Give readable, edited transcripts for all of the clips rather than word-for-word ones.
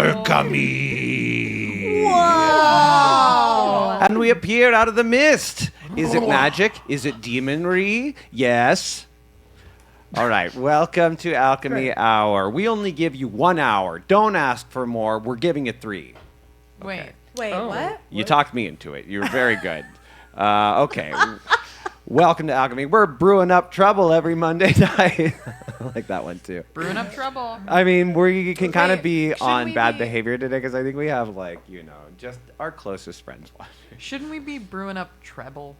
Alchemy. Whoa! And we appear out of the mist. Is it magic? Is it demonry? Yes. All right, welcome to Alchemy Hour. We only give you 1 hour. Don't ask for more. We're giving you 3. Wait, What? You talked me into it. You were very good. Okay. Welcome to Alchemy. We're brewing up trouble every Monday night. I like that one too. brewing up trouble. I mean, we can kind of Wait, be shouldn't on we bad be- behavior today because I think we have just our closest friends watching. Shouldn't we be brewing up treble?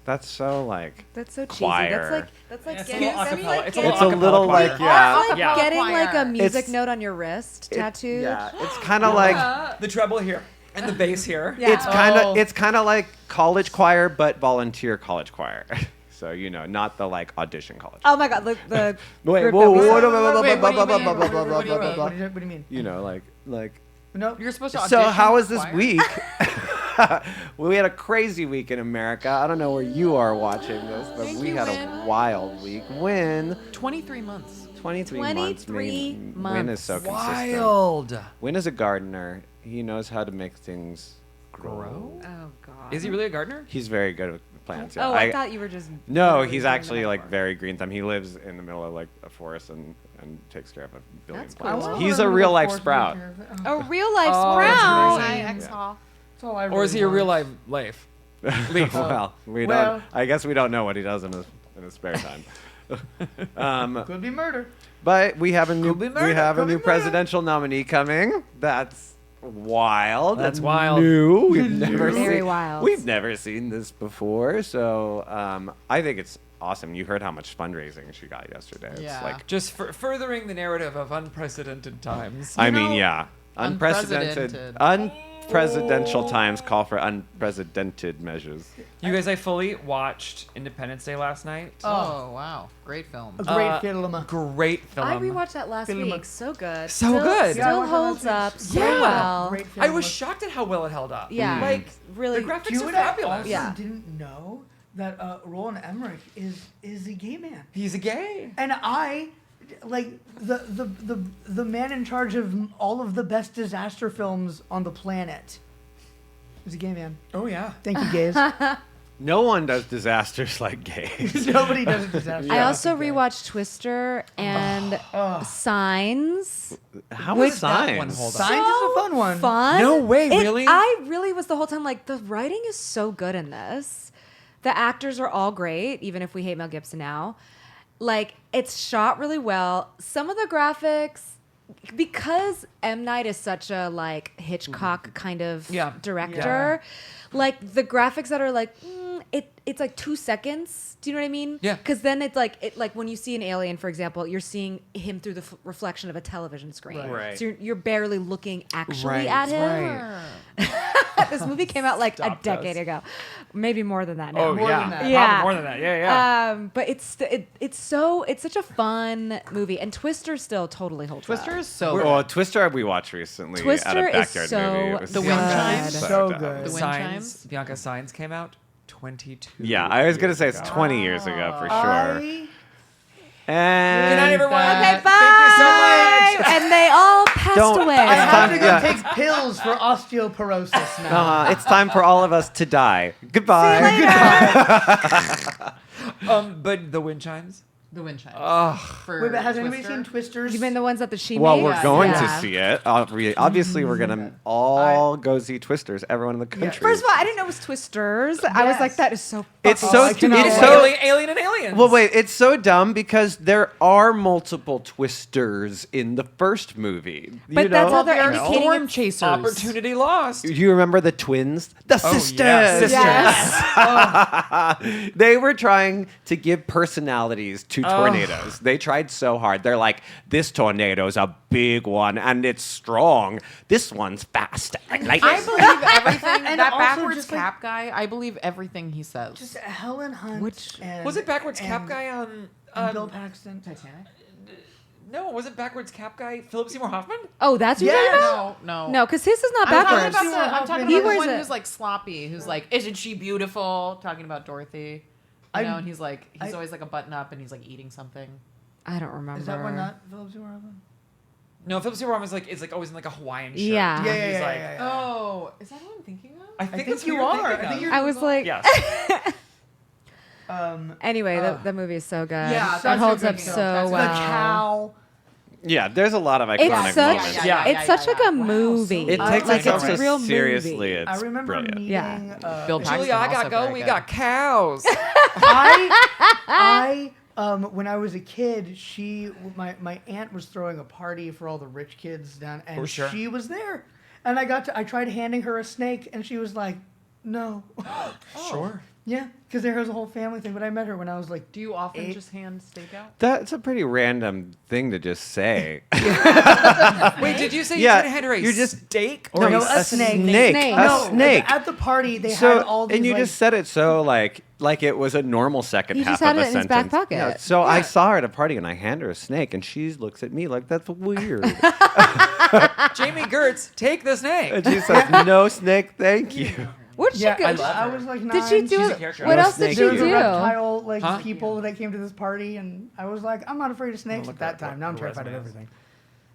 That's so That's so cheesy. choir. That's like It's a getting. little That'd be acapella. like It's a getting- It's a little like That's like Yeah. getting like a Choir. music It's- note on your wrist tattooed. Yeah, it's kind of like The treble here and the bass here. Yeah. it's kind of like college choir but volunteer college choir. So not the audition college. Oh my god, the Wait, group whoa, that we whoa, saw. whoa, Wait, what do you mean? What do you mean? No. You're supposed to audition. So how was this choir? week? We had a crazy week in America. I don't know where you are watching this, but Thank we you, had Win. a wild week. Win 23 months. 23 months. 23 Win is so months. consistent. Wild. Win is a gardener. He knows how to make things grow. Oh god. Is he really a gardener? He's very good with plants. Yeah. Oh, I thought you were just. No, literally he's doing the actually metaphor. very green thumb. He lives in the middle of a forest and takes care of a billion That's plants. cool. He's a real life sprout. A real life Oh, that's sprout. amazing. Hi, X-Hall. Or is he a real life life? Leaf. Well, we Well- don't. I guess we don't know what he does in his spare time. Could be murder. But we have a new Could be murder, we have a could be new murder. presidential nominee coming. That's wild. That's and wild. New. We've never Very seen. wild. We've never seen this before. So I think it's awesome. You heard how much fundraising she got yesterday. It's Yeah. like Just furthering the narrative of unprecedented times. I know, mean, yeah, unprecedented. Unpresidential times call for unprecedented measures. You guys, I fully watched Independence Day last night. Oh, wow. Great film. A great film. Great film. I rewatched that last Film. week. So good. So Still- good. Yeah, I Still watched that holds last up week. so Yeah. well. Great I film. was shocked at how well it held up. Yeah. Like, Really. the graphics You are and I fabulous. also Yeah. didn't know that Roland Emmerich is a gay man, He's a gay. and I, like the man in charge of all of the best disaster films on the planet, is a gay man. Oh, yeah. Thank you, gays. No one does disasters like gays. Nobody does a disaster. I also rewatched Twister and Signs. How Which- was That one Signs? hold up. Signs is a fun one. Fun. No way, really? I really was the whole time like, the writing is so good in this. The actors are all great, even if we hate Mel Gibson now. Like, it's shot really well. Some of the graphics, because M. Night is such a Hitchcock kind of Yeah. director, like the graphics that are it's like 2 seconds. Do you know what I mean? Yeah. Because then it's like when you see an alien, for example, you're seeing him through the reflection of a television screen. Right. So you're barely looking actually Right, at him. right. This movie came out like a Stopped us. decade ago, maybe more than that now. Oh, More yeah. than that. Yeah. Probably more than that. Yeah, yeah. But it's such a fun movie, and Twister still totally holds Twister up. is so Well, Twister we watched recently at Twister a is backyard so movie. It was The Wind good. Chimes? So dumb. good. The Wind Signs. Chimes? Bianca Signs came out 22. Yeah, I was gonna say it's years ago. 20 years ago for sure. I And Good night, everyone. Okay, bye. Thank you so much. And they all passed Don't- away. I have time- to go yeah. take pills for osteoporosis now. It's time for all of us to die. Goodbye. But the wind chimes. The Wind Chimes. Ugh. For Wait, but has anybody Twister. seen Twisters? You mean the ones that the she Well, made? we're going to Yeah. see it. Obviously, we're gonna all go see Twisters. Everyone in the country. First of all, I didn't know it was Twisters. I was like, that is so. It's fucking so I cannot it's wait. so. Alien and Aliens. Well, wait. It's so dumb because there are multiple Twisters in the first movie. But you that's know? how they're They're indicating storm it. chasers. Opportunity lost. Do you remember the twins? The sisters. yeah, sisters. Yes. They were trying to give personalities to tornadoes. They tried so hard. They're like, this tornado's a big one and it's strong. This one's fast like lightning. I believe everything. And That also backwards just, like- cap guy, I believe everything he says. Just Helen Hunt. Which- and, Was it backwards cap and- guy on? and Bill Paxton. Titanic? No, was it backwards cap guy Philip Seymour Hoffman? Oh, that's what you're Yes. talking about? No. No, because his is not I'm talking backwards. about He the wears one it- who's like sloppy, who's like, isn't she beautiful? Talking about Dorothy. You know, and he's like, he's always like a button up and he's like eating something. I don't remember. Is that one not Philip Seymour Hoffman? No, Philip Seymour Hoffman is like always in like a Hawaiian shirt. Yeah. Yeah, He's like, yeah. Oh, is that who I'm thinking of? I think, think that's who you you're are. thinking I think of. you're- I was like, Yes. anyway, the movie is so good. Yeah, it that's holds a up good so film. The well. cow. Yeah, there's a lot of iconic It's such, moments. Yeah. it's such like a movie. It takes like itself it's a so real seriously. movie. It's I remember brilliant. meeting Yeah. Bill Paxton Julia, I also got go. very We good. got cows. I when I was a kid, my aunt was throwing a party for all the rich kids down, and Oh, sure. she was there, and I tried handing her a snake, and she was like, no. Sure. Yeah, because there was a whole family thing, but I met her when I was like, Do you often 8. just hand steak out? That's a pretty random thing to just say. Wait, did you say Yeah, you could hand her a you're just- steak No, or no, a a snake. Snake. Snake. A No, snake. At the party, they So, had all these. and you like, just said it so like it was a normal second He half just had of it a in his sentence. back pocket. Yeah, so I saw her at a party and I hand her a snake and she looks at me like that's weird. Jamie Gertz, take the snake. And she says, "No snake, thank you." What did she Yeah, go? I was like 9. Did she do She's a it? character. What No else did snake she There was a do? reptile like Huh? people that came to this party, and I was like, I'm not afraid of snakes look at that at time. Now I'm the terrified of resumes. everything.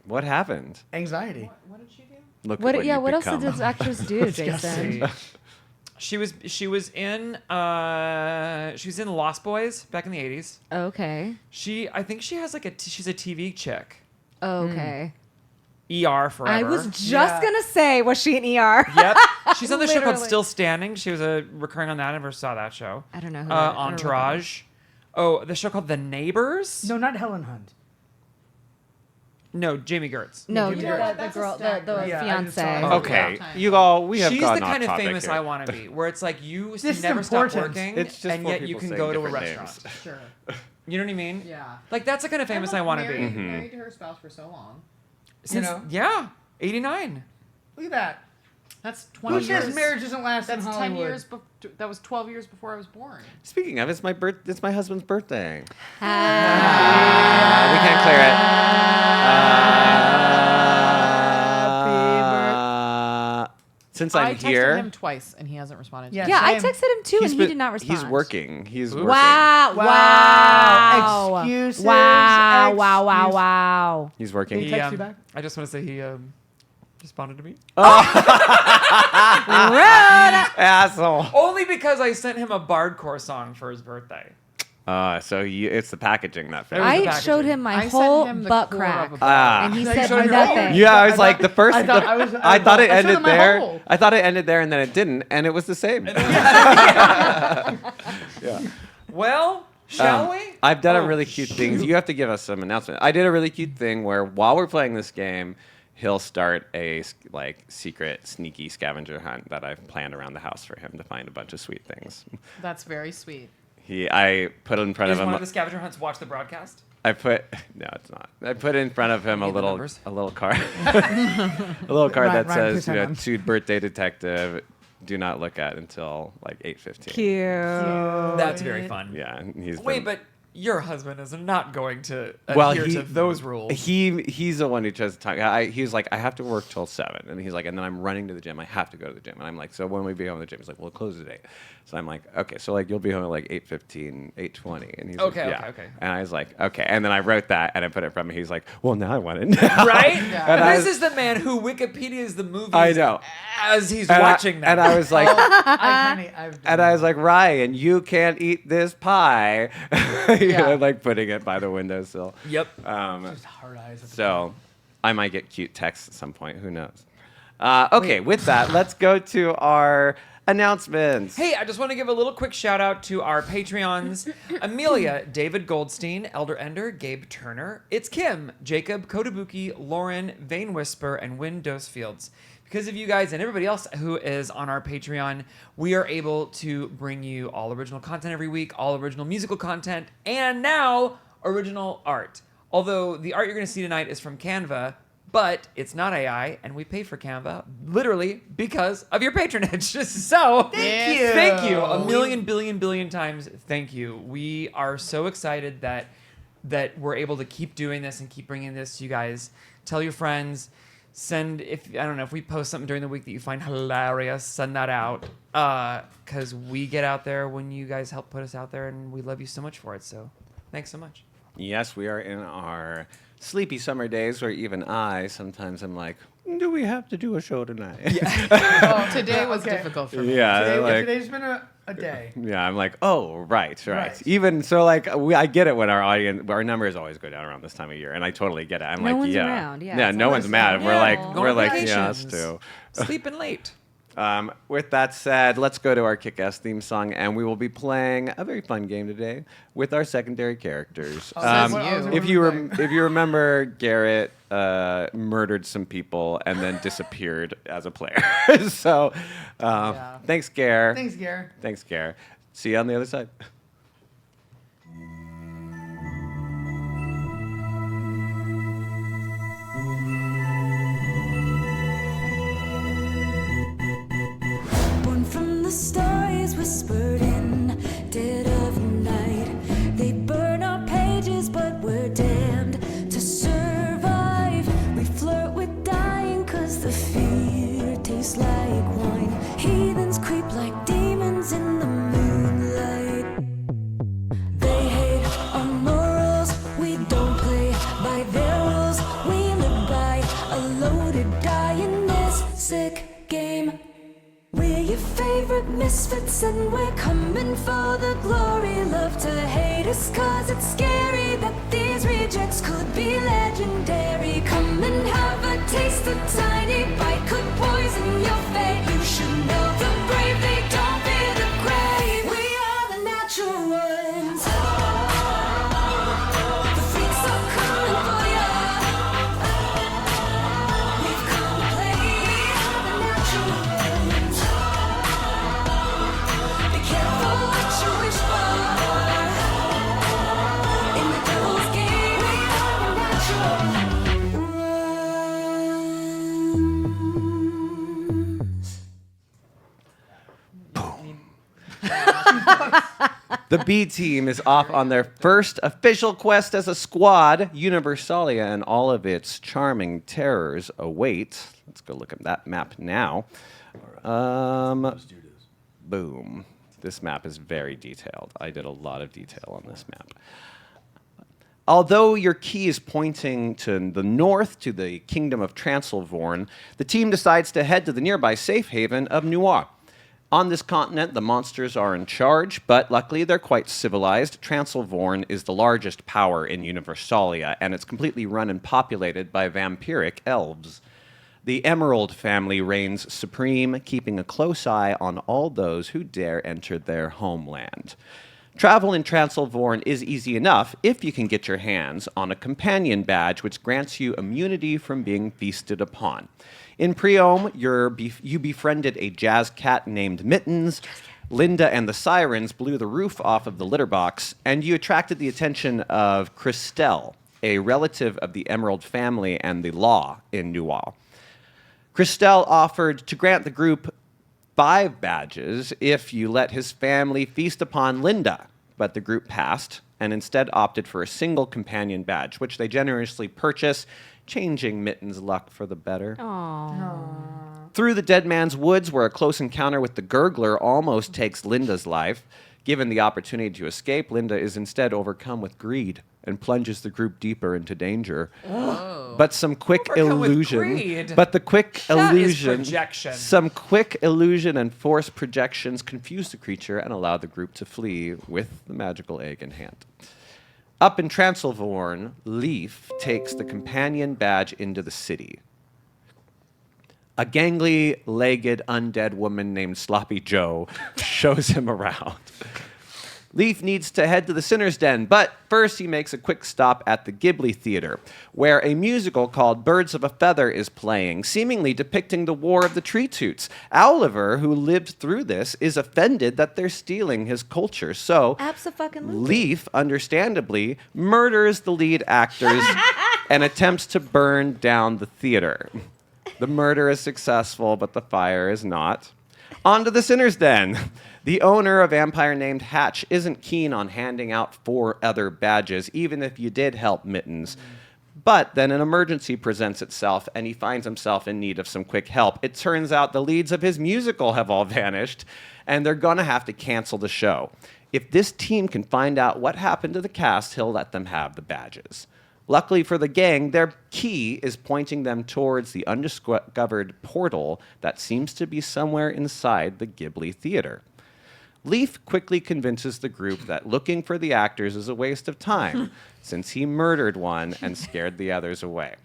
What happened? Anxiety. What did she do? Look What? at what Yeah. you've What else become. did this actress do, Jason? She was in Lost Boys back in the 80s. Okay. I think she has like she's a TV chick. Okay. ER forever. I was just Yeah. gonna say, was she in ER? Yep. She's on the show called Literally. Still Standing. She was a recurring on that. I never saw that show. I don't know. Who that- I don't know what that Entourage. Oh, the show called The Neighbors. No, not Helen Hunt. No, Jamie Gertz. No, Jamie the, Gertz. the That's a girl, the stack, right? Yeah, I just fiance. saw it. Okay, Yeah. you all we have She's gone the off kind of topic famous here. I want to be, where it's like you This is never stop important. working, It's just and four yet you people can saying go to a different restaurant. names. Sure. You know what I mean? Yeah. Like that's the kind of famous I want to be. Married, married to her spouse for so long. Since, know? yeah, 89. Look at that. That's 20 Who years. says marriage doesn't last That's in 10 Hollywood? years. That was 12 years before I was born. Speaking of, it's my husband's birthday. Ah. We can't clear it. Since I I'm texted here, him twice and he hasn't responded. Yeah. To Yeah, I Same. texted him too, and he been- did not respond. He's working. He's working. Wow! Wow. Wow! Excuses. Wow! Wow! Wow! Excuse- Wow! He's working. He text you back? I just want to say he responded to me. Asshole. Only because I sent him a bardcore song for his birthday. So it's the packaging that It was fails. the I packaging. showed him my I sent whole him the butt core crack, of a Ah. and he Like, said showed you nothing. Yeah, I was I like thought- the first. I thought I was- I thought it I showed ended him my there. hole. I thought it ended there, and then it didn't, and it was the same. Well, shall we? I've done a Oh, really cute thing. You have to give us some announcement. I did a really cute thing where while we're playing this game, he'll start a secret, sneaky scavenger hunt that I've planned around the house for him to find a bunch of sweet things. That's very sweet. I put in front Is of one him. of the scavenger hunts watch the broadcast? No, it's not. I put in front of him a Need the little numbers? card, a little card Ryan, that Ryan, says, please hang on. to birthday detective, do not look at until like 8:15. Cute. That's very fun. Yeah, and he's Wait, been- but your husband is not going to Well, adhere to those rules. He's the one who tries to talk. He's like, I have to work till 7, and he's like, and then I'm running to the gym. I have to go to the gym, and I'm like, so when we be home at the gym, he's like, well, it closes at 8. So I'm like, okay, so like you'll be home at like 8:15, 8:20, and he's Okay, like, yeah. okay. And I was like, okay, and then I wrote that and I put it from me. He's like, well, now I want it now. Right? Yeah. And I This was- is the man who Wikipedia's the movies I know. as he's And watching them. And I was like, I've and I was like, Ryan, you can't eat this pie. Yeah. Like putting it by the windowsill. Yep. just hard eyes. So I might get cute texts at some point. Who knows? Okay, with that, let's go to our announcements. Hey, I just want to give a little quick shout out to our Patreons Amelia, David Goldstein, Elder Ender, Gabe Turner, It's Kim, Jacob, Kotobuki, Lauren, Vane Whisper, and Win Dosefields. Because of you guys and everybody else who is on our Patreon, we are able to bring you all original content every week, all original musical content, and now original art. Although the art you're going to see tonight is from Canva, but it's not AI, and we pay for Canva literally because of your patronage. So Thank you. Thank you. A million, billion times thank you. We are so excited that we're able to keep doing this and keep bringing this to you guys. Tell your friends. If we post something during the week that you find hilarious, send that out. Because we get out there when you guys help put us out there, and we love you so much for it. So thanks so much. Yes, we are in our sleepy summer days where even I sometimes am like, do we have to do a show tonight? Oh, today was Okay. difficult for me. Yeah, like, Today's been a day. yeah, I'm like, oh, right. Right. Even so, like, I get it when our numbers always go down around this time of year, and I totally get it. I'm No like, one's yeah, around, yeah, yeah, it's no always one's mad. so- We're Yeah. like, Going we're on like, vacations. yes, too. Sleeping late. With that said, let's go to our kick-ass theme song, and we will be playing a very fun game today with our secondary characters. Says you. If you remember, Garrett murdered some people and then disappeared as a player. So, Yeah. thanks, Gare. Thanks, Gare. Thanks, Gare. See you on the other side. Born from the stories whispered in dead of night. They burn our pages, but we're damned to survive. We flirt with dying, cause the fear tastes like wine. Heathens creep like demons in the moonlight. They hate our morals, we don't play by their rules. We live by a loaded die in this sick game. We're your favorite misfits and we're coming for the glory. Love to hate us cause it's scary that these rejects could be legendary. Come and have a taste, a tiny bite could poison your fate. You should know the brave, they don't fear the grave. We are the natural ones. The freaks are coming for ya. We've come to play. We are the natural ones. Be careful what you wish for. In the devil's game, we are the natural ones. The B team is off on their first official quest as a squad. Universalia and all of its charming terrors await. Let's go look at that map now. Boom. This map is very detailed. I did a lot of detail on this map. Although your key is pointing to the north, to the kingdom of Transylvorn, the team decides to head to the nearby safe haven of Noir. On this continent, the monsters are in charge, but luckily they're quite civilized. Transylvorn is the largest power in Universalia, and it's completely run and populated by vampiric elves. The Emerald family reigns supreme, keeping a close eye on all those who dare enter their homeland. Travel in Transylvorn is easy enough if you can get your hands on a companion badge which grants you immunity from being feasted upon. In Priome, you befriended a jazz cat named Mittens. Linda and the Sirens blew the roof off of the litter box, and you attracted the attention of Christelle, a relative of the Emerald family and the law in Noir. Christelle offered to grant the group 5 badges if you let his family feast upon Linda, but the group passed and instead opted for a single companion badge, which they generously purchase, changing Mitten's luck for the better. Through the Dead Man's Woods, where a close encounter with the Gurgler almost takes Linda's life. Given the opportunity to escape, Linda is instead overcome with greed and plunges the group deeper into danger. But some quick Overcome with illusion. greed? But the quick That is illusion. projection. Some quick illusion and forced projections confuse the creature and allow the group to flee with the magical egg in hand. Up in Transylvorn, Leaf takes the companion badge into the city. A gangly, legged, undead woman named Sloppy Joe shows him around. Leaf needs to head to the Sinner's Den, but first he makes a quick stop at the Ghibli Theater, where a musical called Birds of a Feather is playing, seemingly depicting the War of the Tree Toots. Oliver, who lived through this, is offended that they're stealing his culture, so Abso-fucking-lutely. Leaf, understandably, murders the lead actors and attempts to burn down the theater. The murder is successful, but the fire is not. On to the Sinner's Den. The owner, a vampire named Hatch, isn't keen on handing out 4 other badges, even if you did help Mittens. But then an emergency presents itself, and he finds himself in need of some quick help. It turns out the leads of his musical have all vanished, and they're going to have to cancel the show. If this team can find out what happened to the cast, he'll let them have the badges. Luckily for the gang, their key is pointing them towards the undiscovered portal that seems to be somewhere inside the Ghibli Theater. Leaf quickly convinces the group that looking for the actors is a waste of time, since he murdered one and scared the others away.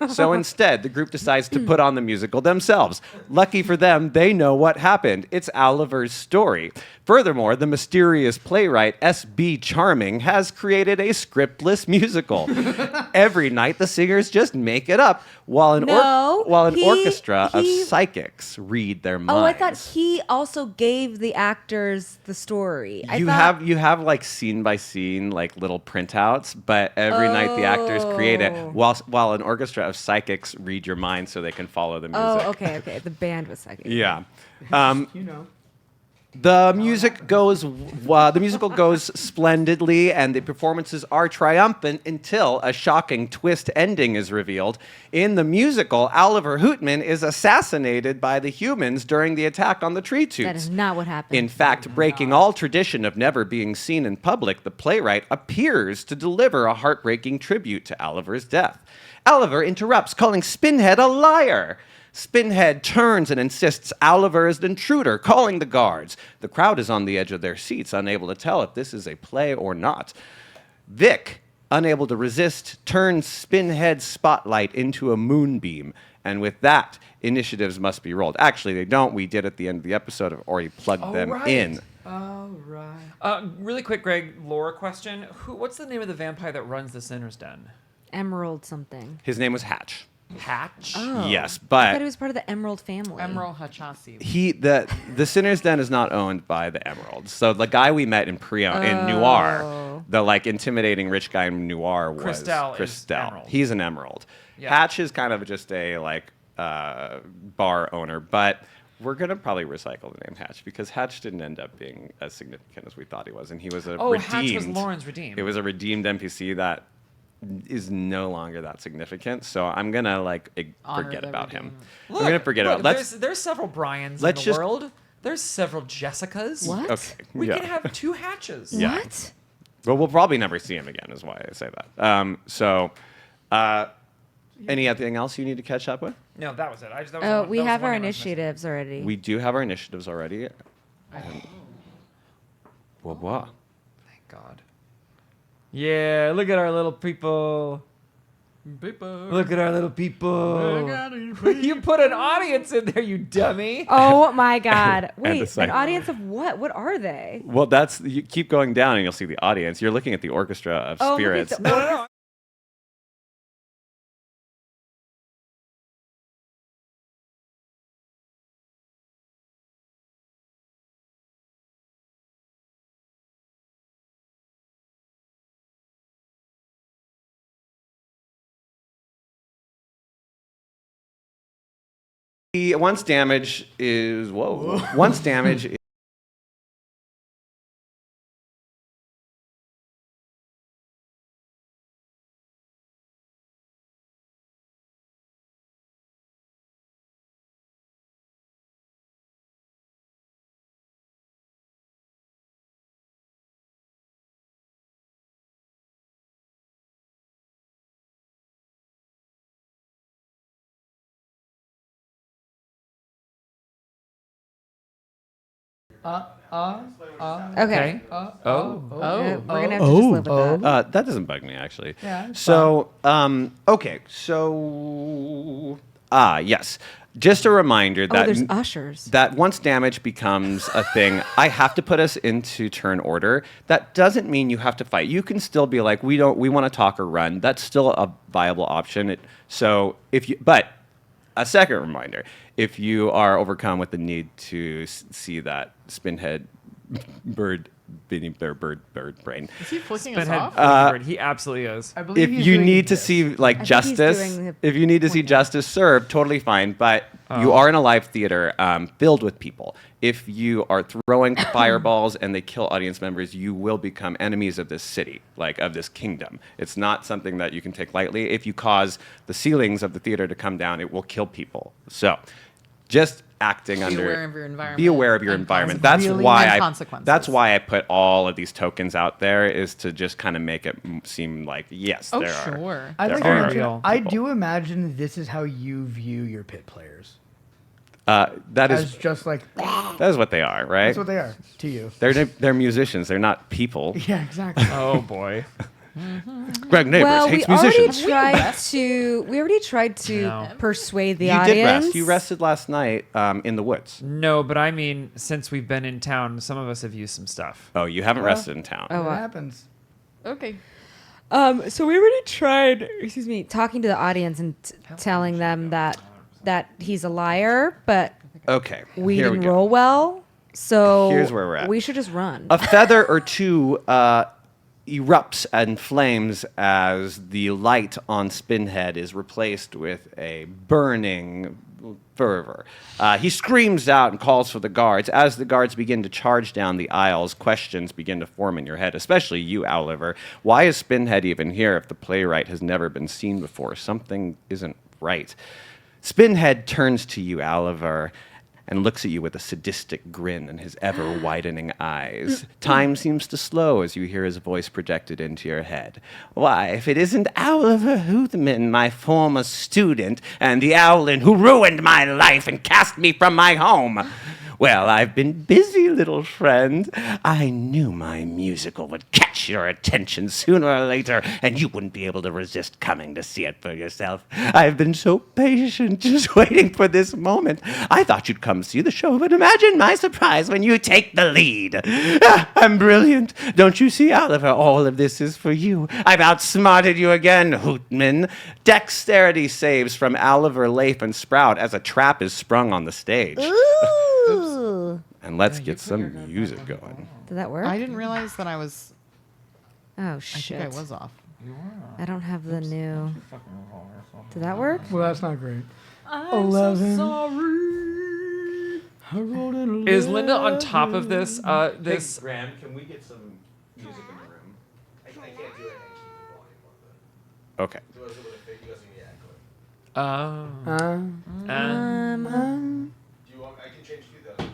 So instead, the group decides to put on the musical themselves. Lucky for them, they know what happened. It's Oliver's story. Furthermore, the mysterious playwright S.B. Charming has created a scriptless musical. Every night, the singers just make it up, while an orchestra of psychics read their minds. Oh, I thought he also gave the actors the story. You have like scene by scene like little printouts, but every night the actors create it while an orchestra of psychics read your mind so they can follow the music. Oh, okay. The band was psychic. Yeah. You know. The musical goes splendidly, and the performances are triumphant until a shocking twist ending is revealed. In the musical, Oliver Hootman is assassinated by the humans during the attack on the Tree Toots. That is not what happened. In fact, breaking all tradition of never being seen in public, the playwright appears to deliver a heartbreaking tribute to Oliver's death. Oliver interrupts, calling Spinhead a liar. Spinhead turns and insists Oliver is an intruder, calling the guards. The crowd is on the edge of their seats, unable to tell if this is a play or not. Vic, unable to resist, turns Spinhead's spotlight into a moonbeam. And with that, initiatives must be rolled. Actually, they don't. We did at the end of the episode. I've already plugged them in. All right. Really quick, Greg, lore question. What's the name of the vampire that runs the Sinner's Den? Emerald something. His name was Hatch. Hatch? Oh. Yes, I but thought he was part of the Emerald family. Emerald Hachasi. the Sinner's Den is not owned by the Emeralds. So the guy we met in Noir, the like intimidating rich guy in Noir was Christelle is Christelle. Emerald. He's an Emerald. Yeah. Hatch is kind of just a like bar owner, but we're gonna probably recycle the name Hatch because Hatch didn't end up being as significant as we thought he was, and he was a redeemed. Hatch was Lauren's redeemed. It was a redeemed NPC that is no longer that significant, so I'm gonna like forget about him. I'm gonna forget about. There's several Bryans in let's the just- world. There's several Jessicas. What? Okay, We yeah. can have two Hatches. Yeah. What? But we'll probably never see him again, is why I say that. Anything else you need to catch up with? No, that was it. That was Oh, the we one- that was have the our one I was missing. initiatives already. We do have our initiatives already. Blah, blah. Thank God. Yeah, look at our little people. Look at our little people. You put an audience in there, you dummy. Oh my God! Wait, site. an audience of what? What are they? Well, you keep going down and you'll see the audience. You're looking at the orchestra of Oh, look at spirits. the- No. Once damage is once damage is Okay. Oh. We're gonna have to just live with that. that doesn't bug me actually. Yeah, it's So okay. So yes. Just a reminder Oh, that there's ushers. that once damage becomes a thing, I have to put us into turn order. That doesn't mean you have to fight. You can still be like, we want to talk or run. That's still a viable option. But a second reminder, if you are overcome with the need to see that Spinhead bird beneath their bird brain, Is he flicking us Spinhead off? He absolutely is. I believe if he's you doing need to this. see like think he's justice, doing the if you need to see justice served, totally fine. But you are in a live theater filled with people. If you are throwing fireballs and they kill audience members, you will become enemies of this city, like of this kingdom. It's not something that you can take lightly. If you cause the ceilings of the theater to come down, it will kill people. So Just acting Be under. aware of your environment. Be aware of your and environment. consequences. And consequences. That's why I put all of these tokens out there, is to just kind of make it seem like yes, Oh, there are. sure. I'd There like to are mention, real I people. do imagine this is how you view your pit players. That As is just like, that is what they are, right? that's what they are to you. They're musicians. They're not people. Yeah, exactly. Oh boy. Greg Neighbors Well, hates we already musicians. tried to No. persuade the You audience. did rest. You rested last night in the woods. No, but I mean, since we've been in town, some of us have used some stuff. Oh, you haven't rested in town. Oh, What happens? Okay. So we already tried, talking to the audience and telling them that he's a liar, but Okay. we here didn't we go. roll well. So Here's where we're at. We should just run. A feather or two erupts and flames as the light on Spinhead is replaced with a burning fervor. He screams out and calls for the guards. As the guards begin to charge down the aisles, questions begin to form in your head, especially you, Oliver. Why is Spinhead even here if the playwright has never been seen before? Something isn't right. Spinhead turns to you, Oliver, and looks at you with a sadistic grin in his ever-widening eyes. Time seems to slow as you hear his voice projected into your head. Why, if it isn't Oliver Hoodman, my former student, and the owlin who ruined my life and cast me from my home. Well, I've been busy, little friend. I knew my musical would catch your attention sooner or later, and you wouldn't be able to resist coming to see it for yourself. I've been so patient, just waiting for this moment. I thought you'd come see the show, but imagine my surprise when you take the lead. I'm brilliant. Don't you see, Oliver? All of this is for you. I've outsmarted you again, Hootman. Dexterity saves from Oliver, Leif, and Sprout as a trap is sprung on the stage. Ooh. And let's get some music going. Did that work? I didn't realize that I was. Oh I shit! think I was off. I don't have the new. Did that work? Well, that's not great. I'm 11. sorry. I rolled an Is Linda on 11. top of this? This Graham, can we get some music in the room? I can't do it and keep the volume of it. Okay. Do it with a fake, you guys need echo. Do you want? I can change to though.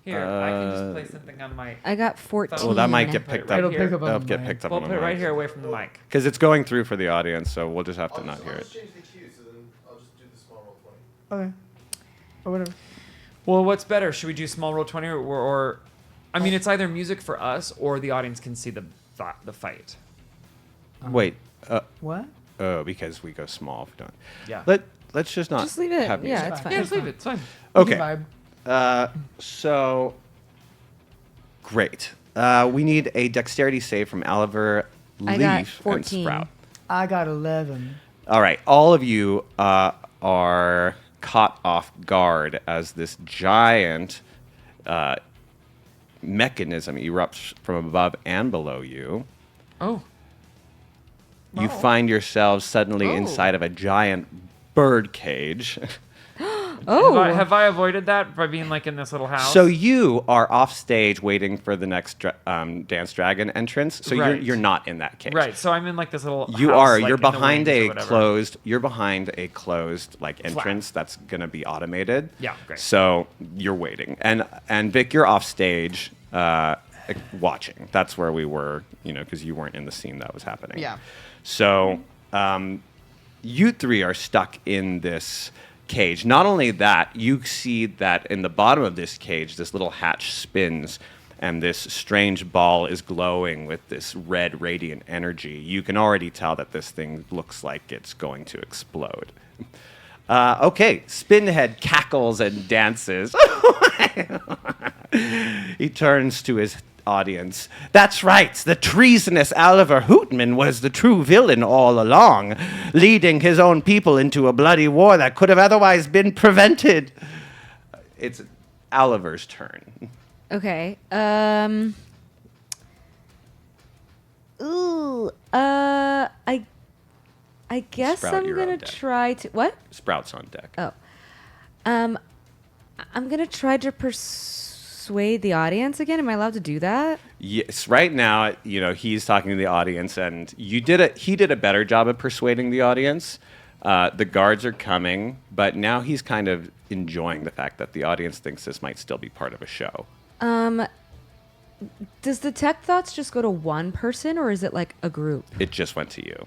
Here, I can just play something on my. I got 14. Well, that might get Put it picked right up. It'll here. pick up That'll on get mine. picked up We'll on put it right here away from the mic. Because it's going through for the audience, so we'll just have to not hear I'll it. just change the cue, so then I'll just do the small roll 20. Okay. Or whatever. Well, what's better? Should we do small roll 20 or I mean, it's either music for us or the audience can see the fight. Wait. What? Oh, because we go small if we don't. Yeah. Let's just not. Just leave it. have Yeah, music. it's fine. Yeah, just leave it. It's fine. Okay. Vibe. So great. We need a dexterity save from Oliver, I got Leaf, and 14. Sprout. I got 11. All right, all of you are caught off guard as this giant mechanism erupts from above and below you. Oh. You find yourselves suddenly inside of a giant bird cage. Oh, Have I avoided that by being like in this little house? So you are off stage waiting for the next Dance Dragon entrance. So Right. you're not in that cage. Right. So I'm in like this little. You house, are. like, You're in the behind wings or a whatever. closed. You're behind a closed like entrance that's gonna be automated. Yeah, great. So you're waiting, and Vic, you're off stage, watching. That's where we were, because you weren't in the scene that was happening. Yeah. So you three are stuck in this cage. Not only that, you see that in the bottom of this cage, this little hatch spins, and this strange ball is glowing with this red radiant energy. You can already tell that this thing looks like it's going to explode. Okay, Spinhead cackles and dances. He turns to his audience. That's right, the treasonous Oliver Hootman was the true villain all along, leading his own people into a bloody war that could have otherwise been prevented. It's Oliver's turn. okay. I guess Sprout, I'm you're gonna on deck. try to what? Sprout's on deck. Oh, I'm gonna try to persuade the audience again. Am I allowed to do that? Yes, right now, he's talking to the audience, and he did a better job of persuading the audience, The guards are coming, but now he's kind of enjoying the fact that the audience thinks this might still be part of a show. Does detect thoughts just go to one person, or is it like a group? It just went to you.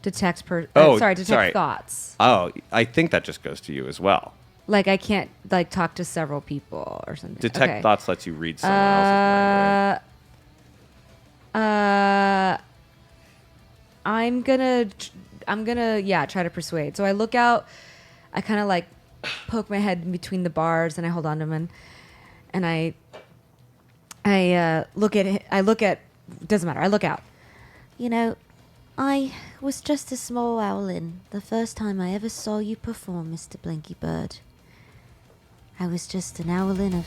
Detect sorry. thoughts. Oh, I think that just goes to you as well. Like I can't like talk to several people or something. Detect Okay. thoughts lets you read someone else's mind, right? I'm gonna try to persuade. So I look out. I kind of like poke my head in between the bars, and I hold on to him, and I look at. Doesn't matter. I look out. You know, I was just a small owlin the first time I ever saw you perform, Mr. Blinky Bird. I was just an owlin of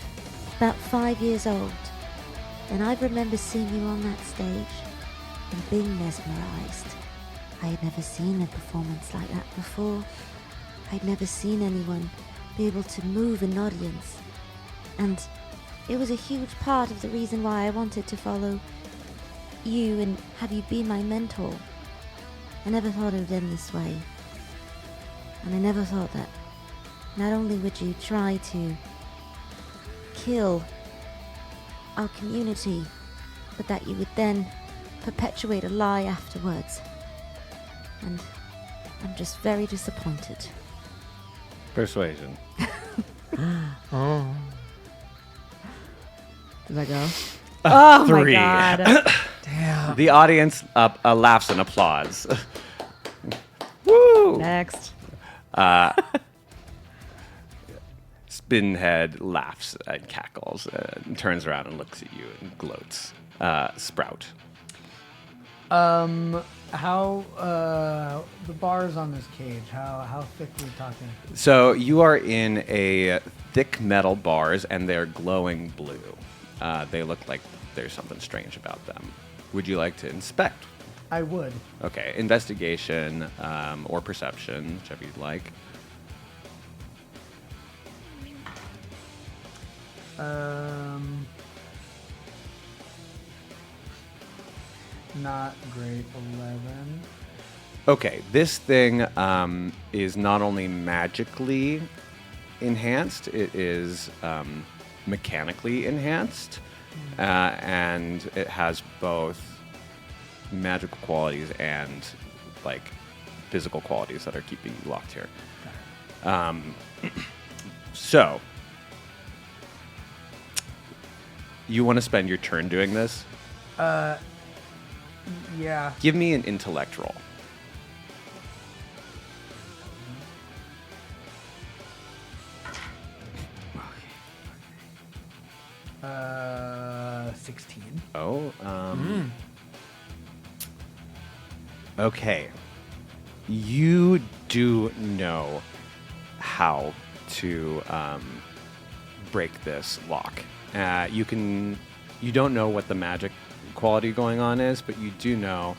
about 5 years old, and I remember seeing you on that stage and being mesmerized. I had never seen a performance like that before. I'd never seen anyone be able to move an audience, and it was a huge part of the reason why I wanted to follow you and have you be my mentor. I never thought it would end this way. And I never thought that not only would you try to kill our community, but that you would then perpetuate a lie afterwards. And I'm just very disappointed. Persuasion. Did I go? Oh 3. my god. Damn. The audience laughs and applauds. Woo! Next. Spinhead laughs and cackles and turns around and looks at you and gloats. Sprout. How the bars on this cage? How thick are we talking? So you are in a thick metal bars and they're glowing blue. They look like there's something strange about them. Would you like to inspect? I would. Okay, investigation or perception, whichever you'd like. Not great. 11. Okay, this thing is not only magically enhanced, it is mechanically enhanced, and it has both magical qualities and like physical qualities that are keeping you locked here. So, you want to spend your turn doing this? Yeah. Give me an intellect roll. 16. Oh, okay. You do know how to break this lock. You don't know what the magic quality going on is, but you do know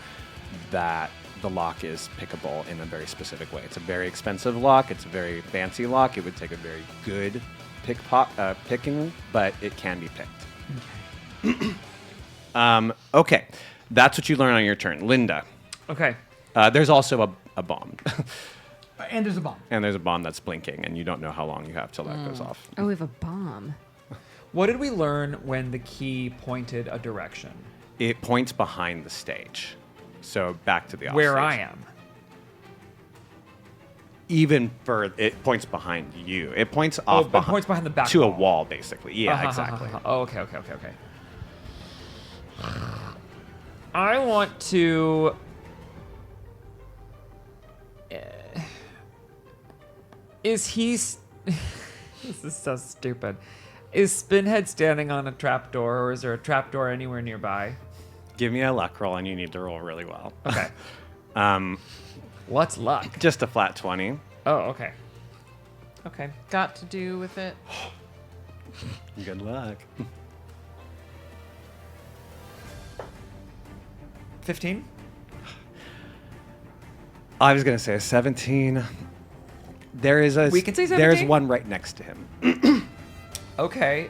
that the lock is pickable in a very specific way. It's a very expensive lock. It's a very fancy lock. It would take a very good picking, but it can be picked. Okay. That's what you learn on your turn. Linda. Okay. There's also a bomb. And there's a bomb. And there's a bomb that's blinking, and you don't know how long you have till that goes off. Oh, we have a bomb. What did we learn when the key pointed a direction? It points behind the stage. So back to the off Where stage. I am. Even further, it points behind you. It points off it points behind the back to wall. a wall, basically. Yeah, exactly. Oh, okay. I want to. Is he? This is so stupid. Is Spinhead standing on a trapdoor, or is there a trapdoor anywhere nearby? Give me a luck roll, and you need to roll really well. Okay. What's luck? Just a flat 20. Oh, okay. Okay. Got to do with it. Good luck. 15. I was gonna say a 17. There is a. We can say There's 17? one right next to him. Okay.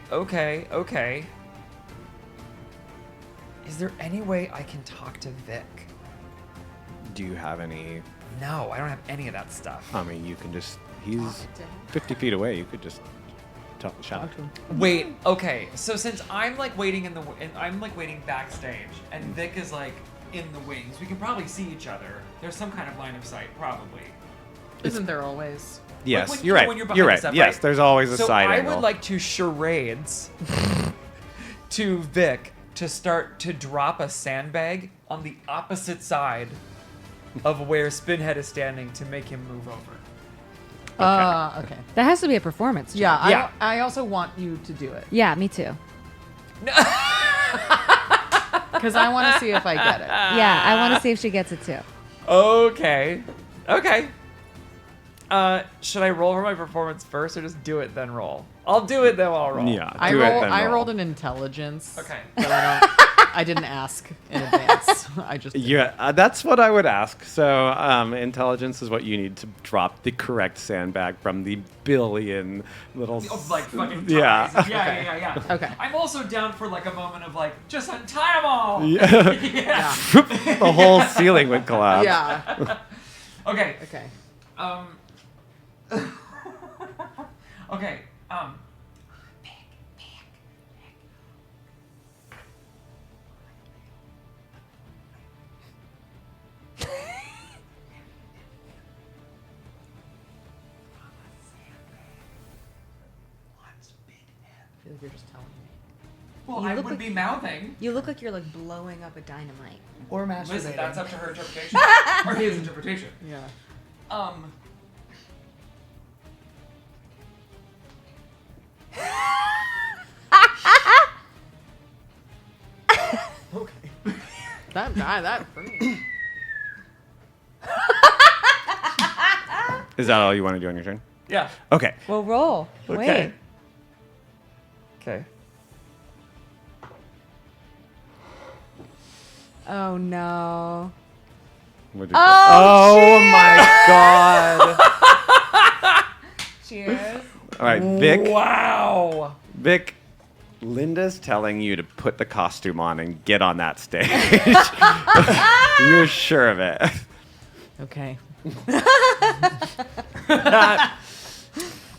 Is there any way I can talk to Vic? Do you have any? No, I don't have any of that stuff. I mean, you can just. He's 50 feet away. You could just shout. Wait, okay. So since I'm like waiting I'm like waiting backstage, and Vic is like in the wings, we can probably see each other. There's some kind of line of sight, probably. Isn't there always? Yes, Like when- you're right. when you're behind You're the right. stuff, Yes, right? there's always a So side I angle. would like to charades to Vic to start to drop a sandbag on the opposite side of where Spinhead is standing to make him move over. Okay. That has to be a performance. Yeah, Yeah. I also want you to do it Yeah, me too. because I want to see if I get it. Yeah, I want to see if she gets it too. Okay. Okay. Should I roll for my performance first or just do it then roll? I'll do it then I'll roll. Yeah. I do it, then I roll. rolled an intelligence. Okay. But I didn't ask in advance. I just did. Yeah, that's what I would ask. So, intelligence is what you need to drop the correct sandbag from the billion little. Like fucking Yeah. ties. Yeah. Okay. I'm also down for like a moment of like, just untie them all. Yeah. Yeah. The whole ceiling would collapse. Yeah. Okay. Okay. Okay. I feel like you're just telling me. Well, You I look would like- be mouthing. You look like you're like blowing up a dynamite. Or Listen, masturbating. that's up to her interpretation. Or his interpretation. Yeah. Okay. That for me. Is that all you want to do on your turn? Yeah. Okay. Well, roll. Okay. Wait. Okay. Oh no. What did oh my god. Cheers. All right, Vic. Wow. Vic, Linda's telling you to put the costume on and get on that stage. You're sure of it. Okay. That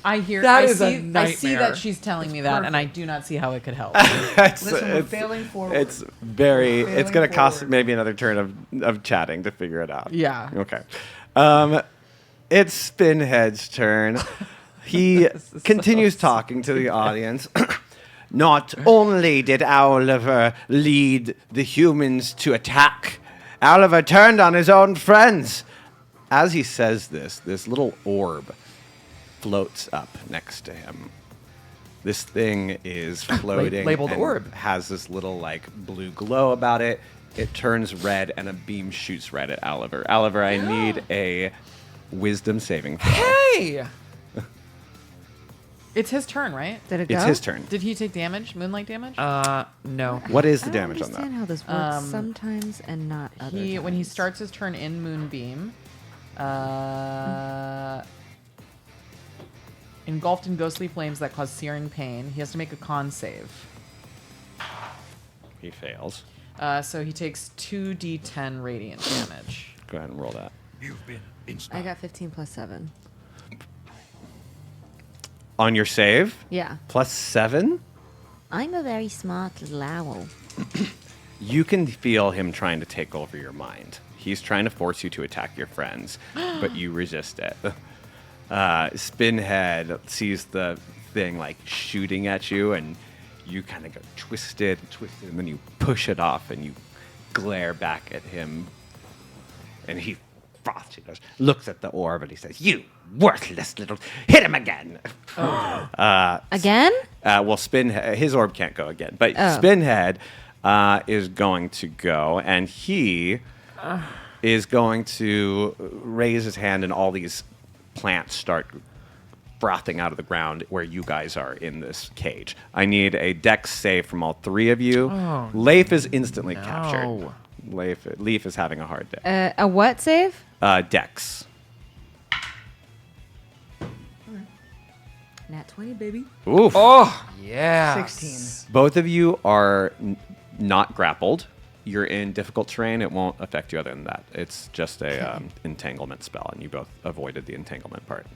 I hear. That I is a see. I see nightmare. that she's telling me that, and I do not see how it could help. Listen, we're failing forward. It's very. We're It's failing going to cost forward. maybe another turn of chatting to figure it out. Yeah. Okay. It's Spinhead's turn. He continues talking to the audience. Not only did Oliver lead the humans to attack, Oliver turned on his own friends. As he says this little orb floats up next to him. This thing is floating labeled and orb. has this little like blue glow about it. It turns red and a beam shoots red at Oliver. Oliver, I need a wisdom saving throw. Hey. It's his turn, right? Did it go? It's his turn. Did he take damage? Moonlight damage? No. What is I the don't damage on understand that? how this works sometimes and not other He when he times. starts his turn in Moonbeam, engulfed in ghostly flames that cause searing pain, he has to make a con save. He fails. So he takes 2d10 radiant damage. Go ahead and roll that. I got 15 plus 7. On your save, Yeah. +7, I'm a very smart little owl. you can feel him trying to take over your mind. He's trying to force you to attack your friends, but you resist it. Spinhead sees the thing like shooting at you, and you kind of go twisted, and then you push it off, and you glare back at him, and he froths. He goes, looks at the orb, and he says, "You worthless little, hit him again." Again? Well, Spinhead, his orb can't go again, but Oh. Spinhead is going to go, and he is going to raise his hand, and all these plants start frothing out of the ground where you guys are in this cage. I need a dex save from all three of you. Leif is instantly captured. Leif is having a hard day. A what save? Dex. Nat 20, baby. Oof. Oh, yeah. 16. Both of you are not grappled. you're in difficult terrain, it won't affect you other than that. It's just a entanglement spell, and you both avoided the entanglement part.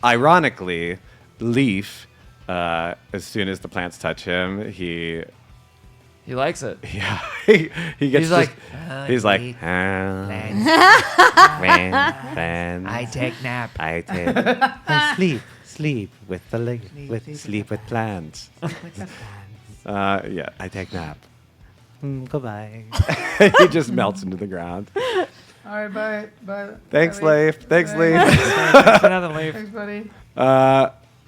Ironically, Leaf, as soon as the plants touch him, he likes it. yeah he gets He's like, he's like plants. plants. I take nap. I sleep with sleep with plants. Yeah, I take nap. Goodbye. He just melts into the ground. All right, bye. Thanks, Bye, Leif. Thanks, Leif. Thanks for nothing, Leaf. Thanks, buddy.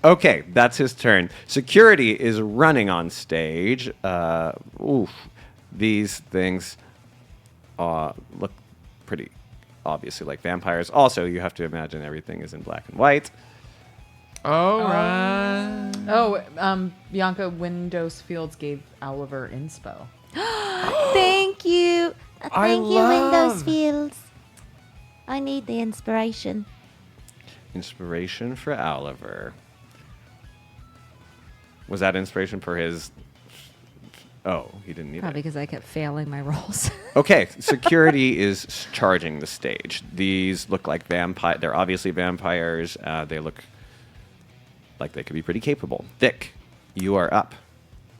Okay, that's his turn. Security is running on stage. These things look pretty obviously like vampires. Also, you have to imagine everything is in black and white. All right. Oh, Bianca Windows Fields gave Oliver inspo. Thank you. I Thank you, love- Windows Fields. I need the inspiration. Inspiration for Oliver. Was that inspiration for his... Oh, he didn't need Probably it. because I kept failing my rolls. Okay, security is charging the stage. These look like vampire. They're obviously vampires. They look like they could be pretty capable. Vic, you are up.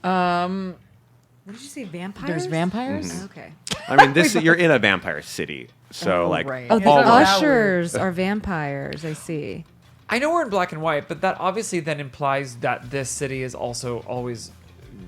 What did you say? Vampires? There's vampires? Mhm. Okay. I mean, you're in a vampire city, so Oh, like right. Oh, the all Almost. ushers are vampires. I see. I know we're in black and white, but that obviously then implies that this city is also always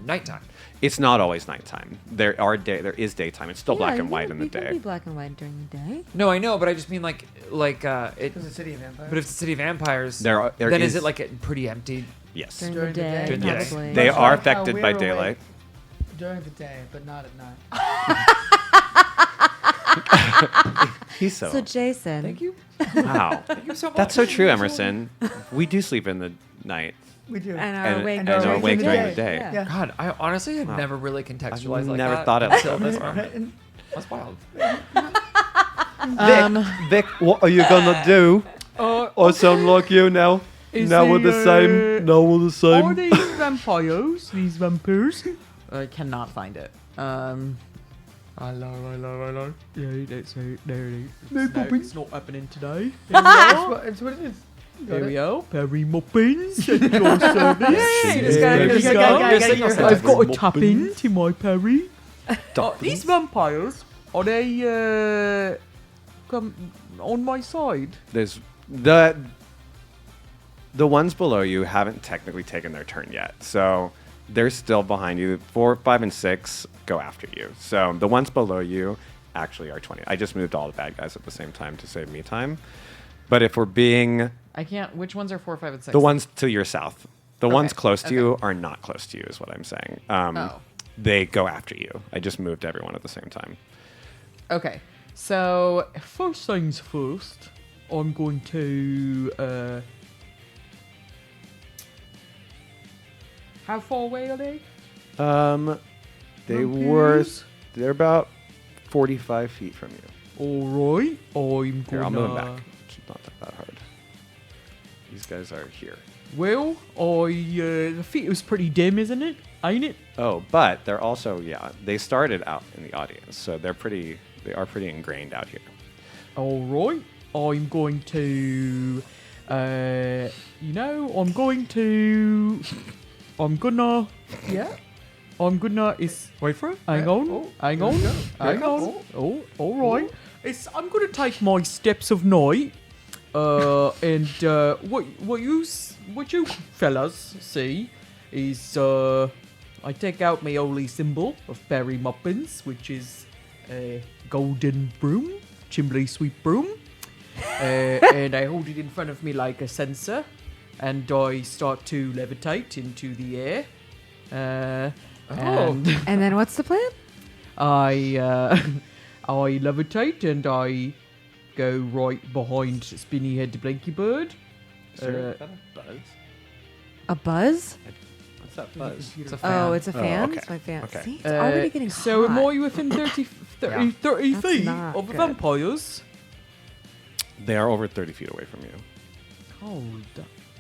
nighttime. It's not always nighttime. There is daytime. It's still black and white in the You can be day. black and white during the day. No, I know, but I just mean it. It's a city of vampires. But if it's a city of vampires, There then is is it like pretty empty? Yes, During, During the the day, day. During the day. probably. they Much are like how affected by we're daylight. awake during the day, but not at night. He's so. So Jason, Thank you. Wow, Thank you so much. that's so true, Emerson. We do sleep in the night. We do. and are And- awake, and are awake during the day. Yeah. Yeah. God, I honestly had Wow. never really contextualized I've like never that thought it until like this that. moment. That's wild. Vic, what are you gonna do? I sound like you now. Now we're the same. Now we're the same. these vampires? These vampires? I cannot find it. I love. Yeah, that's right. There it is. It's not happening today. It's what it is. You got There it. we go. Perry Muppins at your service. Hey, this guy There your you signal- go. your signal I've sentence. got to tap into my Perry. Dolphins. These vampires, are they come on my side? There's the ones below you haven't technically taken their turn yet, so they're still behind you. 4, 5, and 6 go after you. So the ones below you actually are 20. I just moved all the bad guys at the same time to save me time. But if we're being I can't. Which ones are 4, 5, and 6? the ones to your south, the ones Okay, close to okay. you are not close to you, is what I'm saying. Oh. They go after you. I just moved everyone at the same time. Okay. So first things first, I'm going to. How far away are they? They're about 45 feet from you. All right. I'm Here, I'll gonna. move them back. It's not that hard. These guys are here. Well, the theater's pretty dim, isn't it? Ain't it? Oh, but they're also, they started out in the audience, so they are pretty ingrained out here. All right. I'm going to. I'm gonna. Yeah. I'm gonna. It's. Wait for it. Hang on. Hang on. Hang on. Oh, all right. I'm gonna take my steps of night. And what you fellas see is I take out my holy symbol of Barry Muppins, which is a golden broom, chimney sweep broom, and I hold it in front of me like a censer, and I start to levitate into the air. And And then what's the plan? I levitate and I go right behind Spinny Head Blinky Bird. Is that a buzz? A buzz? What's that buzz? It's a Oh, fan. it's a Oh, fan. okay. It's my fan. Okay. See, it's already getting So hot. am I within 30 That's feet not of the good. vampires? They are over 30 feet away from you. Oh,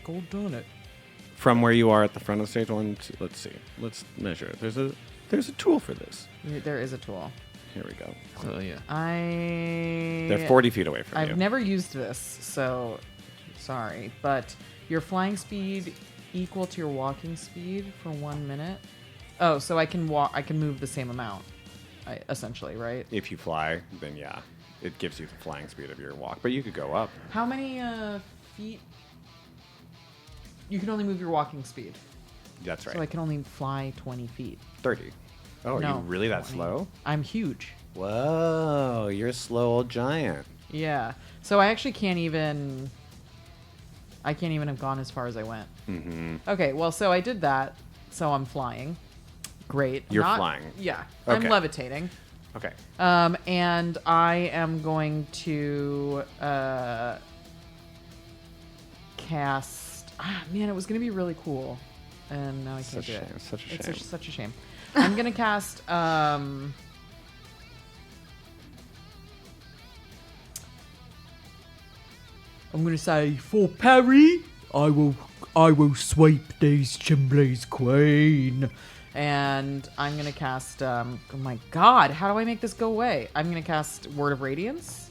God darn it. From where you are at the front of the stage, let's see. Let's measure. There's a tool for this. There is a tool. Here we go. Oh yeah. They're 40 feet away from you. I've never used this, so sorry. But your flying speed equal to your walking speed for 1 minute. Oh, so I can walk. I can move the same amount, essentially, right? If you fly, then yeah, it gives you the flying speed of your walk. But you could go up. How many feet? You can only move your walking speed. That's right. So I can only fly 20 feet. 30. Oh, are No, you really that 20. slow? I'm huge. Whoa, you're a slow old giant. Yeah. So I actually can't even. I can't even have gone as far as I went. Mm-hmm. Okay. Well, so I did that. So I'm flying. Great. You're flying. Yeah. Okay. I'm levitating. Okay. And I am going to cast. Man, it was going to be really cool, and now I can't Such do a it. shame. Such a It's shame. such a shame. I'm going to cast. I'm going to say for parry, I will sweep these chimblies, queen. And I'm going to cast, oh my god, how do I make this go away? I'm going to cast Word of Radiance.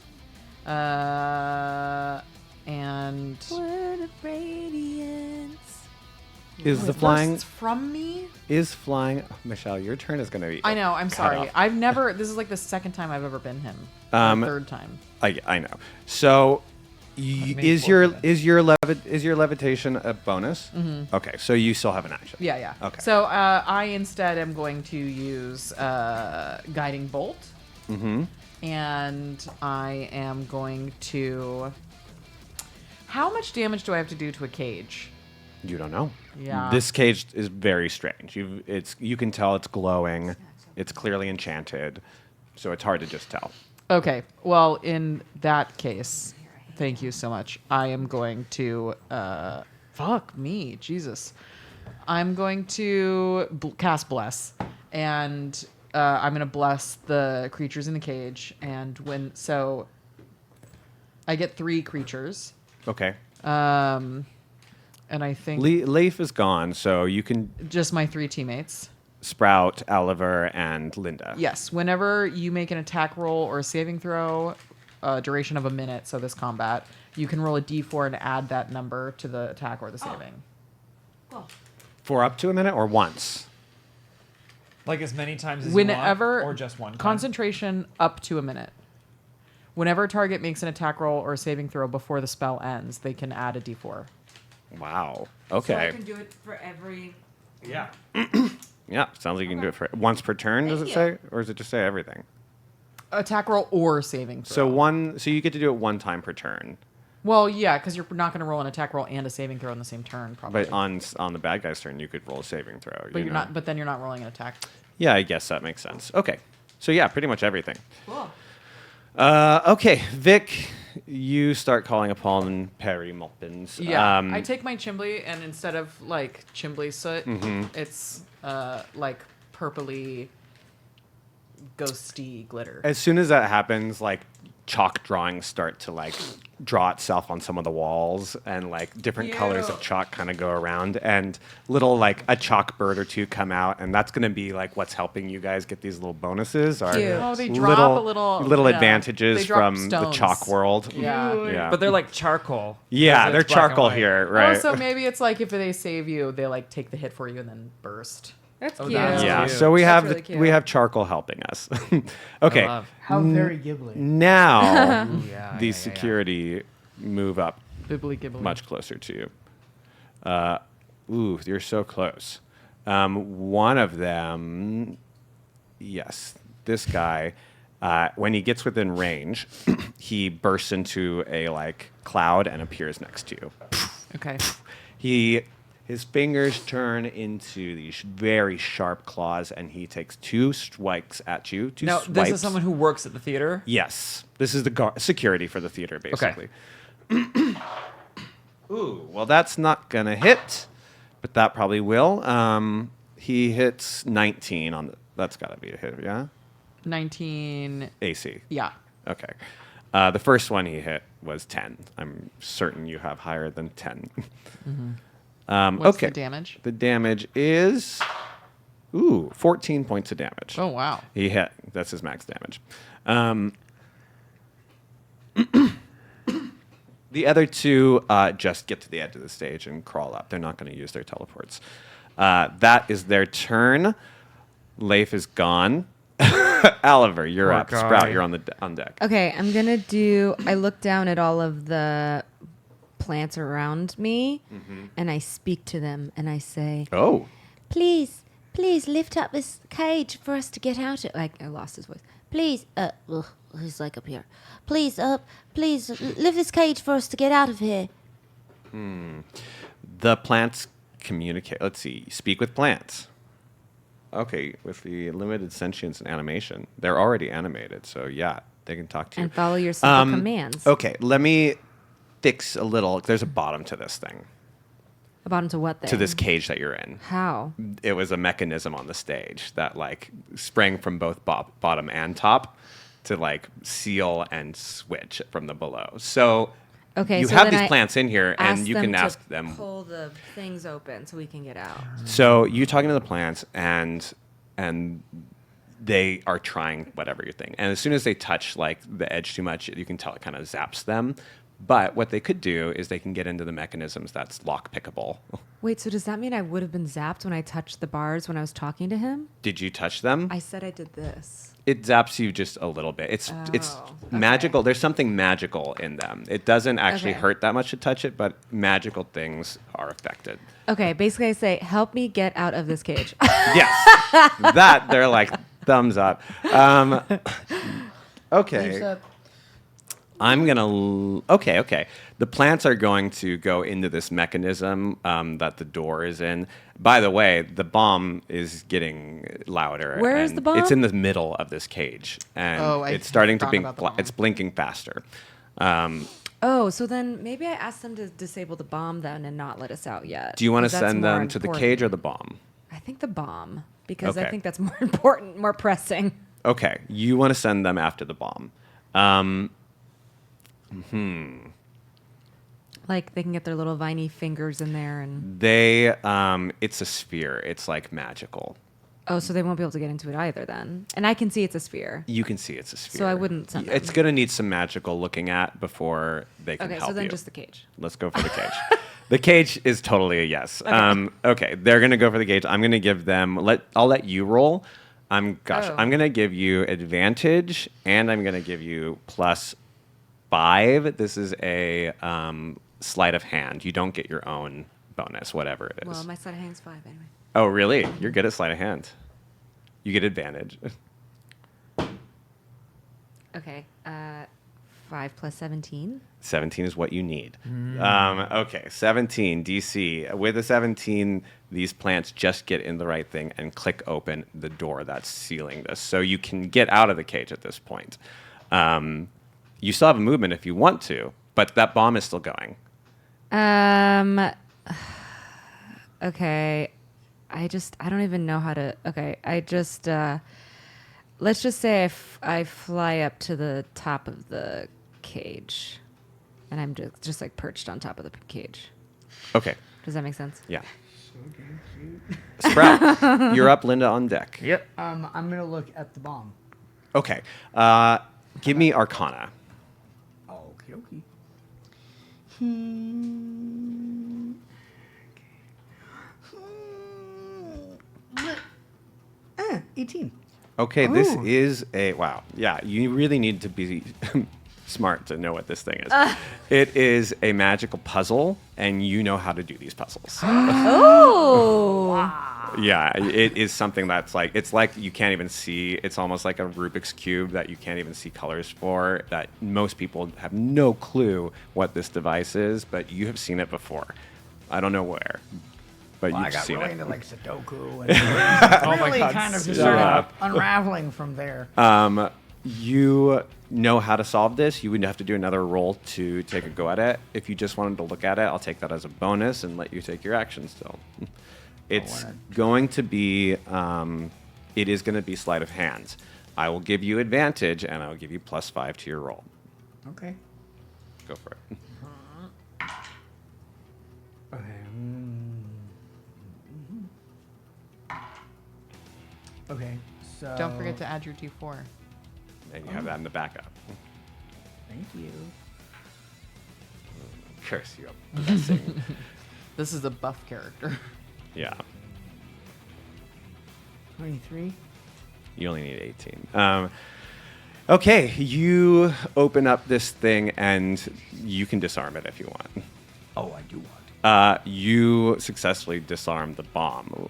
And... Word of radiance. Is the Wait, flying bursts from me? Michelle, your turn is going to be I know, I'm cut sorry. off. I've never, this is like the second time I've ever been him. Or third time. I know. So made is four your of is your levitation a bonus? Mm-hmm. Okay, so you still have an action. Yeah, yeah. Okay. So I instead am going to use Guiding Bolt. Mm-hmm. And I am going to... How much damage do I have to do to a cage? You don't know. Yeah. This cage is very strange. You can tell it's glowing. It's clearly enchanted, so it's hard to just tell. Okay. Well, in that case, thank you so much. I am going to... fuck me. Jesus. I'm going to cast Bless. And I'm going to bless the creatures in the cage. And so I get 3 creatures. Okay. And I think Leif is gone, so you can just my 3 teammates. Sprout, Oliver, and Linda. Yes. Whenever you make an attack roll or a saving throw, duration of a minute, so this combat, you can roll a d4 and add that number to the attack or the saving. For up to a minute or once? Like as many times as Whenever you want, or just one time? concentration up to a minute. Whenever a target makes an attack roll or a saving throw before the spell ends, they can add a d4. Wow. So I Okay. can do it for every. Yeah. Yeah, sounds like you can do it for once per turn, does it say? Or does it just say everything? Attack roll or saving throw. So you get to do it one time per turn. Well, yeah, because you're not going to roll an attack roll and a saving throw in the same turn, probably. But on the bad guy's turn, you could roll a saving throw. But you you're know? not. But then you're not rolling an attack. Yeah, I guess that makes sense. Okay. So yeah, pretty much everything. Cool. Okay, Vic, you start calling upon Perry Mulpins. Yeah, I take my chimbly and instead of like chimbly soot, Mm-hmm. it's like purpley, ghosty glitter. As soon as that happens, like chalk drawings start to like draw itself on some of the walls, and like different colors of chalk kind of go around, and little like a chalk bird or two come out, and that's going to be like what's helping you guys get these little bonuses. Are Cute. Oh, they drop a little yeah, advantages they drop from the stones. chalk world. Yeah. Yeah. But they're like charcoal. Yeah, because they're it's black and charcoal white. here, right? Oh, so maybe it's like if they save you, they like take the hit for you and then burst. That's Oh, cute. that's Yeah, cute. so we That's have really we cute. have charcoal helping us. Okay, I love. How very Ghibli. now Ooh, yeah, the yeah. security move up Bibbly gibbly. much closer to you. Ooh, you're so close. One of them, yes, this guy. When he gets within range, he bursts into a like cloud and appears next to you. Okay. His fingers turn into these very sharp claws, and he takes 2 strikes at you. Two Now, swipes. this is someone who works at the theater. Yes, this is the security for the theater, basically. Ooh, well, that's not gonna hit, but that probably will. He hits 19 on the. That's gotta be a hit, yeah. 19. AC. Yeah. Okay. The first one he hit was 10. I'm certain you have higher than 10. What's Okay. the damage? The damage is. Ooh, 14 points of damage. Oh wow. He hit. That's his max damage. The other two just get to the edge of the stage and crawl up. They're not going to use their teleports. That is their turn. Leif is gone. Oliver, you're Poor up. guy. Sprout, you're on deck. Okay, I'm gonna do. I look down at all of the plants around me, and I speak to them, and I say, Oh. Please, please lift up this cage for us to get out of. I lost his voice. Please, he's like up here. Please, please lift this cage for us to get out of here. The plants communicate. Let's see. Speak with plants. Okay, with the limited sentience and animation, they're already animated, so yeah, they can talk to you. and follow your simple commands. Okay, let me fix a little. There's a bottom to this thing, About into what thing? to this cage that you're in. How? It was a mechanism on the stage that like sprang from both bottom and top to like seal and switch from the below. So Okay, you so have then these I plants in here, and Ask you them can to ask them. pull the things open so we can get out. So you're talking to the plants, and they are trying whatever you're thinking. And as soon as they touch like the edge too much, you can tell it kind of zaps them. But what they could do is they can get into the mechanisms that's lock pickable. Wait, so does that mean I would have been zapped when I touched the bars when I was talking to him? Did you touch them? I said I did this. It zaps you just a little bit. It's Oh, okay. magical. There's something magical in them. It doesn't actually Okay. hurt that much to touch it, but magical things are affected. Okay, basically I say, help me get out of this cage. Yes, that they're like thumbs up. Okay. Leif's up. I'm gonna. Okay. The plants are going to go into this mechanism that the door is in. By the way, the bomb is getting louder. Where is and the bomb? It's in the middle of this cage, and Oh, I it's starting to forgot blink. about the bomb. It's blinking faster. Oh, so then maybe I asked them to disable the bomb then and not let us out yet. Do you want to 'cause that's send more them to the important. cage or the bomb? I think the bomb because I Okay. think that's more important, more pressing. Okay, you want to send them after the bomb. Like they can get their little viney fingers in there and They, it's a sphere. It's like magical. oh, so they won't be able to get into it either then. And I can see it's a sphere. You can see it's a sphere. So I wouldn't send It's them. gonna need some magical looking at before they can Okay, help so then you. just the cage. Let's go for the cage. The cage is totally a yes. Okay, they're gonna go for the cage. I'm gonna give them. I'll let you roll. I'm Oh. gonna give you advantage, and I'm gonna give you +5. This is a sleight of hand. You don't get your own bonus, whatever it is. Well, my sleight of hand's 5 anyway. Oh, really? You're good at sleight of hand. You get advantage. Okay, 5 plus 17. 17 is what you need. Okay, 17 DC. With a 17, these plants just get in the right thing and click open the door that's sealing this. So you can get out of the cage at this point. You still have a movement if you want to, but that bomb is still going. Okay. I don't even know how to. Okay. Let's just say I fly up to the top of the cage and I'm just like perched on top of the cage. Okay, Does that make sense? yeah. Sprout, you're up, Linda on deck. Yep. I'm gonna look at the bomb. Okay, give me Arcana. Okay, okay. 18. Okay, this is a wow. Yeah, you really need to be smart to know what this thing is. It is a magical puzzle, and you know how to do these puzzles. Oh. Yeah, it is something that's like it's like you can't even see. It's almost like a Rubik's cube that you can't even see colors for. That most people have no clue what this device is, but you have seen it before. I don't know where, but Well, I you've got seen really it. into like Sudoku and Oh my really God, kind of just stop. started unraveling from there. You know how to solve this. You would have to do another roll to take a go at it. If you just wanted to look at it, I'll take that as a bonus and let you take your action still. It's going to be, it is going to be sleight of hand. I will give you advantage, and I will give you +5 to your roll. Okay. Go for it. Okay. So Don't forget to add your D4. And you have that in the backup. Thank you. Curse you up. Blessing. This is a buff character. Yeah. 23. You only need 18. Okay, you open up this thing and you can disarm it if you want. Oh, I do want. You successfully disarm the bomb.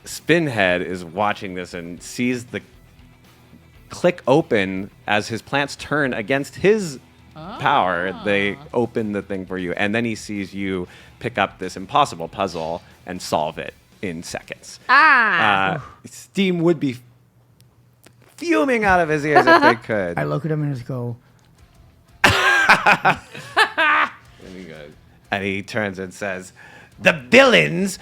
Spinhead is watching this and sees the click open as his plants turn against his power. They open the thing for you, and then he sees you pick up this impossible puzzle and solve it in seconds. Steam would be fuming out of his ears if they could. I look at him and just go. And he turns and says, "The villains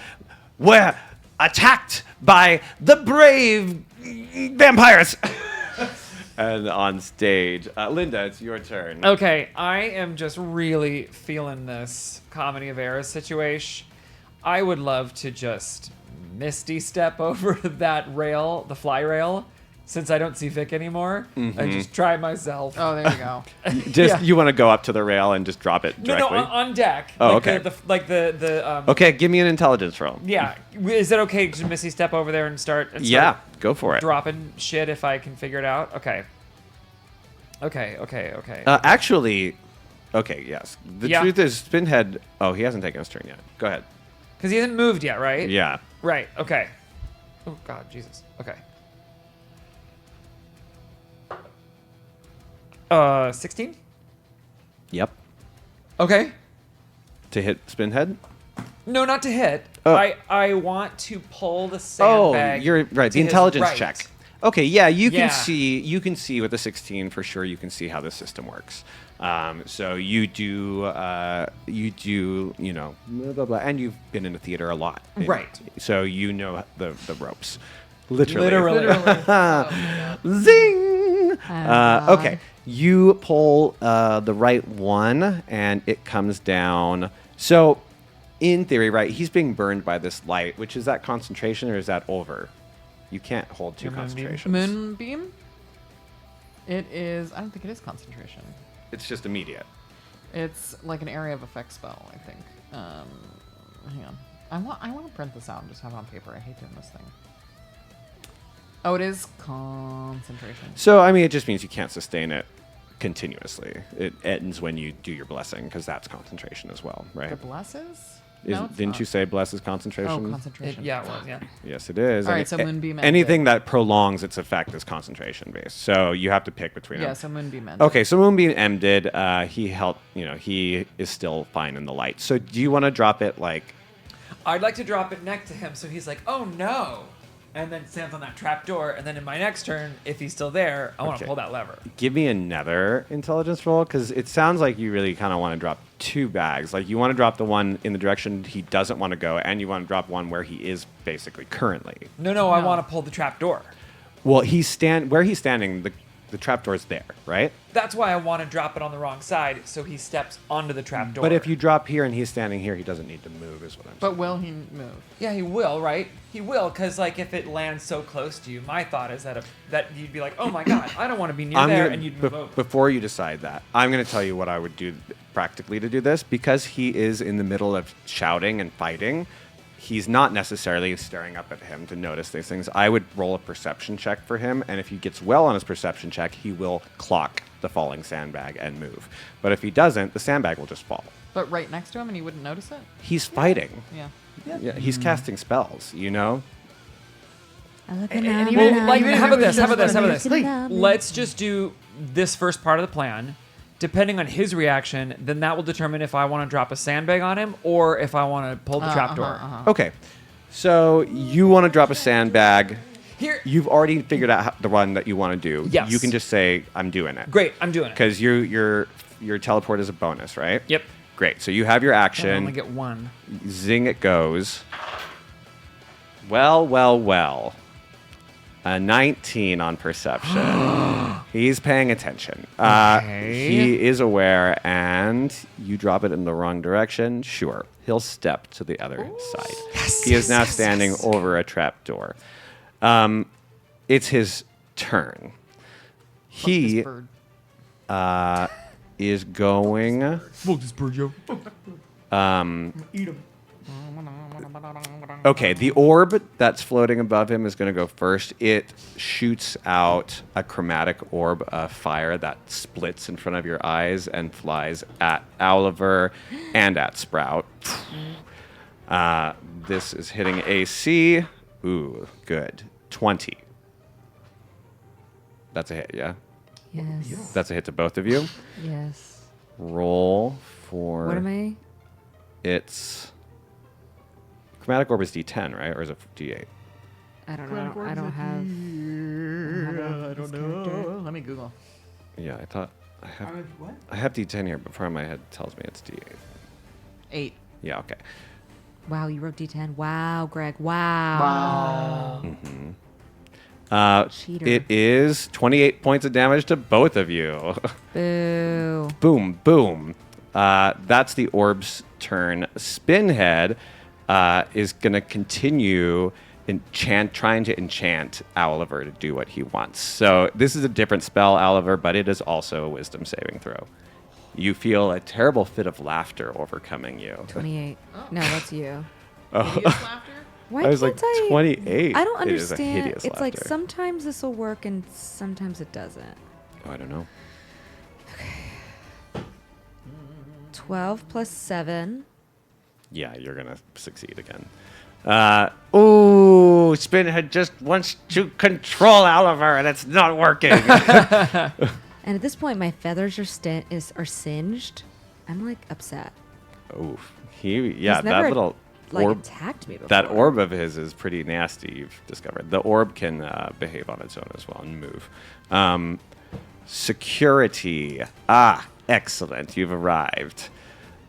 were attacked by the brave vampires." And on stage, Linda, it's your turn. Okay, I am just really feeling this comedy of errors situation. I would love to just misty step over that rail, the fly rail, since I don't see Vic anymore. I just try myself. Oh, there you go. Just you want to go up to the rail and just drop it No, directly? on deck. Oh, like okay. The Okay, give me an intelligence roll. Yeah, is it okay to misty step over there and start Yeah, go for it. dropping shit if I can figure it out? Okay. Actually, okay, yes. The Yeah. truth is, Spinhead. Oh, he hasn't taken his turn yet. Go ahead. Because he hasn't moved yet, right? Yeah. Right, okay. Oh, God, Jesus. Okay. 16? Yep. Okay. To hit Spinhead. No, not to hit. Oh. I want to pull the Oh, sandbag. you're right. to The his intelligence right. check. Okay, yeah, you can Yeah. see. You can see with the 16 for sure. You can see how the system works. So you do. You know, blah, blah, blah, and you've been in the theater a lot, Right. So you know the ropes. Literally. Zing. Okay, you pull the right one, and it comes down. So, in theory, right, he's being burned by this light. Which is that concentration, or is that over? You can't hold two concentrations. Moonbeam? It is. I don't think it is concentration. It's just immediate. It's like an area of effect spell, I think. Hang on. I want to print this out and just have it on paper. I hate doing this thing. Oh, it is concentration. So, I mean, it just means you can't sustain it continuously. It ends when you do your blessing, because that's concentration as well, right? The blesses? Didn't you say bless is concentration? Oh, concentration. Yeah, it was, yeah. Yes, it is. All And right, so Moonbeam ended. anything that prolongs its effect is concentration based. So you have to pick between Yeah, them. so Moonbeam ended. Okay, so Moonbeam ended. He helped. You know, he is still fine in the light. So do you want to drop it like? I'd like to drop it next to him so he's like, oh no. And then stands on that trap door. And then in my next turn, if he's still there, I want to Okay. pull that lever. Give me another intelligence roll, because it sounds like you really kind of want to drop two bags. Like you want to drop the one in the direction he doesn't want to go, and you want to drop one where he is basically currently. No, I want to pull the trap door. Well, where he's standing. The trapdoor's there, right? That's why I want to drop it on the wrong side so he steps onto the trap door. But if you drop here and he's standing here, he doesn't need to move, is what I'm saying. But will he move? Yeah, he will, right? He will, because like if it lands so close to you, my thought is that that you'd be like, oh my god, I don't want to be near there, and you'd move over. Before you decide that, I'm going to tell you what I would do practically to do this, because he is in the middle of shouting and fighting. He's not necessarily staring up at him to notice these things. I would roll a perception check for him, and if he gets well on his perception check, he will clock the falling sandbag and move. But if he doesn't, the sandbag will just fall. But right next to him and he wouldn't notice it? He's fighting. Yeah. Yeah, he's casting spells, you know? Well, like, how about this? Let's just do this first part of the plan. Depending on his reaction, then that will determine if I want to drop a sandbag on him or if I want to pull the trapdoor. Okay, so you want to drop a sandbag. Here, You've already figured out the one that you want to do. Yes. You can just say, I'm doing it. great, I'm doing it. Because your teleport is a bonus, right? Yep. Great. So you have your I action. only get one. Zing it goes. Well. A 19 on perception. He's paying attention. Okay. He is aware, and you drop it in the wrong direction. Sure. He'll step to the other side. Yes, He is now standing over a trap door. It's his turn. He This bird. is going. Fuck this bird, yo. Eat them. Okay, the orb that's floating above him is going to go first. It shoots out a chromatic orb of fire that splits in front of your eyes and flies at Oliver and at Sprout. This is hitting AC. Ooh, good. 20. That's a hit, yeah? Yes. That's a hit to both of you. Yes. Roll for... What am I? It's... Chromatic orb is D10, right? Or is it D8? I don't know. I don't have. I don't know. Let me Google. Yeah, I thought... What? I have D10 here, but part of my head tells me it's D8. 8. Yeah, okay. Wow, you wrote D10. Wow, Greg. Wow. Cheater. It is 28 points of damage to both of you. Boo. Boom, boom. That's the orb's turn. Spinhead is going to continue trying to enchant Oliver to do what he wants. So this is a different spell, Oliver, but it is also a wisdom saving throw. You feel a terrible fit of laughter overcoming you. 28. No, that's you. Hideous laughter? Why I was can't like 28. I don't It is a understand. hideous It's like laughter. sometimes this will work and sometimes it doesn't. Oh, I don't know. 12 plus 7. Yeah, you're going to succeed again. Ooh, Spinhead just wants to control Oliver, and it's not working. And at this point, my feathers are singed. I'm like upset. Oof. He's That never, little like orb, attacked me before. that orb of his is pretty nasty, you've discovered. The orb can behave on its own as well and move. Security. Ah, excellent. You've arrived.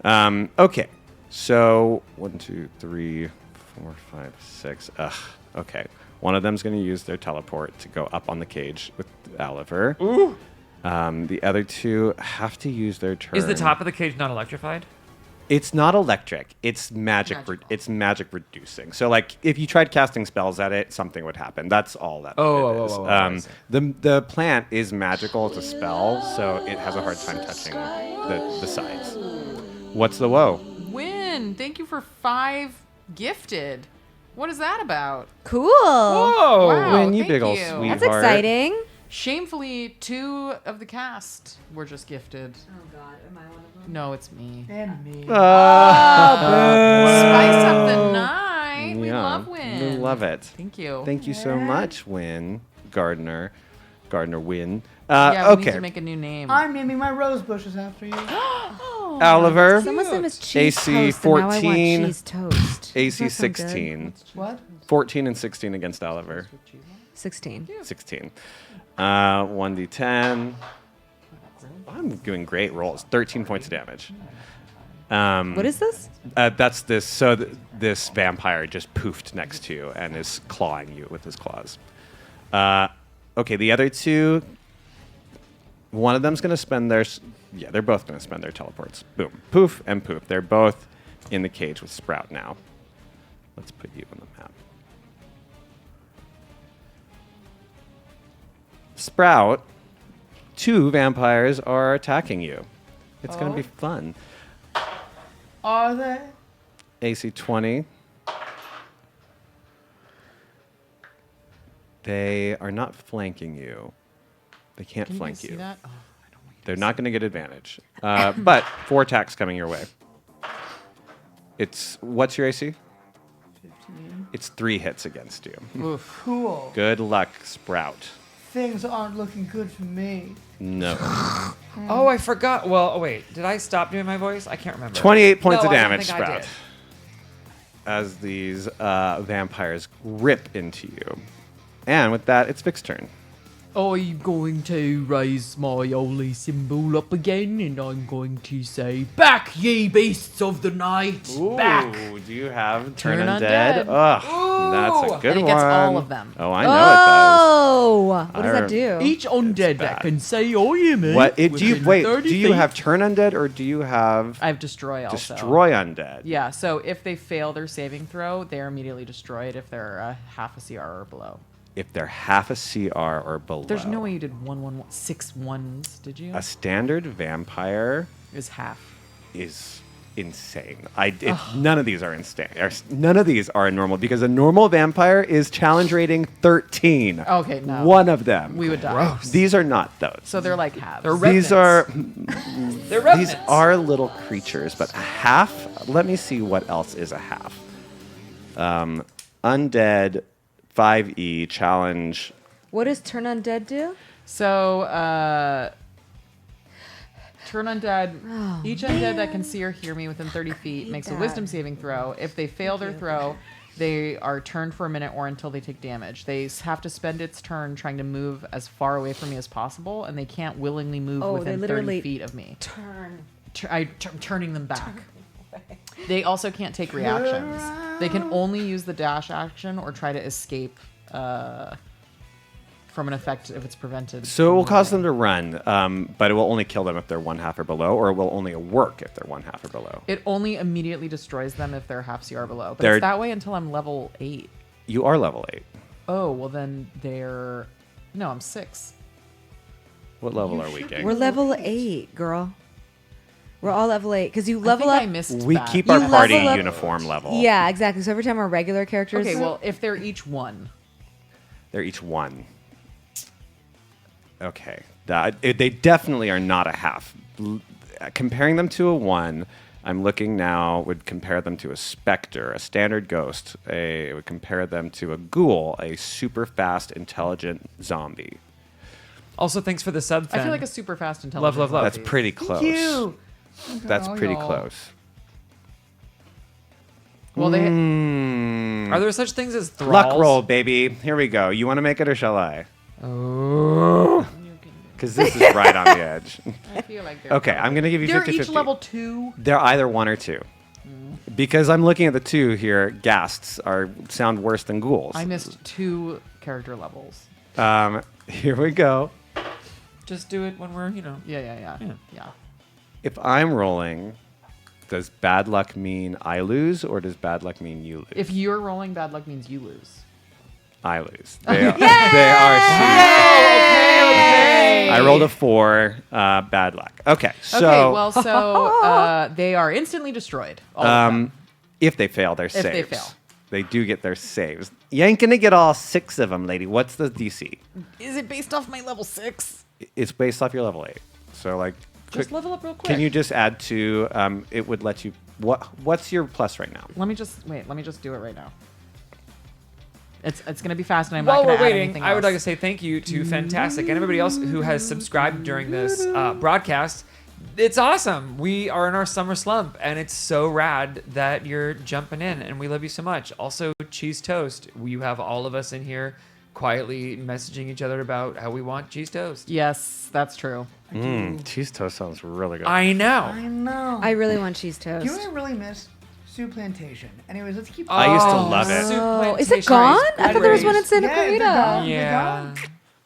Okay. So 1, 2, 3, 4, 5, 6. Ugh. Okay. One of them's going to use their teleport to go up on the cage with Oliver. Ooh. The other two have to use their turn. Is the top of the cage not electrified? It's not electric. It's magic. Magical. It's magic reducing. So, like, if you tried casting spells at it, something would happen. That's all that it is. I see. The plant is magical. It's a spell, so it has a hard time touching the sides. What's the woe? Win. Thank you for 5 gifted. What is that about? Cool. Whoa! Wow, Win, you thank big old you. sweetheart. That's exciting. Shamefully, 2 of the cast were just gifted. Oh, God. Am I one of them? No, it's me. And me. Spice up the night. We love Win. We love it. Thank you. Thank you so much, Win Gardner. Win. Yeah, we okay. need to make a new name. I'm naming my rose bushes after you. Oliver. Someone said it's cheese AC toast, and now I want 14. cheese toast. AC Does that sound good? 16. What? 14 and 16 against Oliver. 16. 16. 1d10. I'm doing great rolls. 13 points of damage. What is this? That's this. So this vampire just poofed next to you and is clawing you with his claws. Okay, the other two. One of them's going to spend their. Yeah, they're both going to spend their teleports. Boom, poof, and poof. They're both in the cage with Sprout now. Let's put you on the map. Sprout, 2 vampires are attacking you. It's going to be fun. Are they? AC 20. They are not flanking you. They can't Can you flank guys see you. that? Oh, They're not going to get advantage. But 4 attacks coming your way. What's your AC? 15. It's 3 hits against you. oof. Cool. Good luck, Sprout. Things aren't looking good for me. No. Oh, I forgot. Well, wait. Did I stop doing my voice? I can't remember. 28 points No, of I don't damage, think I Sprout. did. As these vampires rip into you. And with that, it's Vic's turn. I'm going to raise my holy symbol up again, and I'm going to say, "Back, ye beasts of the night! Back!" Do you have Turn Turn Undead? Undead. Ugh, that's a good And it one. gets all of them. Oh, I know Oh! What does I that do? Each undead bad. that can say, "Oh, yeah, it man." does. What? Do you wait? 30 Do you feet. have Turn Undead or do you have I have destroy also. Destroy Undead? Yeah, so if they fail their saving throw, they are immediately destroyed if they're half a CR or below. if they're half a CR or below. There's no way you did 6 ones, did you? A standard vampire Is half. is insane. None of these are insane. None of these are normal because a normal vampire is challenge rating 13. Okay, no. One of them. We would die. These are not those. So they're like halves. They're These revenants. They're these revenants. are little creatures, but a half. Let me see what else is a half. Undead, 5e challenge. What does Turn Undead do? So, turn undead. Oh, Each undead that can see or hear me within 30 feet makes a wisdom saving throw. If they fail their throw, they are turned for a minute or until they take damage. They have to spend its turn trying to move as far away from me as possible, and they can't willingly move Oh, they within 30 literally feet of me. Turn. I'm turning them back. They also can't take reactions. They can only use the dash action or try to escape from an effect if it's prevented. So it will cause them to run, but it will only kill them if they're 1/2 or below, or it will only work if they're 1/2 or below. It only immediately destroys them if they're half CR below. But They're- it's that way until I'm level 8. You are level 8. Oh, well then they're... No, I'm 6. What level are we, gang? We're level 8, girl. We're all level 8 because you I level think up. I missed We that. keep You our party level up- uniform level. Yeah, exactly. So every time our regular characters. Okay, well, if they're each 1. They're each 1. Okay. They definitely are not a half. Comparing them to a 1, I'm looking now, would compare them to a specter, a standard ghost. It would compare them to a ghoul, a super fast, intelligent zombie. Also, thanks for the sub. I Fen. feel like a super fast intelligence. love, love. That's pretty close. You. That's pretty y'all. close. Well, they... Mm. Are there such things as thralls? Luck roll, baby. Here we go. You want to make it or shall I? Oh. Because this is right on the edge. I feel like they're... Okay, I'm going to give you They're 50-50. each level 2. They're either 1 or 2. Because I'm looking at the 2 here, ghasts sound worse than ghouls. I missed 2 character levels. Here we go. Just do it when we're, Yeah. If I'm rolling, does bad luck mean I lose or does bad luck mean you lose? If you're rolling, bad luck means you lose. I lose. They are Okay. I rolled a 4, bad luck. Okay, so Okay, well, so they are instantly destroyed. All of them. if they fail their saves. they fail. They do get their saves. You ain't gonna get all 6 of them, lady. What's the DC? Is it based off my level 6? It's based off your level 8. So like, Just level up real quick. can you just add 2? It would let you. What's your plus right now? Let me just do it right now. It's gonna be fast, and I'm While not gonna we're add waiting, anything I would else. like to say thank you to Fantastic and everybody else who has subscribed during this broadcast. It's awesome. We are in our summer slump, and it's so rad that you're jumping in, and we love you so much. Also, Cheese Toast. You have all of us in here quietly messaging each other about how we want cheese toast. Yes, that's true. Cheese toast sounds really good. I know. I know. I really want cheese toast. You know what I really miss? Soup Plantation. Anyways, let's keep. I used to love it. Soup Oh, is Plantation it gone? is I thought there was one in great. Santa Yeah, they're Clarita. gone. Yeah.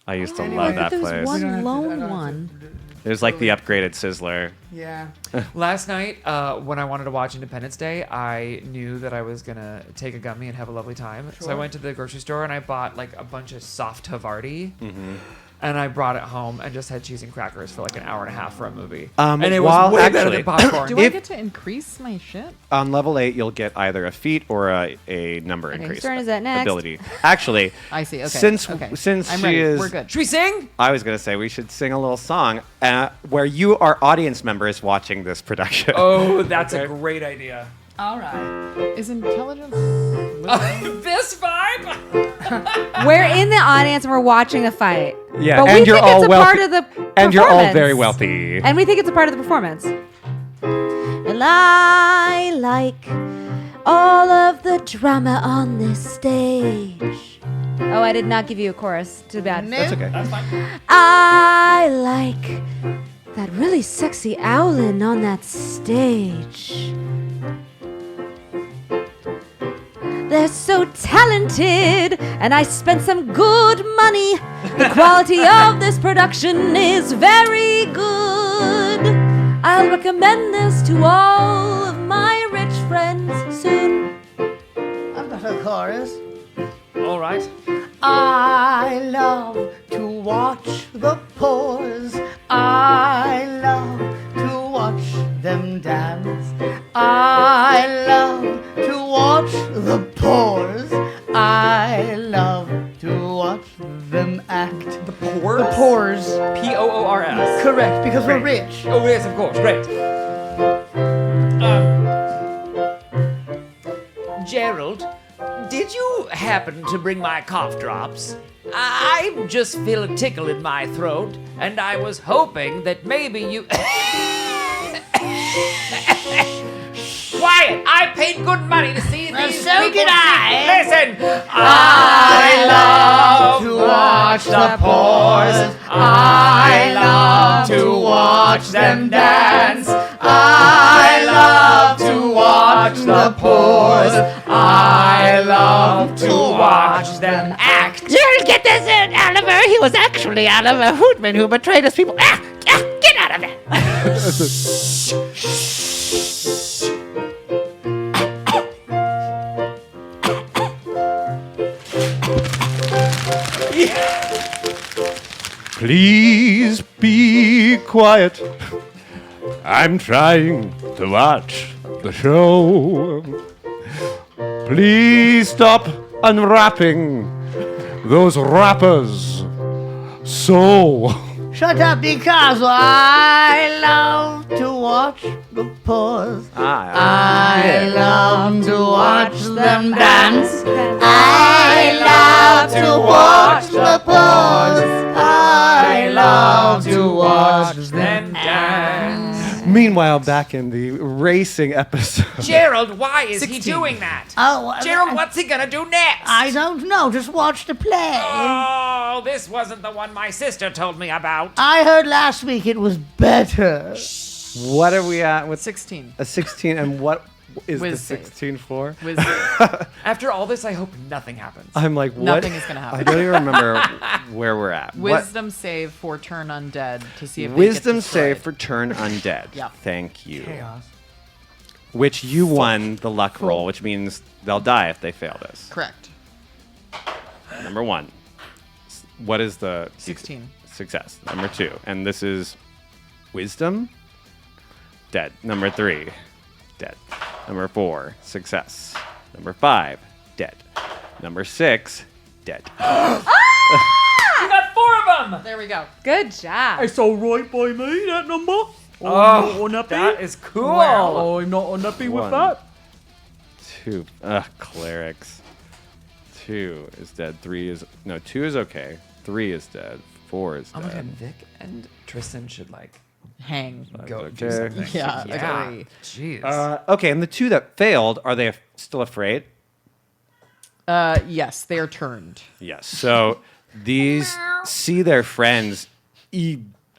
I used to Anyway, love I that thought there was place. one- We don't have to- I lone don't have to- one. It was like the upgraded Sizzler. Yeah. Last night, when I wanted to watch Independence Day, I knew that I was gonna take a gummy and have a lovely time. So I Sure. went to the grocery store and I bought like a bunch of soft Havarti, and I brought it home and just had cheese and crackers for like an hour and a half for a movie. And it while was way better actually- than popcorn. Do I If- get to increase my shit? On level 8, you'll get either a feat or a number Okay, increase. whose turn is that next? Ability. Actually, I see. Okay. since okay. since I'm she ready. is, We're good. Should we sing? I was gonna say we should sing a little song where you are audience members watching this production. Oh, that's a great idea. All right. Is intelligence? This vibe. We're in the audience and we're watching the fight. Yeah, but and we you're think all it's a wealthy. part of the And you're all performance. very wealthy. And we think it's a part of the performance. Well, I like all of the drama on this stage. Oh, I did not give you a chorus. Too bad. That's okay. I like that really sexy owlin on that stage. They're so talented, and I spent some good money. The quality of this production is very good. I'll recommend this to all of my rich friends soon. I've got a chorus. All right. I love to watch the pores. I love to watch them dance. I love to watch the pores. I love to watch them act. The pores? The pores. P-O-O-R-S. Correct, because we're Great. rich. Oh, yes, of course. Great. Gerald, did you happen to bring my cough drops? I just feel a tickle in my throat, and I was hoping that maybe you... Quiet! I paid good money to see these so people. did I. Listen! I love to watch the pores. I love to watch them dance. I love to watch the pores. I love to watch them act. Gerald, get this in, Oliver! He was actually Oliver Hootman who betrayed his people. Get out of there! Please be quiet. I'm trying to watch the show. Please stop unwrapping those wrappers. So, Shut up, because I love to watch the pores. I love to watch them dance. I love to watch the pores. I love to watch them dance. meanwhile, back in the racing episode. Gerald, why is he 16. doing that? Oh, Gerald, what's he gonna do next? I don't know. Just watch the play. Oh, this wasn't the one my sister told me about. I heard last week it was better. What are we at with 16. a 16? And what is Whiz the save. 16 for? Wisdom. After all this, I hope nothing happens. I'm like, what? Nothing is gonna happen. I don't even remember where we're at. What- Wisdom save for turn undead to see if they Wisdom get save destroyed. for turn undead. Yeah. Thank you. Chaos. Which you won the luck roll, which means they'll die if they fail this. Correct. Number one. What is the 16. success? Number two. And this is wisdom? Dead. Number three. Dead. Number four. Success. Number five. Dead. Number six. Dead. You got 4 of them! There we go. Good job. It's all right by me, that number. Oh, unhappy. that is cool. Well, I'm not unhappy One. with that. Two. Clerics. Two is dead. Three is... No, two is okay. Three is dead. Four is Oh my god, dead. Vic and Tristan should Hang. go do okay. something. Yeah, agree. Jeez. Okay, and the two that failed, are they still afraid? Yes, they are turned. Yes. So these see their friends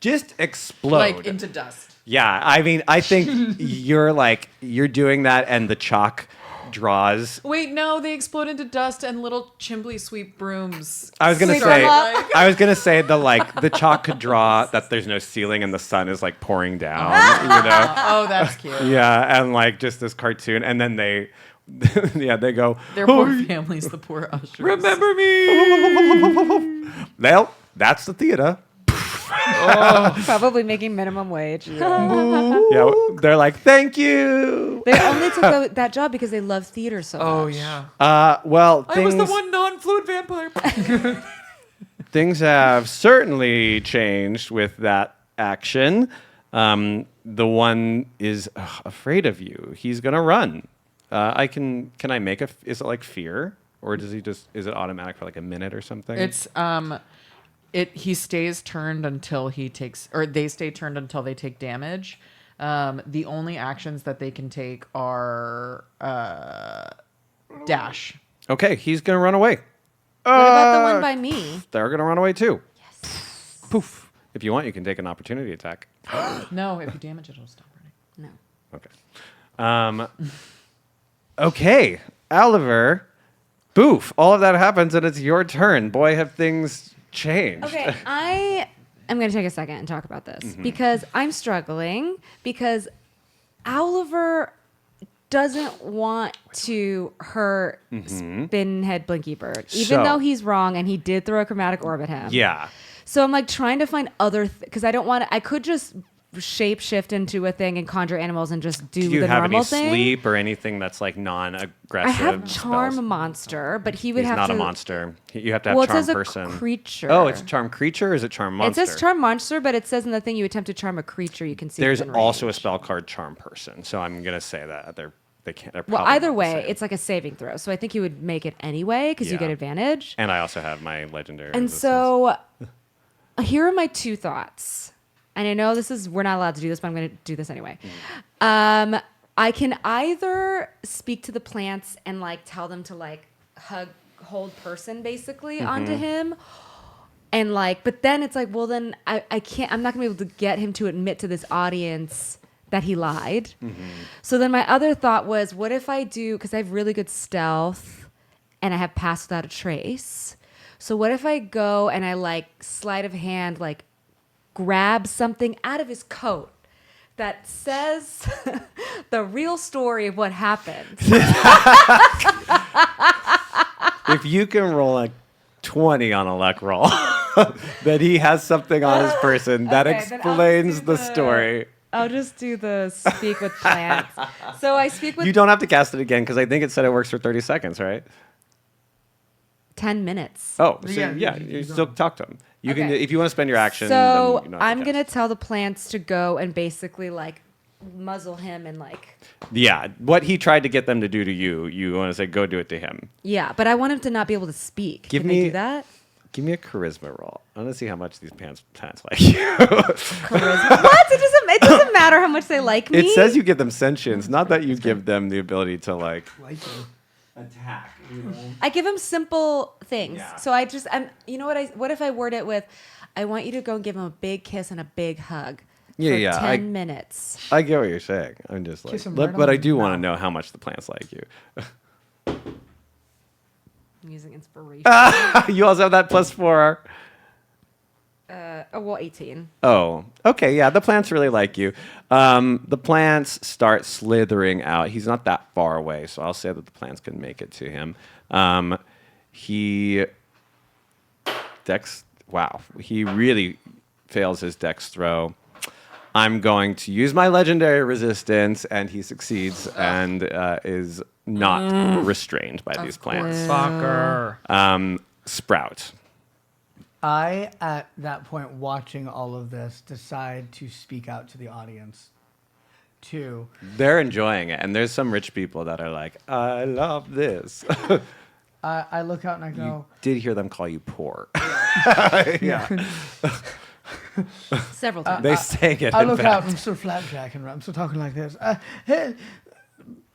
just explode. Like into dust. Yeah, I mean, I think you're doing that, and the chalk draws. Wait, no, they explode into dust and little chimbley sweep brooms. I was gonna Sweep say, them up. I was gonna say the chalk could draw that there's no ceiling and the sun is like pouring down. You know? Oh, that's cute. Yeah, and like just this cartoon, and then they, yeah, they go. Their poor families, the poor ushers. Remember me? Well, that's the theater. Probably making minimum wage. Yeah, they're like, thank you. They only took that job because they love theater so much. Oh yeah. Well, I was the things, one non-fluid vampire. things have certainly changed with that action. The one is afraid of you. He's gonna run. Can I make is it like fear, or is it automatic for like a minute or something? It's he stays turned until he takes, or they stay turned until they take damage. The only actions that they can take are dash. Okay, he's gonna run away. What about the one by me? They're gonna run away too. Yes. Poof. If you want, you can take an opportunity attack. No, if you damage it, it'll stop running. No. Okay. Okay, Oliver. Boof. All of that happens, and it's your turn. Boy, have things changed. Okay, I am going to take a second and talk about this because I'm struggling because Oliver doesn't want to hurt Spinhead Blinky Bird, even So- though he's wrong and he did throw a chromatic orb at him. Yeah. So I'm like trying to find other because I don't want to. I could just shape shift into a thing and conjure animals and just do Do you the have normal any thing. sleep or anything that's like non-aggressive? I have charm spells? monster, but he would He's have not to. a monster. You have to have Well, it charm says a person. creature. Oh, it's charm creature or is it charm monster? It says charm monster, but it says in the thing you attempt to charm a creature you can see. There's within also a range. spell card charm person, so I'm gonna say that they can't. They're Well, probably either not the way, same. it's like a saving throw. So I think you would make it anyway because you Yeah. get advantage. And I also have my legendary. And resistance. so here are my two thoughts. And I know we're not allowed to do this, but I'm going to do this anyway. I can either speak to the plants and like tell them to like hold person basically onto him. And like, but then it's like, well, then I can't, I'm not going to be able to get him to admit to this audience that he lied. So then my other thought was, what if I do, because I have really good stealth and I have pass without a trace. So what if I go and I like sleight of hand, like grab something out of his coat that says the real story of what happened. if you can roll a 20 on a luck roll, that he has something on his person that Okay, then I'll explains do the the- story. I'll just do the speak with plants. So I speak with You don't have to cast it again because I think it said it works for 30 seconds, right? 10 minutes. Oh, so Yeah, yeah, you you still talk to him. You can Okay. if you want to spend your action. So then you don't have I'm to gonna cast. tell the plants to go and basically like muzzle him and like Yeah, what he tried to get them to do to you, you want to say go do it to him. but I want him to not be able to speak. Give Can me- they do that? Give me a charisma roll. I want to see how much these plants like you. Charisma? What? It doesn't matter how much they like me. It says you give them sentience, not that you give them the ability to like attack. You know? I give him simple things. Yeah. So you know what if I word it with, I want you to go and give him a big kiss and a big hug Yeah, for yeah, 10 minutes. I get what you're saying. I'm just like, Kiss him look, right but on I the do want to mouth. know how much the plants like you. I'm using inspiration. You also have that +4. 18. Oh, okay, yeah, the plants really like you. The plants start slithering out. He's not that far away, so I'll say that the plants can make it to him. He really fails his dex throw. I'm going to use my legendary resistance, and he succeeds and is not restrained by these plants. Fucker. Sprout. I, at that point, watching all of this, decide to speak out to the audience. They're enjoying it, and there's some rich people that are like, I love this. I look out and I You go, did hear them call you poor. Yeah. Several times. They sang it. I in look out fact. and I'm still flapjacking, right? I'm still talking like this. Hey,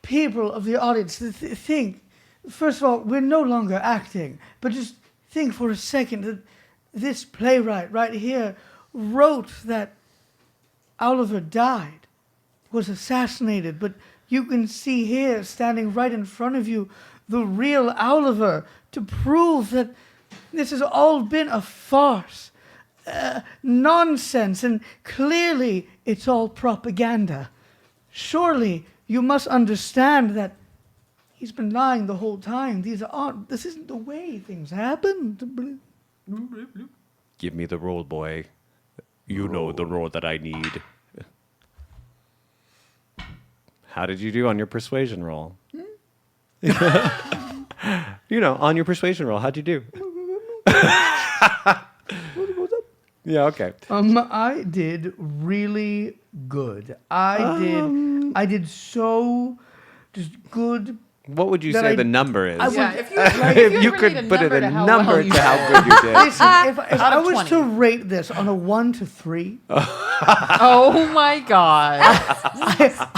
people of the audience, think, first of all, we're no longer acting, but just think for a second that this playwright right here wrote that Oliver died, was assassinated, but you can see here, standing right in front of you, the real Oliver to prove that this has all been a farce, nonsense, and clearly it's all propaganda. Surely you must understand that he's been lying the whole time. This isn't the way things happen. Give me the roll, boy. You know the roll that I need. How did you do on your persuasion roll? On your persuasion roll, how'd you do? Yeah, okay. I did really good. I did so just good. What would you That say I- the number is? I would- Yeah, if you, if you could put it a number to how good you did. Listen, if I of was 20. to rate this on a 1 to 3, oh my god.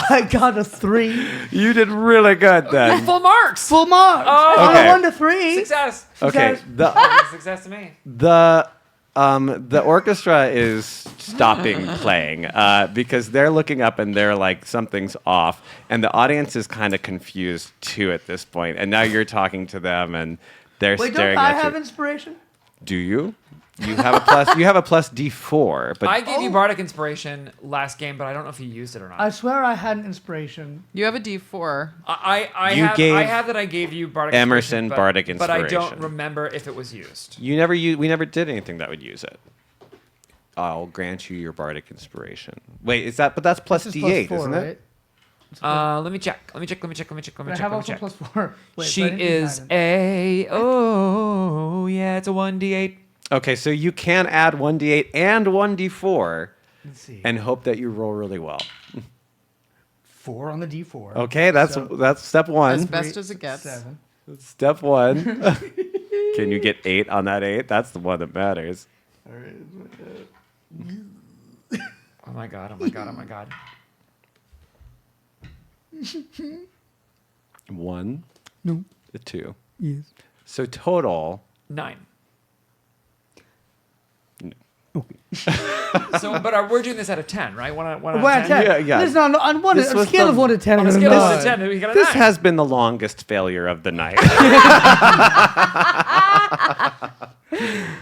I got a 3. You did really good then. Full marks. Full marks. Oh, On okay. a 1 to 3. Success. Okay, Success to me. the orchestra is stopping playing because they're looking up and they're like something's off, and the audience is kind of confused too at this point. And now you're talking to them and they're Wait, don't staring I at have you. inspiration? Do you? You have a plus. You have a plus D4, but I gave you Bardic Inspiration last game, but I don't know if you used it or not. I swear I had an inspiration. You have a D4. I have that I gave you Bardic Emerson Inspiration, but, Bardic but I Inspiration. don't remember if it was used. we never did anything that would use it. I'll grant you your Bardic Inspiration. Wait, is that? But that's plus This is D8, plus 4, isn't it? right? Let me check. Let me check. I have also plus 4. Wait, She but I didn't is decide it. it's a 1d8. Okay, so you can add 1d8 and 1d4 Let's see. and hope that you roll really well. 4 on the D4. Okay, that's step one. As best as it gets. 7. Step one. Can you get 8 on that 8? That's the one that matters. All right. Oh my god! Oh my god! Oh my god! 1. No. A 2. Yes. So total. 9. So, but we're doing this out of 10, right? One out of 10. Yeah. Listen, on This a was scale the- of 1 to 10, On a I'm scale gonna of 1 miss. to 10, we got a This 9. has been the longest failure of the night.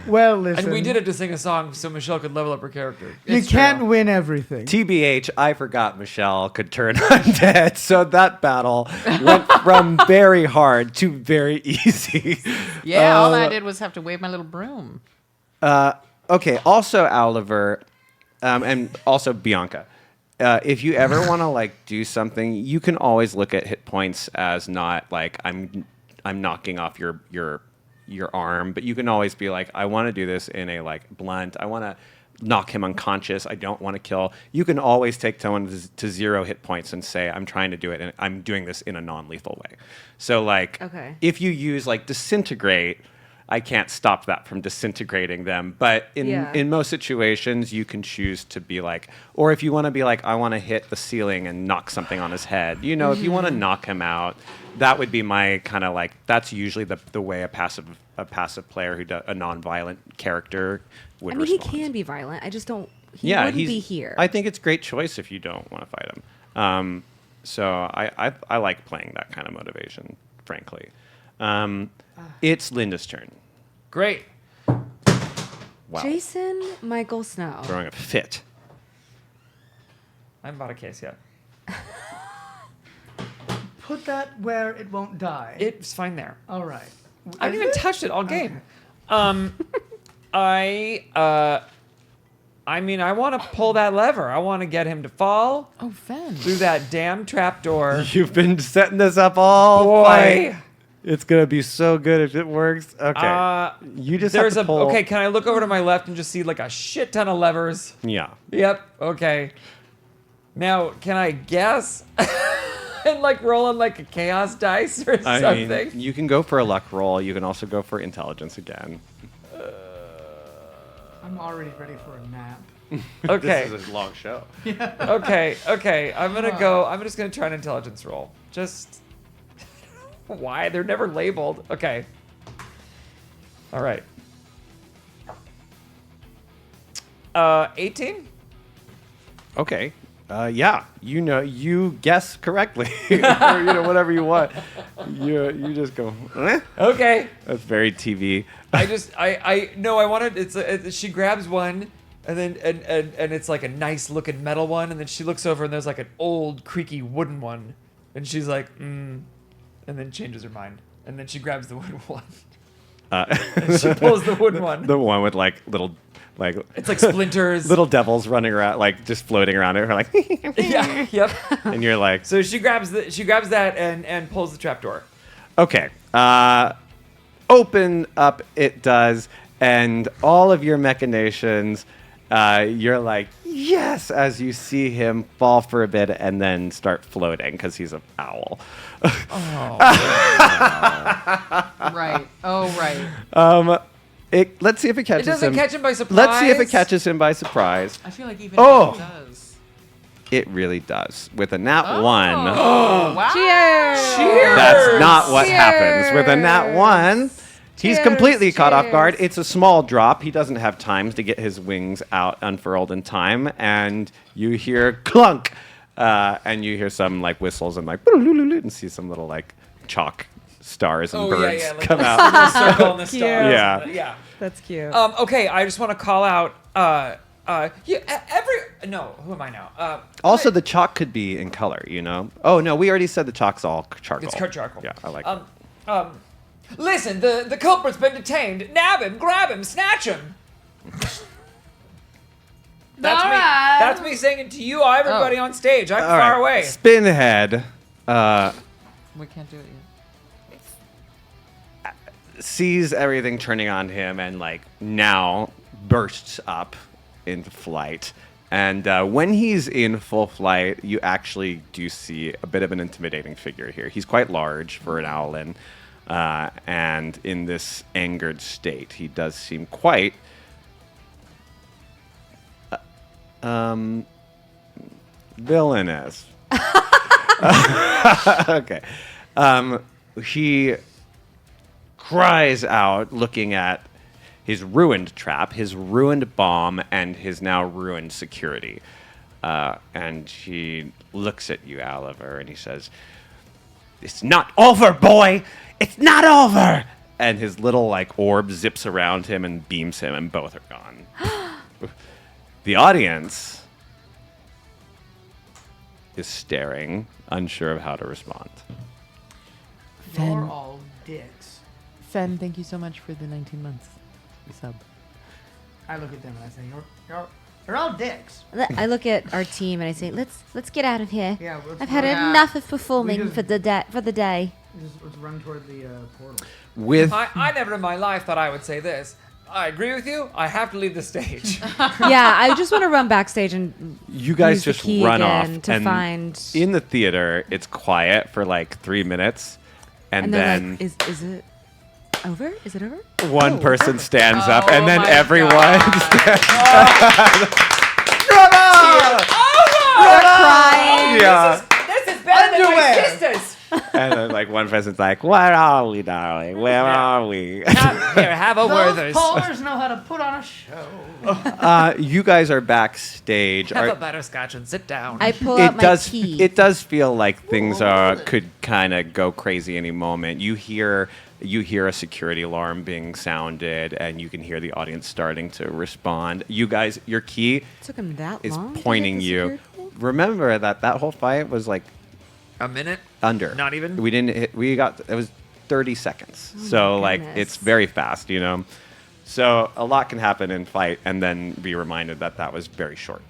Well, listen. And we did it to sing a song so Michelle could level up her character. You It's can't true. win everything. TBH, I forgot Michelle could turn undead, so that battle went from very hard to very easy. Yeah, all I did was have to wave my little broom. Okay, also Oliver, and also Bianca. If you ever want to like do something, you can always look at hit points as not like I'm knocking off your arm, but you can always be like, I want to do this in a like blunt. I want to knock him unconscious. I don't want to kill. You can always take someone to 0 hit points and say, I'm trying to do it, and I'm doing this in a non-lethal way. So like, Okay. if you use like disintegrate, I can't stop that from disintegrating them. But in most situations, you can choose to be like, or if you want to be like, I want to hit the ceiling and knock something on his head. You know, if you want to knock him out, that would be my kind of like, that's usually the way a passive player who does a non-violent character would I mean, he respond. can be violent. I just don't. He wouldn't be here. I think it's a great choice if you don't want to fight him. So I like playing that kind of motivation, frankly. It's Linda's turn. Great. Wow. Jason Michael Snow. Throwing a fit. I haven't bought a case yet. Put that where it won't die. It's fine there. All right. I haven't even touched it all game. I mean, I want to pull that lever. I want to get him to fall Oh, Fen. through that damn trapdoor. You've been setting this up all Boy. fight. It's gonna be so good if it works. Okay. You just There's have to pull. okay. Can I look over to my left and just see like a shit ton of levers? Yeah. Yep. Okay. Now, can I guess and like roll on like a chaos dice or I something? mean, you can go for a luck roll. You can also go for intelligence again. I'm already ready for a nap. Okay. This is a long show. Okay. Okay. I'm gonna go. I'm just gonna try an intelligence roll. Just why they're never labeled. Okay. All right. 18. Okay. Yeah. You guess correctly, or whatever you want. You just go. Eh? Okay. That's very TV. No, I wanted, she grabs one and then, and it's like a nice looking metal one. And then she looks over and there's like an old creaky wooden one. And she's like, and then changes her mind. And then she grabs the wooden one. And she pulls the wooden one. The one with like little, like It's like splinters. little devils running around, like just floating around it. Like, Yeah, yep. and you're like, So she grabs that and pulls the trapdoor. okay. Open up it does, and all of your machinations, you're like, yes, as you see him fall for a bit and then start floating because he's an owl. Right. Oh, right. Let's see if it It catches him. doesn't catch him by surprise. Let's see if it catches him by surprise. I feel like even Oh. if it does. It really does. With a nat Oh. 1, Wow. Cheers! Cheers! that's not what happens. With a nat 1, he's Cheers, completely caught off guard. cheers. It's a small drop. He doesn't have time to get his wings out unfurled in time. And you hear clunk. And you hear some like whistles and like and see some little like chalk stars and Oh, birds yeah, like come the out. circle and the Cute. stars. Yeah. Yeah. That's cute. Okay, I just want to call out. Who am I now? Also, the chalk could be in color, you know? Oh, no, we already said the chalk's all charcoal. It's charcoal. Yeah, I like that. Listen, the culprit's been detained. Nab him, grab him, snatch him. That's me. Alright. That's me saying it to you, everybody on stage. I'm All far right, away. Spinhead We can't do it yet. sees everything turning on him and, like, now bursts up into flight. And when he's in full flight, you actually do see a bit of an intimidating figure here. He's quite large for an owlin. And in this angered state, he does seem quite villainous. Okay. He cries out, looking at his ruined trap, his ruined bomb, and his now ruined security. And he looks at you, Oliver, and he says, "It's not over, boy! It's not over!" And his little, like, orb zips around him and beams him, and both are gone. The audience is staring, unsure of how to respond. You're all dicks. Fen, thank you so much for the 19 months. Sub. I look at them and I say, you're all dicks. I look at our team and I say, let's get out of here. Yeah, I've had enough of performing for the day. Let's run toward the portal. With I never in my life thought I would say this. I agree with you. I have to leave the stage. Yeah, I just want to run backstage and you guys use the just key run again off to and find. in the theater it's quiet for like 3 minutes and they're then like, is it over? Is it over? one person stands up Oh and then my everyone Crying. yeah This is better than my sisters. and then like one person's like, "Where are we, darling? Where are we?" Here, have a Those Werther's. Pollers know how to put on a show. You guys are backstage. Have Are- a butterscotch and sit down. I pull out my key. It does feel like things could kind of go crazy any moment. You hear a security alarm being sounded, and you can hear the audience starting to respond. You guys, your key took him that is long. to pointing get the you. security? Remember that whole fight was like a minute? under. Not even? We didn't hit. We got. It was 30 seconds. Oh So my like goodness. it's very fast, you know. So a lot can happen in fight, and then be reminded that was very short.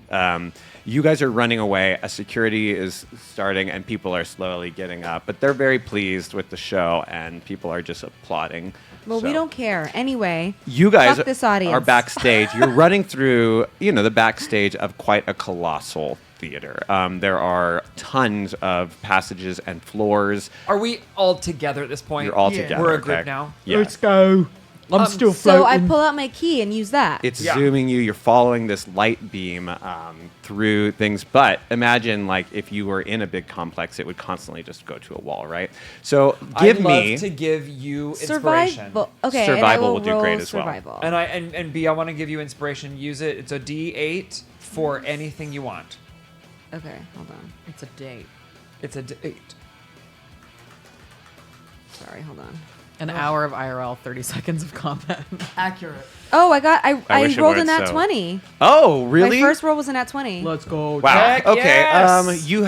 You guys are running away. A security is starting, and people are slowly getting up. But they're very pleased with the show, and people are just applauding. Well, we So- don't care. Anyway, You guys fuck this audience. are backstage. You're running through, the backstage of quite a colossal theater. There are tons of passages and floors. Are we all together at this point? You're all Yeah. together. We're a group okay? now. Yeah. Let's go. I'm still So I floating. pull out my key and use that. It's Yeah. zooming you. You're following this light beam through things. But imagine, like, if you were in a big complex, it would constantly just go to a wall, right? So give I'd me. love to give you inspiration. Survival. Okay, and I Survival will will do roll great as well. survival. And B, I want to give you inspiration. Use it. It's a D8 for anything you want. Okay, hold on. It's a date. It's a D8. Sorry, hold on. An hour of IRL, 30 seconds of combat. Accurate. Oh, I wish it rolled a weren't nat so. 20. Oh, really? My first roll was a nat 20. Let's go. Wow. Heck Okay. yes! You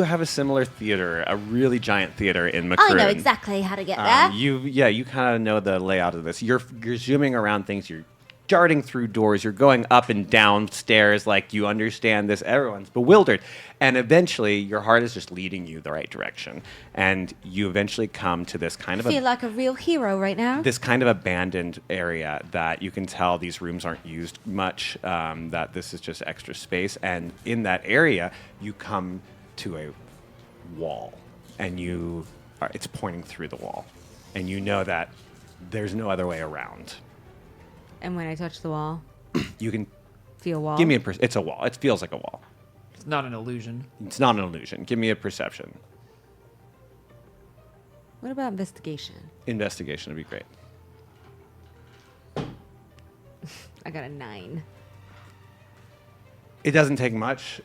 have a similar theater, a really giant theater in McCurtain. I know exactly how to get there. You kind of know the layout of this. You're zooming around things. You're darting through doors. You're going up and down stairs. Like, you understand this. Everyone's bewildered, and eventually your heart is just leading you the right direction, and you eventually come to this kind I of feel like a real hero right now. this kind of abandoned area that you can tell these rooms aren't used much, that this is just extra space. And in that area, you come to a wall, and it's pointing through the wall. And you know that there's no other way around. And when I touch the wall, You can feel wall. give me it's a wall. It feels like a wall. It's not an illusion. It's not an illusion. Give me a perception. What about investigation? Investigation would be great. I got a 9. It doesn't take much.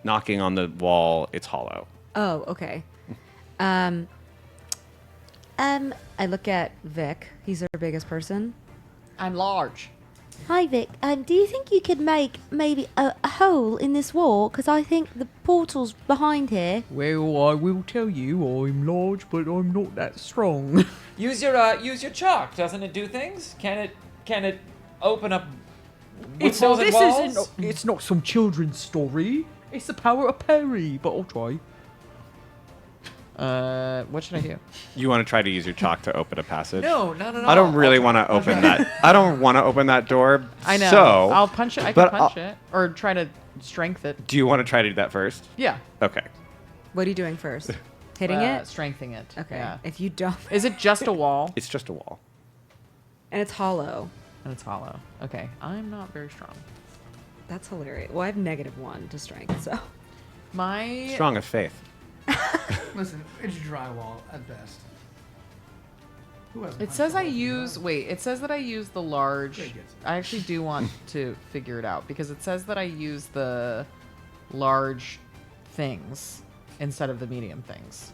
Knocking on the wall, it's hollow. Oh, okay. I look at Vic. He's our biggest person. I'm large. Hi, Vic. Do you think you could make maybe a hole in this wall? Because I think the portal's behind here. Well, I will tell you, I'm large, but I'm not that strong. Use your chalk. Doesn't it do things? Can it open up windows and walls? It's not some children's story. It's the power of Perry, but I'll try. What should I do? You want to try to use your chalk to open a passage? No, not at all. I don't really want to open that. I don't want to open that door. I know. So, I'll punch it. I can but punch it or try to strength it. do you want to try to do that first? Yeah. Okay. What are you doing first? Hitting it? Strengthening it. Okay. Yeah. If you don't, Is it just a wall? It's just a wall. and it's hollow. And it's hollow. Okay. I'm not very strong. That's hilarious. Well, I have -1 to strength, so. My Strong of faith. Listen, it's drywall at best. Who hasn't It punched says a I hole in use. drywall? Wait. It says that I use the large. Greg gets it. I actually do want to figure it out because it says that I use the large things instead of the medium things.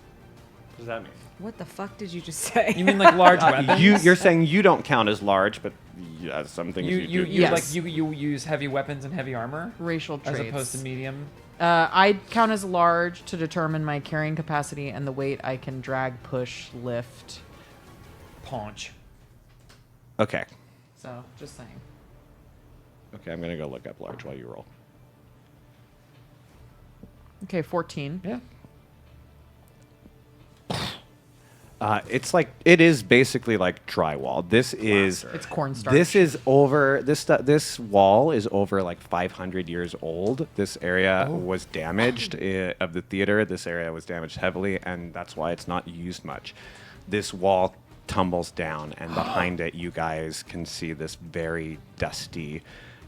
What does that mean? What the fuck did you just say? You mean like large weapons? You're saying you don't count as large, but yeah, some things you do. Yes. like you use heavy weapons and heavy armor Racial traits. as opposed to medium. I count as large to determine my carrying capacity and the weight I can drag, push, lift. Paunch. Okay. So, just saying. Okay, I'm gonna go look up large while you roll. Okay, 14. Yeah. It is basically like drywall. This is It's cornstarch. this wall is over like 500 years old. This area was damaged of the theater. This area was damaged heavily, and that's why it's not used much. This wall tumbles down, and behind it, you guys can see this very dusty,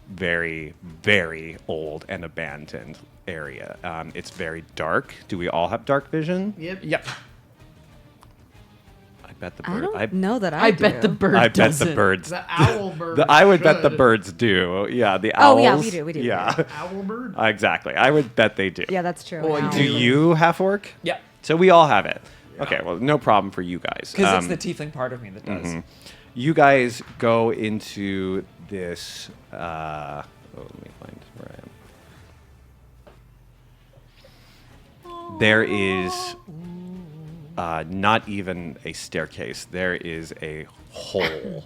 very, very old and abandoned area. It's very dark. Do we all have dark vision? Yep. I bet the I bird. don't know that I do. bet the bird I bet doesn't. the birds. The owl bird. I would bet the should. birds do. Yeah, the Oh, owls. yeah, we do, we do. Yeah, Owl bird. exactly. I would bet they do. Yeah, that's true. Well, Ow. Do you half orc? Yeah. So we all have it. Okay, well, no problem for you guys. Because it's the tiefling part of me that does. You guys go into this. Let me find where I am. There is not even a staircase. There is a hole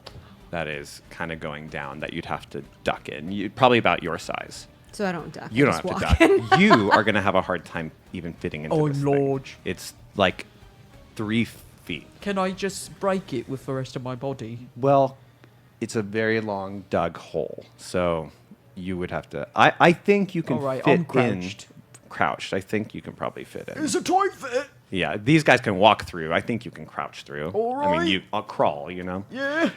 that is kind of going down that you'd have to duck in. Probably about your size. So I don't duck. You I don't just have to walk duck. You are going to have a hard time even fitting into I'm this thing. large. It's like 3 feet. Can I just break it with the rest of my body? Well, it's a very long dug hole, so you would have to. I think you can All right, fit I'm crouched. in. Crouched. I think you can probably fit in. It's a tight fit. Yeah, these guys can walk through. I think you can crouch through. All I mean, right. I'll crawl. You know. Yeah.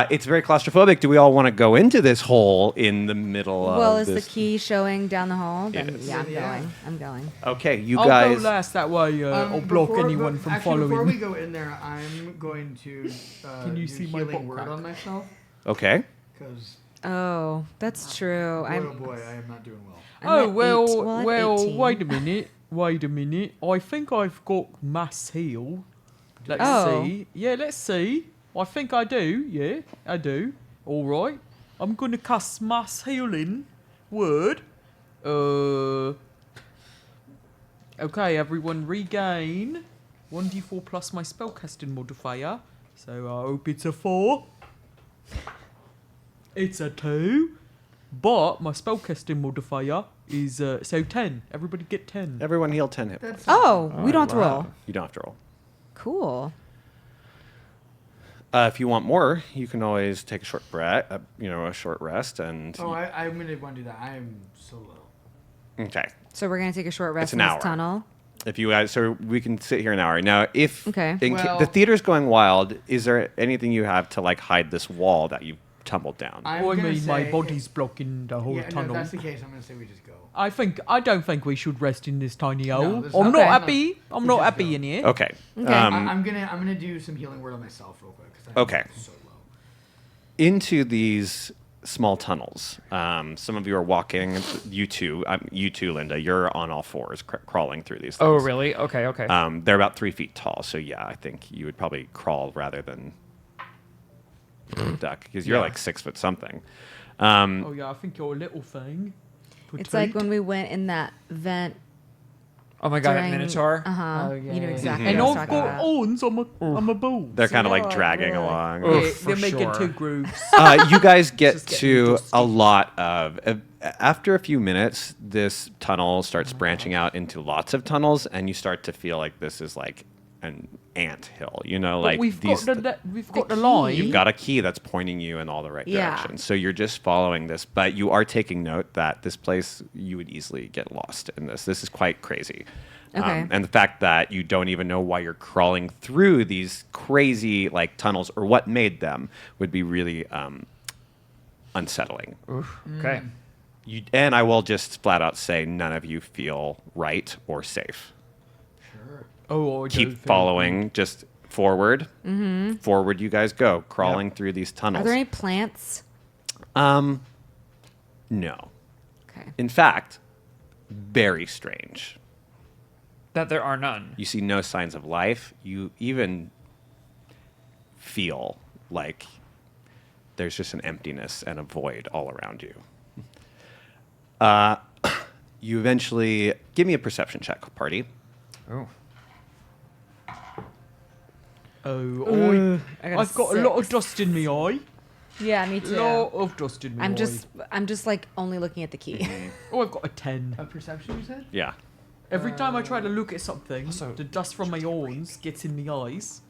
It's very claustrophobic. Do we all want to go into this hole in the middle Well, of is this? the key showing down the hall? Then is. yeah, I'm Yeah. going. I'm going. Okay, you I'll guys. go last. That way I'll block anyone from Before we following. go in there, I'm going to Can you do see my healing butt word crack? on myself Okay. because Oh, that's true. boy, oh boy, I am not doing well. I'm Oh at well, 8. Well, I'm well. 18. Wait a minute. Wait a minute. I think I've got mass heal. Let's Oh. see. Yeah, let's see. I think I do. Yeah, I do. All right. I'm gonna cast mass healing word. Okay, everyone, regain 1d4 plus my spellcasting modifier. So I hope it's a 4. It's a 2. But my spellcasting modifier is so 10. Everybody get 10. Everyone heal 10 hit points. Oh, we don't have to roll. You don't have to roll. Cool. If you want more, you can always take a short a short rest, and Oh, I'm gonna want to do that. I am so low. okay. So we're gonna take a short rest It's in an this hour. tunnel. If you guys, so we can sit here an hour. Now, if Okay. Well- the theater's going wild, is there anything you have to like hide this wall that you tumbled down? I'm I gonna mean, my say- body's blocking the whole Yeah, no, if tunnel. that's the case, I'm gonna say we just go. I don't think we should rest in this tiny hole. this is I'm not- not Okay. happy. I'm We not just happy go. in here. Okay. Okay. I'm gonna do some healing word on myself real quick. 'Cause I'm Okay. So low. Into these small tunnels. Some of you are walking. You too, Linda. You're on all fours, crawling through these things. Oh, really? Okay, okay. They're about 3 feet tall, so yeah, I think you would probably crawl rather than duck because you're like 6 foot something. Oh yeah, I think you're a little thing. It's like when we went in that vent. Oh my god, during- at Minotaur. Uh-huh. Oh, yeah, You know yeah. exactly And what I've I'm talking got about. horns on my balls. They're kind of like Yeah, dragging yeah. along. They're For making sure. 2 grooves. You guys get Just getting to dusty. a lot of. After a few minutes, this tunnel starts branching out into lots of tunnels, and you start to feel like this is like an ant hill. You know, But like we've these. got the key. line. You've got a key that's pointing you in all the right Yeah. directions. So you're just following this, but you are taking note that this place, you would easily get lost in this. This is quite crazy. Okay. And the fact that you don't even know why you're crawling through these crazy like tunnels or what made them would be really unsettling. Okay. And I will just flat out say none of you feel right or safe. Oh, I don't Keep think- following, just forward. Mm-hmm. Forward you guys go, crawling through these tunnels. Are there any plants? No. Okay. In fact, very strange. That there are none. You see no signs of life. You even feel like there's just an emptiness and a void all around you. You eventually give me a perception check, party. Oh. Oh, I got I've got a lot of 6. dust in my eye. Yeah, me too. Lot of dust in my eye. I'm just like only looking at the key. Oh, I've got a 10. A perception, you said? Yeah. Every time I try to look at something, Also- the dust from my horns gets in my eyes.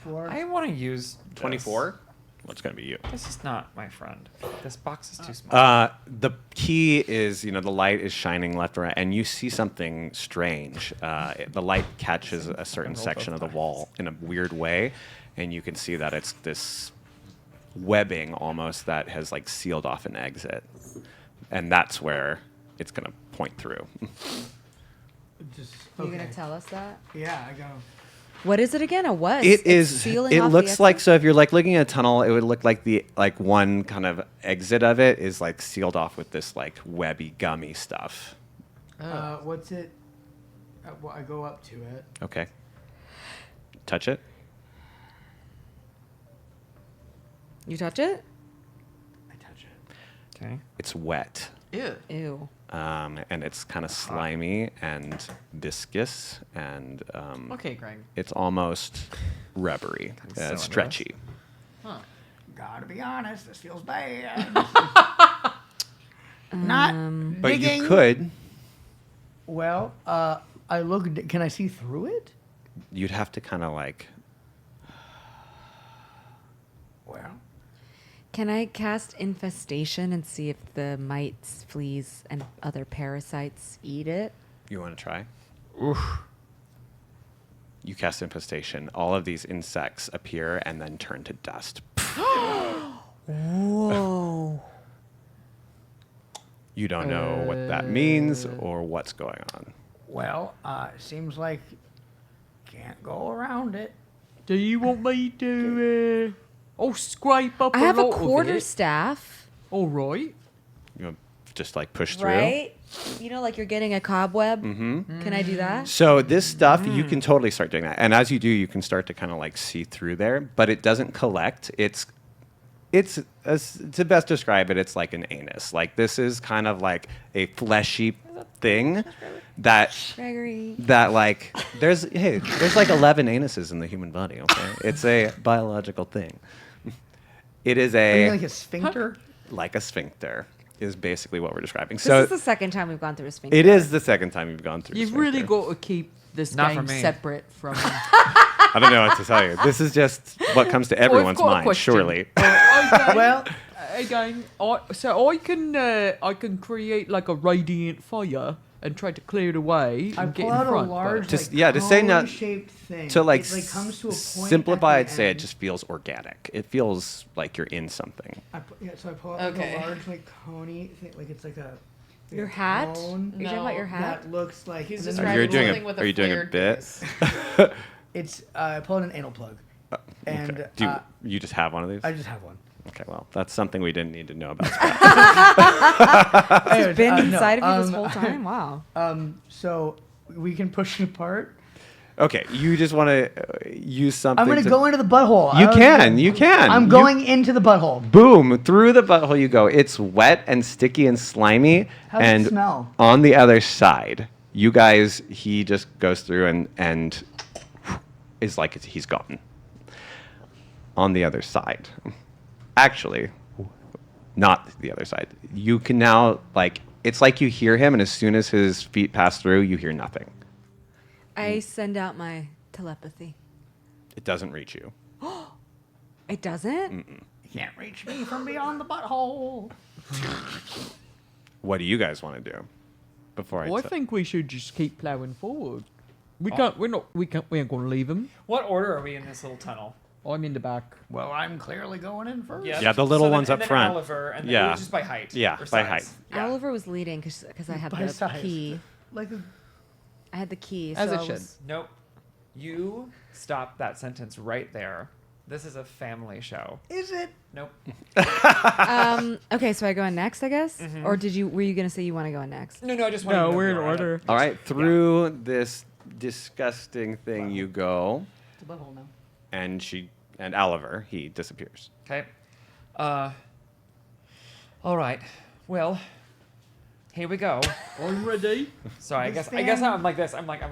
4. I want to use this. 24? What's going to be you? This is not my friend. This box is too small. The key is, the light is shining left and right, and you see something strange. The light catches a certain section of the wall in a weird way, and you can see that it's this webbing almost that has like sealed off an exit, and that's where it's gonna point through. Just, You're gonna tell us that? Yeah, I go. What is it again? A what? It It's is. sealing It off the looks like exit? so. If you're like looking at a tunnel, it would look like the one kind of exit of it is like sealed off with this like webby, gummy stuff. What's it? Well, I go up to it. Okay. Touch it. You touch it? I touch it. Okay. It's wet. Ew. Ew. And it's kind of slimy and viscous, and Okay, Greg. it's almost rubbery, so stretchy. Gotta be honest, this feels bad. Not But digging. you could. Well, I look. Can I see through it? You'd have to kind of like. Well, Can I cast infestation and see if the mites, fleas, and other parasites eat it? You want to try? Oof. You cast infestation. All of these insects appear and then turn to dust. Whoa. You don't know what that means or what's going on. well, seems like can't go around it. Do you want me to? I'll scrape up I have a lot of quarter it. staff, All right. You want to just like push through. right? You know, like you're getting a cobweb. Mm-hmm. Can I do that? So this stuff, you can totally start doing that. And as you do, you can start to kind of like see through there, but it doesn't collect. It's to best describe it, it's like an anus. Like this is kind of like a fleshy thing that Gregory. like there's like 11 anuses in the human body, okay? It's a biological thing. It is Are you a like a sphincter? like a sphincter is basically what we're describing. This So is the second time we've gone through a sphincter. it is the second time you've gone through. You've sphincter. really got to keep this Not game for me. separate from. I don't know what to tell you. This is just what comes to everyone's got a mind, question. surely. Well, Again, I can create like a radiant fire and try to clear it away I and get pull in out front. a but- large, Just- like, yeah, to say not- cone-shaped thing. To like, it, like comes to a point. simplify at it, the say it end. just feels organic. It feels like you're in something. So I pull out Okay. like a large, like coney thing, like it's like a. Your like a hat? cone Are you talking about your hat? That looks like. He's and just then Are you describing doing a- something with are you doing a flared bit? penis. It's I pull out an anal plug. And Okay. Do you just have one of these? I just have one. Okay, well, that's something we didn't need to know about. Anyways, Been no, inside of you this whole time. Wow. So we can push it apart. Okay, you just want to use something. I'm going to go into the butthole. You can. I'm going into the butthole. Boom! Through the butthole you go. It's wet and sticky and slimy. How does and it smell? On the other side, you guys, he just goes through and is like he's gone. On the other side, actually, not the other side. You can now it's like you hear him, and as soon as his feet pass through, you hear nothing. I send out my telepathy. It doesn't reach you. It doesn't? You can't reach me from beyond the butthole. What do you guys want to do? Before I think we should just keep plowing forward. We ain't gonna leave him. What order are we in this little tunnel? I'm in the back. Well, I'm clearly going in first. Yeah, the little ones up then front. Oliver, and then Yeah. it was just by height. Yeah, or by size. height. Yeah. Oliver was leading because I had By the size. key. Like a I had the key. As so it I should. was- Nope. You stop that sentence right there. This is a family show. Is it? Nope. Okay, so I go in next, I guess? Mm-hmm. Or were you going to say you want to go in next? No, I just want No, we're in order. All right, through this disgusting thing you go, It's a butthole now. and Oliver, he disappears. Okay. All right. Well, here we go. I'm ready. So I guess I'm like this. I'm like.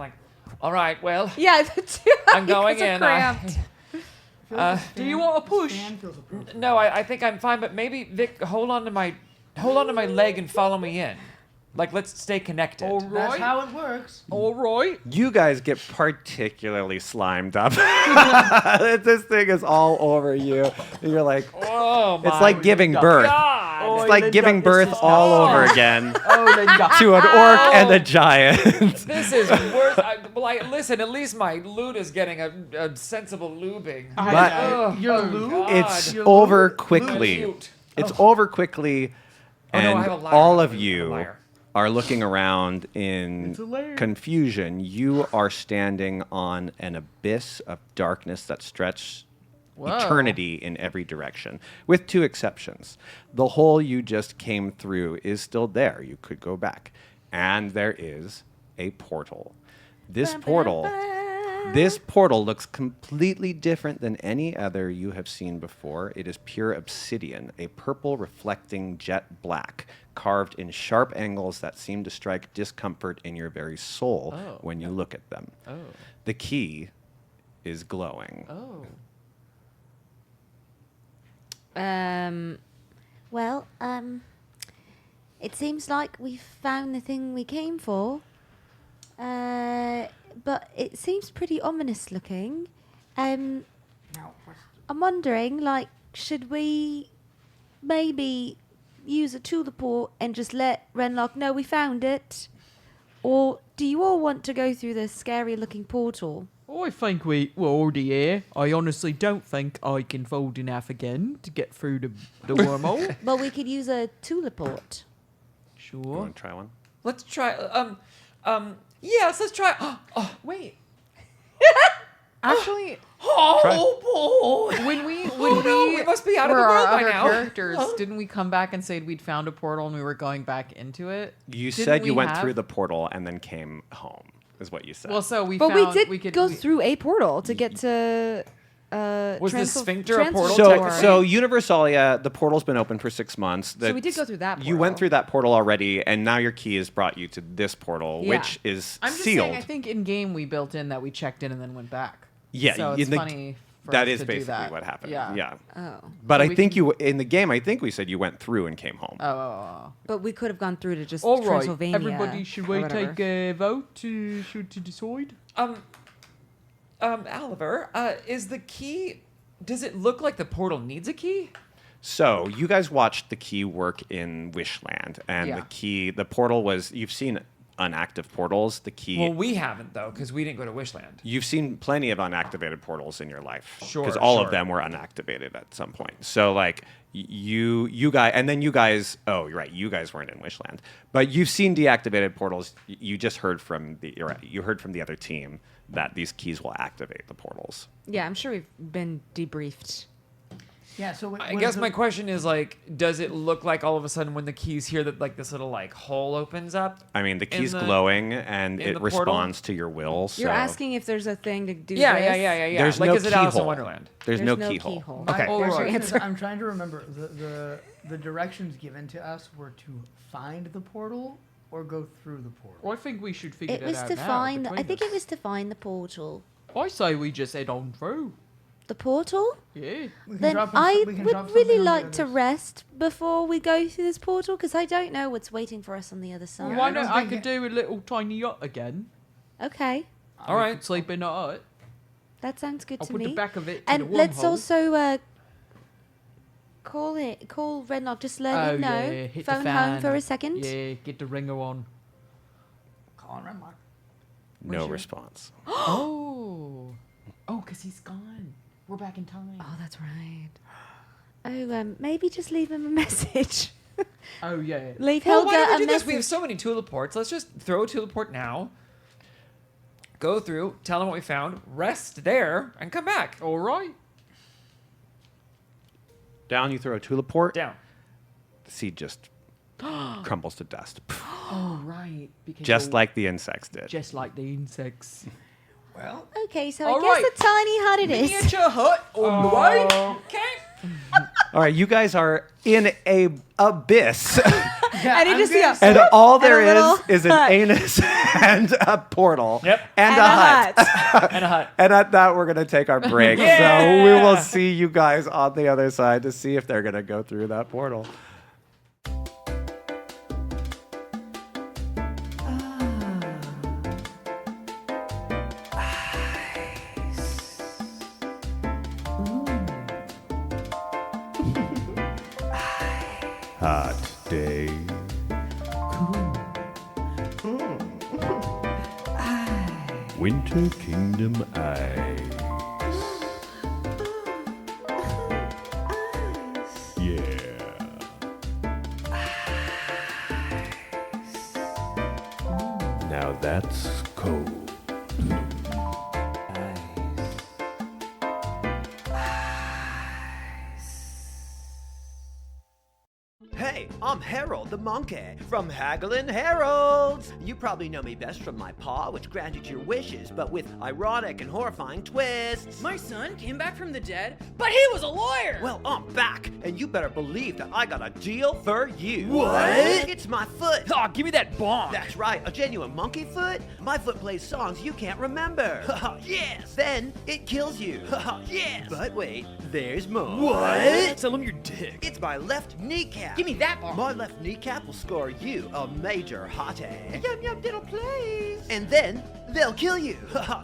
All right. Well, Yeah, the two I'm going guys are in. cramped. Do you want to push? Fan feels appropriate. No, I think I'm fine. But maybe Vic, hold on to my leg and follow me in. Like, let's stay connected. All That's right. how it works. All right. You guys get particularly slimed up. This thing is all over you. And you're like, Oh my it's like giving birth. God. It's like giving birth all over again Oh, Linda. to an orc and a giant. This is worse. Listen, at least my loot is getting a sensible lubing. But Your Oh, lube? God. it's Your over lube- quickly. Loot. It's over quickly, Oh, no, I and have a liar. all of I'm a you liar. are looking around in confusion. You are standing on an abyss of darkness that stretches Whoa. eternity in every direction, with two exceptions. The hole you just came through is still there. You could go back. And there is a portal. This portal looks completely different than any other you have seen before. It is pure obsidian, a purple reflecting jet black, carved in sharp angles that seem to strike discomfort in your very soul when you look at them. Oh. The key is glowing. Oh. Well, it seems like we've found the thing we came for. But it seems pretty ominous looking. I'm wondering, like, should we maybe use a teleport and just let Renlock know we found it? Or do you all want to go through this scary looking portal? I think we're already here. I honestly don't think I can fold in half again to get through the wormhole. Well, we could use a teleport. You Sure. want to try one? Let's try. Yes, let's try. Oh, Wait. Actually, when we we must be out of were the world our by other now. characters, didn't we come back and say we'd found a portal and we were going back into it? You Didn't said you we went have- through the portal and then came home, is what you said. Well, so we But found we did could go through a portal to get to. Was the sphincter a portal So, technically? so Universalia, the portal's been open for 6 months. So we did go through that You went portal. through that portal already, and now your key has brought you to this portal, Yeah. which is I'm just sealed. saying, I think in game we built in that we checked in and then went back. Yeah, so in it's the- funny. For that us is to do basically that. what happened. Yeah. Oh. But So I we think can- you in the game. I think we said you went through and came home. Oh. But we could have gone through to just All right, Transylvania. everybody, should or we whatever. take a vote to decide? Oliver, is the key? Does it look like the portal needs a key? So you guys watched the key work in Wishland, and Yeah. the portal was. You've seen unactive portals. The key. Well, we haven't though, because we didn't go to Wishland. You've seen plenty of unactivated portals in your life. Sure, because all sure. of them were unactivated at some point. So like you guys, and then you guys. Oh, you're right. You guys weren't in Wishland, but you've seen deactivated portals. You just heard from the. You're right, you heard from the other team that these keys will activate the portals. Yeah, I'm sure we've been debriefed. Yeah, so I guess my question is like, does it look like all of a sudden when the key's here that like this little like hole opens up? I mean, the key's glowing and in it the portal? responds to your will. So You're asking if there's a thing to do Yeah, this? yeah. There's like, no is it Alice in keyhole. Wonderland? There's no no keyhole. keyhole. Okay. My There's your question is, answer. I'm trying to remember the directions given to us were to find the portal or go through the portal. Well, I think we should figure It that was out to now find. I between think us. it was to find the portal. I say we just head on through. The portal? Yeah. We can Then drop I we can would drop really something on the like to others. rest before we go through this portal because I don't know what's waiting for us on the other side. Yeah, Why I don't not? I think could it- do a little tiny yacht again. Okay, All right. Sleep in a hut. that sounds good I'll to put me. the back of it to And the let's wormhole. also call Redknock. Just let him know. Yeah, hit the Phone fan. home for a second. Yeah, get the ringer on. Colin Renmark. No response. Oh, because he's gone. We're back in time. Oh, that's right. Oh, maybe just leave him a message. Oh yeah. Leave Well, Helga why don't we a do this? message. We have so many teleports. Let's just throw a teleport now. Go through, tell them what we found, rest there, and come back. All right. Down you throw a teleport. Down. The seed just crumbles to dust. Oh right. Because Just you're- like the insects did. Just like the insects. Well, Okay, so All I guess right. the tiny hut it is. Miniature hut on the way. Okay. All right, you guys are in a abyss, yeah, And you I'm just see gonna a- and all And a there little is an hut. anus and a portal. Yep. And, a hut. And a hut. And at that, we're gonna take our break. So we will see you guys on the other side to see if they're gonna go through that portal. Hot day. Winter Kingdom Ice. Yeah. Now that's cold. Hey, I'm Harold the Monkey from Haggling Harold's. You probably know me best from my paw, which granted your wishes, but with ironic and horrifying twists. My son came back from the dead, but he was a lawyer! Well, I'm back, and you better believe that I got a deal for you. What? It's my foot. Aw, give me that bonk! That's right, a genuine monkey foot. My foot plays songs you can't remember. Yes. Then it kills you. Yes. But wait, there's more. What? Tell him your dick. It's my left kneecap. Give me that bonk! My left kneecap will score you a major hottie. Yum yum diddle please. And then they'll kill you.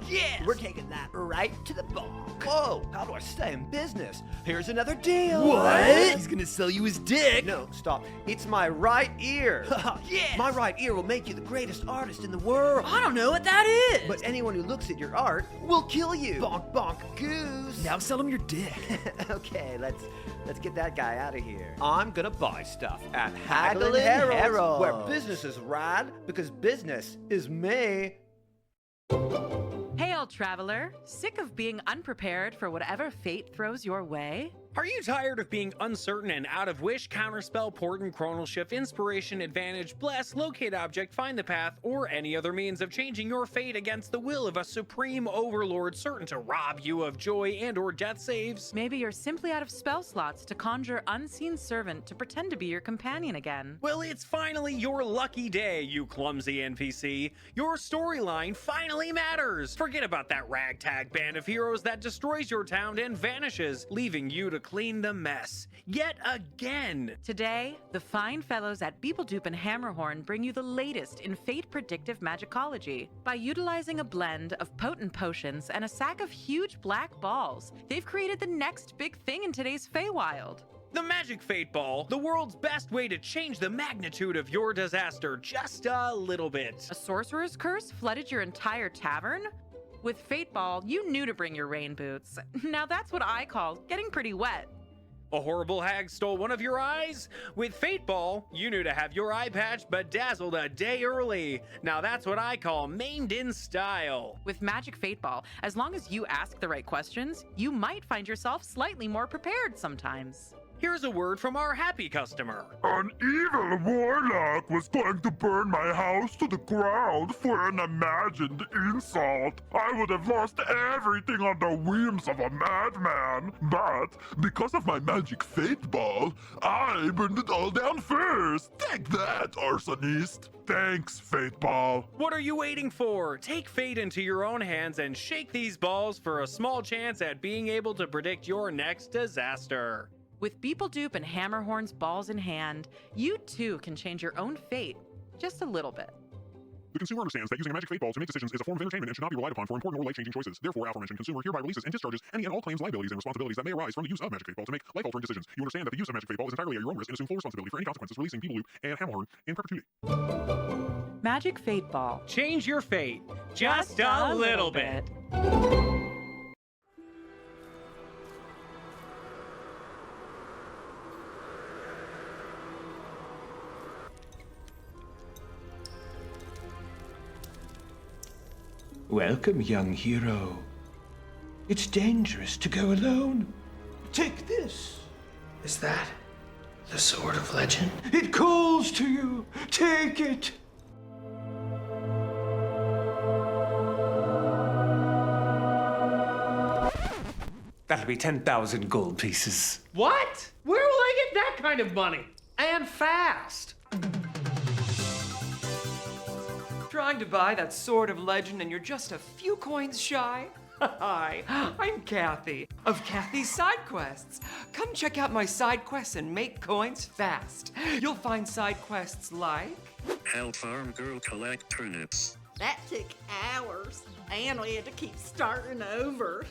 Yes. We're taking that right to the bonk. Whoa, how do I stay in business? Here's another deal. What? He's gonna sell you his dick! No, stop. It's my right ear. Yes. My right ear will make you the greatest artist in the world. I don't know what that is! But anyone who looks at your art will kill you. Bonk bonk goose. Now sell him your dick. Okay, let's get that guy out of here. I'm gonna buy stuff at Haggling Haggling Harold's, Harold's, where business is rad because business is me. Hail, traveler! Sick of being unprepared for whatever fate throws your way? Are you tired of being uncertain and out of wish, counterspell, portent, chronal shift, inspiration, advantage, bless, locate object, find the path, or any other means of changing your fate against the will of a supreme overlord certain to rob you of joy and or death saves? Maybe you're simply out of spell slots to conjure unseen servant to pretend to be your companion again. Well, it's finally your lucky day, you clumsy NPC. Your storyline finally matters. Forget about that ragtag band of heroes that destroys your town and vanishes, leaving you to clean the mess. Yet again. Today, the fine fellows at Beepledoop and Hammerhorn bring you the latest in fate predictive magicology. By utilizing a blend of potent potions and a sack of huge black balls, they've created the next big thing in today's Feywild. The Magic Fate Ball, the world's best way to change the magnitude of your disaster just a little bit. A sorcerer's curse flooded your entire tavern? With Fate Ball, you knew to bring your rain boots. Now that's what I call getting pretty wet. A horrible hag stole one of your eyes? With Fate Ball, you knew to have your eye patch bedazzled a day early. Now that's what I call maimed in style. With Magic Fate Ball, as long as you ask the right questions, you might find yourself slightly more prepared sometimes. Here's a word from our happy customer. An evil warlock was going to burn my house to the ground for an imagined insult. I would have lost everything on the whims of a madman. But because of my magic fate ball, I burned it all down first. Take that, arsonist. Thanks, Fate Ball. What are you waiting for? Take fate into your own hands and shake these balls for a small chance at being able to predict your next disaster. With Beepledoop and Hammerhorn's balls in hand, you too can change your own fate, just a little bit. The consumer understands that using a magic fate ball to make decisions is a form of entertainment and should not be relied upon for important or life-changing choices. Therefore, aforementioned consumer hereby releases and discharges any and all claims, liabilities, and responsibilities that may arise from the use of magic fate ball to make life-altering decisions. You understand that the use of magic fate ball is entirely at your own risk and assume full responsibility for any consequences, releasing Beepledoop and Hammerhorn in perpetuity. Magic Fate Ball. Change your fate, just a little bit. Welcome, young hero. It's dangerous to go alone. Take this. Is that the Sword of Legend? It calls to you. Take it. That'll be 10,000 gold pieces. What? Where will I get that kind of money? And fast. Trying to buy that Sword of Legend and you're just a few coins shy? Hi, I'm Kathy of Kathy's Side Quests. Come check out my side quests and make coins fast. You'll find side quests like Help farm girl collect turnips. That took hours, and we had to keep starting over.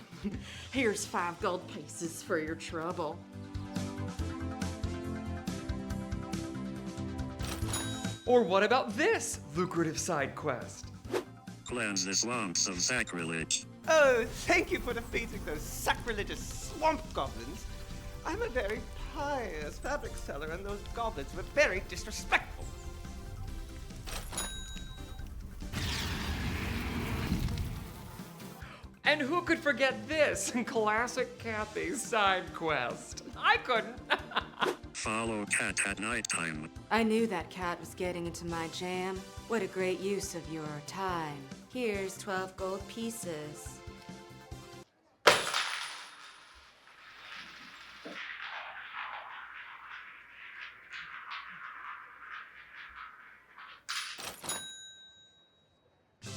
Here's 5 gold pieces for your trouble. Or what about this lucrative side quest? Cleanse the swamps of sacrilege. Oh, thank you for defeating those sacrilegious swamp goblins. I'm a very pious fabric seller, and those goblins were very disrespectful. And who could forget this classic Kathy's side quest? I couldn't. Follow cat at nighttime. I knew that cat was getting into my jam. What a great use of your time. Here's 12 gold pieces.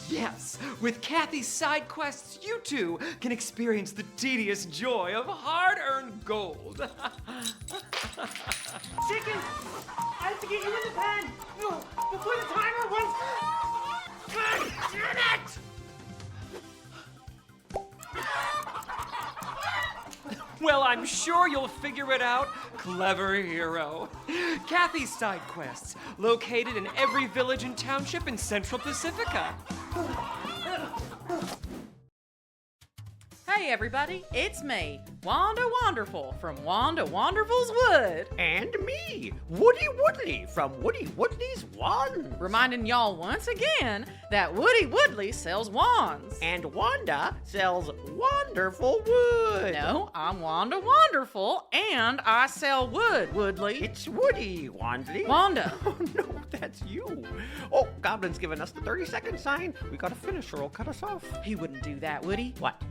Yes, with Kathy's side quests, you too can experience the tedious joy of hard-earned gold. Chicken! I have to get you in the pen! Before the timer runs... God damn it! Well, I'm sure you'll figure it out, clever hero. Kathy's side quests, located in every village and township in Central Pacifica. Hey everybody, it's me, Wanda Wonderful from Wanda Wonderful's Wood. And me, Woody Woodley from Woody Woodley's Wands. Reminding y'all once again that Woody Woodley sells wands. And Wanda sells wonderful wood. No, I'm Wanda Wonderful and I sell wood, Woodley. It's Woody, Wandley. Wanda. Oh no, that's you. Oh, Goblin's giving us the 30-second sign. We gotta finish or he'll cut us off. He wouldn't do that, Woody. What?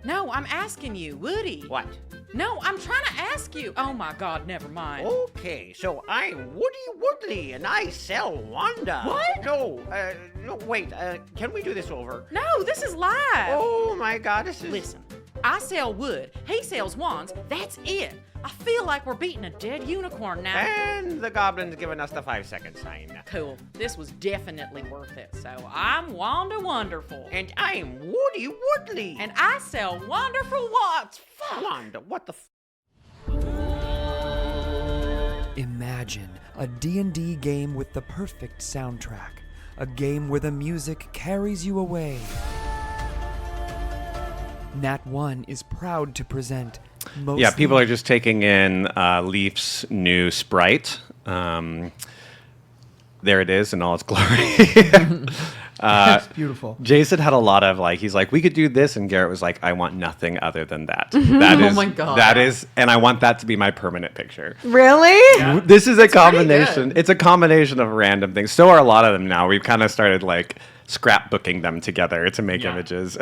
No, I'm asking you, Woody. What? No, I'm trying to ask you. Oh my God, never mind. Okay, so I'm Woody Woodley and I sell Wanda. What? No, wait, can we do this over? No, this is live. Oh my God, this is... Listen, I sell wood, he sells wands, that's it. I feel like we're beating a dead unicorn now. And the Goblin's giving us the 5-second sign. Cool, this was definitely worth it. So I'm Wanda Wonderful. And I'm Woody Woodley. And I sell wonderful wands. Fuck. Wanda, what the Imagine a D&D game with the perfect soundtrack. A game where the music carries you away. Nat 1 is proud to present Yeah, people are just taking in Leaf's new sprite. There it is in all its glory. It's beautiful. Jason had a lot of he's like, we could do this, and Garrett was like, I want nothing other than that. That is, Oh my God. That is, and I want that to be my permanent picture. Really? Yeah. This is a combination. It's a combination of random things. So are a lot of them now. We've kind of started scrapbooking them together to make images.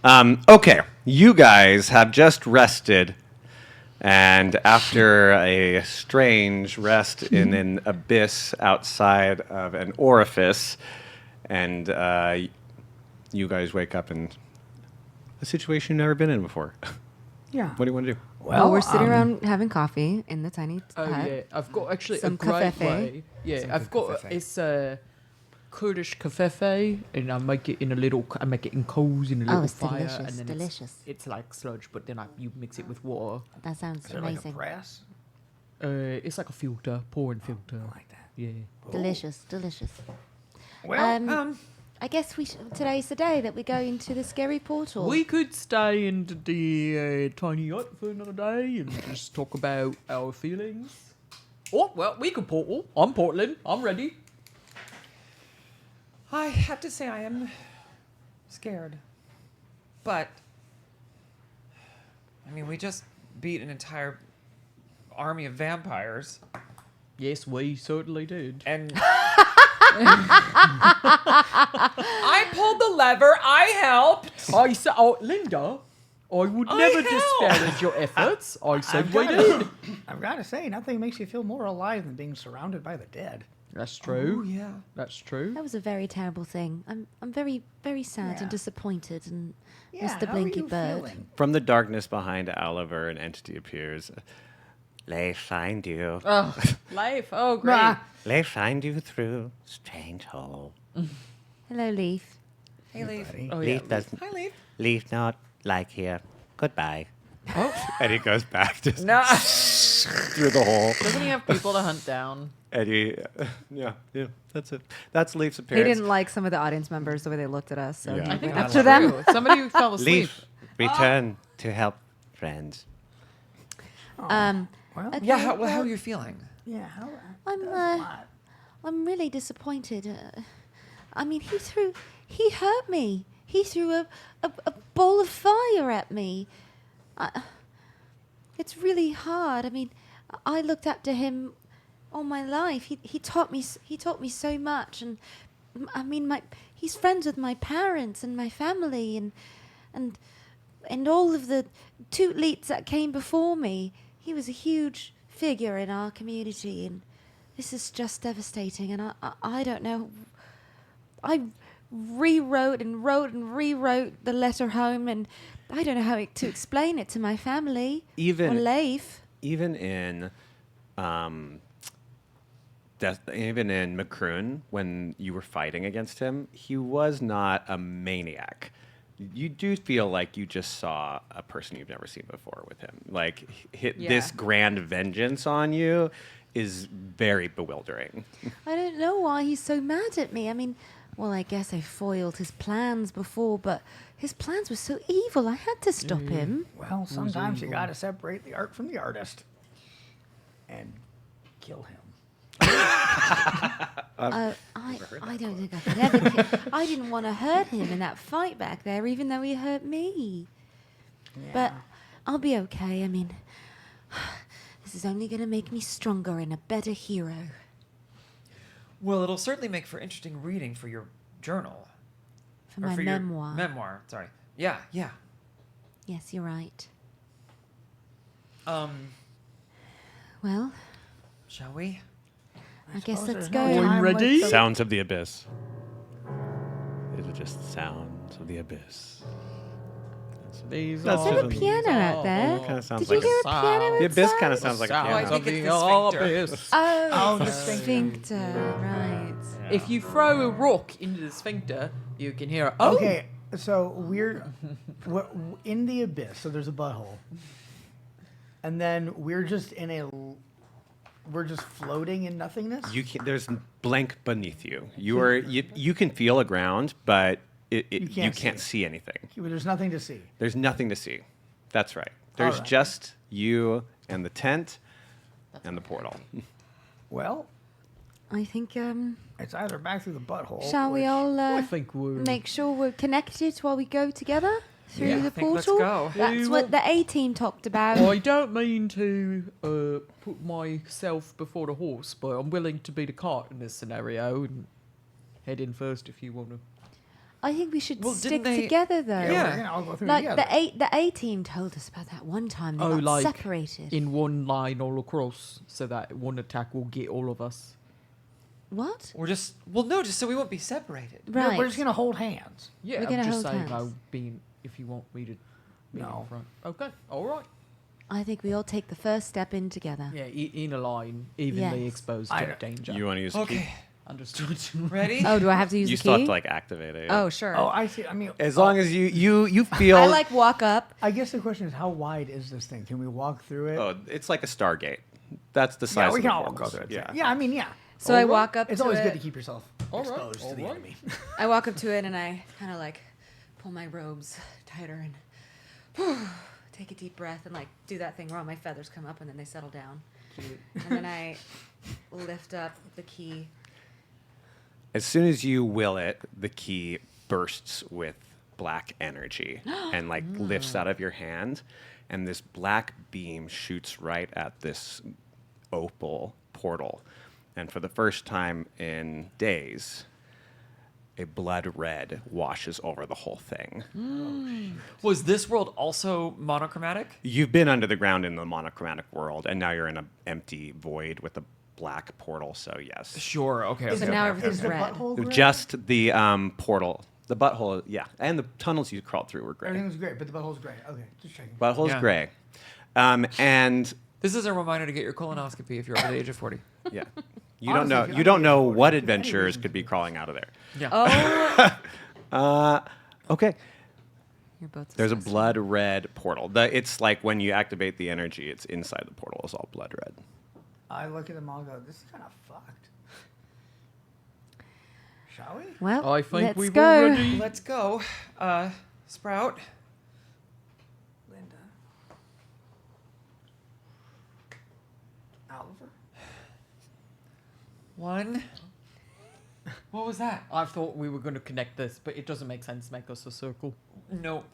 Okay, you guys have just rested. And after a strange rest in an abyss outside of an orifice, and you guys wake up in a situation you've never been in before. Yeah. What do you want to do? Well, we're sitting around having coffee in the tiny hut. Yeah, I've got actually Some a great cafefe. way. Yeah, Some I've got cafefe. it's a Kurdish cafefe, and I make it in I make it in coals in a little it's fire, delicious, and then delicious. It's like sludge, but then you mix it with water. That sounds Is it like a amazing. press? It's like a filter, pouring filter. I like that. Yeah. Delicious, delicious. Well, I guess today's the day that we go into the scary portal. We could stay in the tiny hut for another day and just talk about our feelings. Oh, well, we could portal. I'm portaling. I'm ready. I have to say I am scared. But, I mean, we just beat an entire army of vampires. Yes, we certainly did. And I pulled the lever. I helped. I said, Linda, I would never disparage your efforts. I said we did. I've got to say, nothing makes you feel more alive than being surrounded by the dead. That's true. Oh, yeah. That's true. That was a very terrible thing. I'm very, very sad Yeah. and disappointed, and Yeah, Mr. how are Blinky you Bird. feeling? From the darkness behind Oliver, an entity appears. They find you. Oh, life. Oh, great. Nah. They find you through strange hole. Hello, Leaf. Hey, Leaf. Oh, yeah. Leaf doesn't. Hi, Leaf. Leaf not like here. Goodbye. Oh. And he goes back just No. through the hole. Doesn't he have people to hunt down? And yeah, that's it. That's Leaf's He appearance. didn't like some of the audience members the way they looked at us, so Yeah. he I went think after that's them. true. Somebody who fell asleep. Leaf, return to help friends. Um, Well, Okay, Yeah, how well, are you feeling? yeah, how, I'm really disappointed. I mean, he hurt me. He threw a ball of fire at me. It's really hard. I mean, I looked up to him all my life. He taught me so much, and I mean, he's friends with my parents and my family, and all of the tootleets that came before me. He was a huge figure in our community, and this is just devastating. And I don't know. I rewrote and rewrote the letter home, and I don't know how to explain it to my family or Leif. Even in even in Macroon, when you were fighting against him, he was not a maniac. You do feel like you just saw a person you've never seen before with him. Like this grand vengeance on you is very bewildering. I don't know why he's so mad at me. I mean, well, I guess I foiled his plans before, but his plans were so evil. I had to stop him. well, sometimes you got to separate the art from the artist and kill him. I don't think I could ever kill. I didn't want to hurt him in that fight back there, even though he hurt me. But I'll be okay. I mean, this is only going to make me stronger and a better hero. Well, it'll certainly make for interesting reading for your journal. For Or my your memoir. memoir, sorry. Yeah. Yes, you're right. Well, Well, shall we? I guess suppose let's there's no go. time like the- Sounds of the abyss. It was just sounds of the abyss. These That's Is there a just- piano out there? Kinda sounds Did like you hear a piano The abyss outside? kind of sounds like a Sounds piano. I think it's the sphincter. Oh, the the sphincter. sphincter, right. If you throw a rock into the sphincter, you can hear. Oh, Okay, so we're in the abyss. So there's a butthole, and then we're just in we're just floating in nothingness? There's blank beneath you. You can feel the ground, but you can't see anything. There's nothing to see. There's nothing to see. That's right. There's right. just you and the tent and the portal. Well, I think, it's either back through the butthole. shall we all I think we're... make sure we're connected while we go together through the I think let's portal? go. That's what the A team talked about. I don't mean to put myself before the horse, but I'm willing to be the cart in this scenario and head in first if you want to. I think we should Well, stick didn't they- together though. Yeah, we're gonna all go through Like together. the A team told us about that one time they got like separated. in one line all across, so that one attack will get all of us. What? Or just so we won't be separated. Right. We're just gonna hold hands. Yeah, We're I'm gonna just hold saying, hands. if you want me to be No. in front. Okay, all right. I think we all take the first step in together. Yeah, in a line, evenly Yes. exposed I to don't- danger. You want to use the key? Okay. Understood. Ready? Oh, do I have to use You the still key? have to like activate it. Oh, sure. Oh, I see. I mean, As long as you feel. I like walk up. I guess the question is, how wide is this thing? Can we walk through it? Oh, it's like a Stargate. That's the size. yeah, we of can the all portal. go through it. Yeah. Yeah, I mean, yeah. So I walk up It's to always it. good to keep yourself All right, exposed all to the right. enemy. I walk up to it and I kind of like pull my robes tighter and take a deep breath and like do that thing where all my feathers come up and then they settle down. And then I lift up the key. As soon as you will it, the key bursts with black energy and like lifts out of your hand, and this black beam shoots right at this opal portal. And for the first time in days, a blood red washes over the whole thing. Was this world also monochromatic? You've been under the ground in the monochromatic world, and now you're in an empty void with a black portal, so yes. Sure, okay. So now everything's the red. butthole gray? Just the portal. The butthole, yeah. And the tunnels you crawled through were gray. Everything's great, but the butthole's gray. Okay, just checking. Butthole's Yeah. gray. And This is a reminder to get your colonoscopy if you're over the age of 40. yeah. You Honestly, don't know if you're you don't under know 40, what any adventurers reason could be crawling out of there. Yeah. Oh, Okay. you're both. There's a disgusting. blood red portal. It's like when you activate the energy, it's inside the portal. It's all blood red. I look at them all and go, this is kind of fucked. Shall we? Well, I think let's we've go. already... Let's go. Sprout. Linda. Oliver? One. What was that? I thought we were going to connect this, but it doesn't make sense to make us a circle. Nope.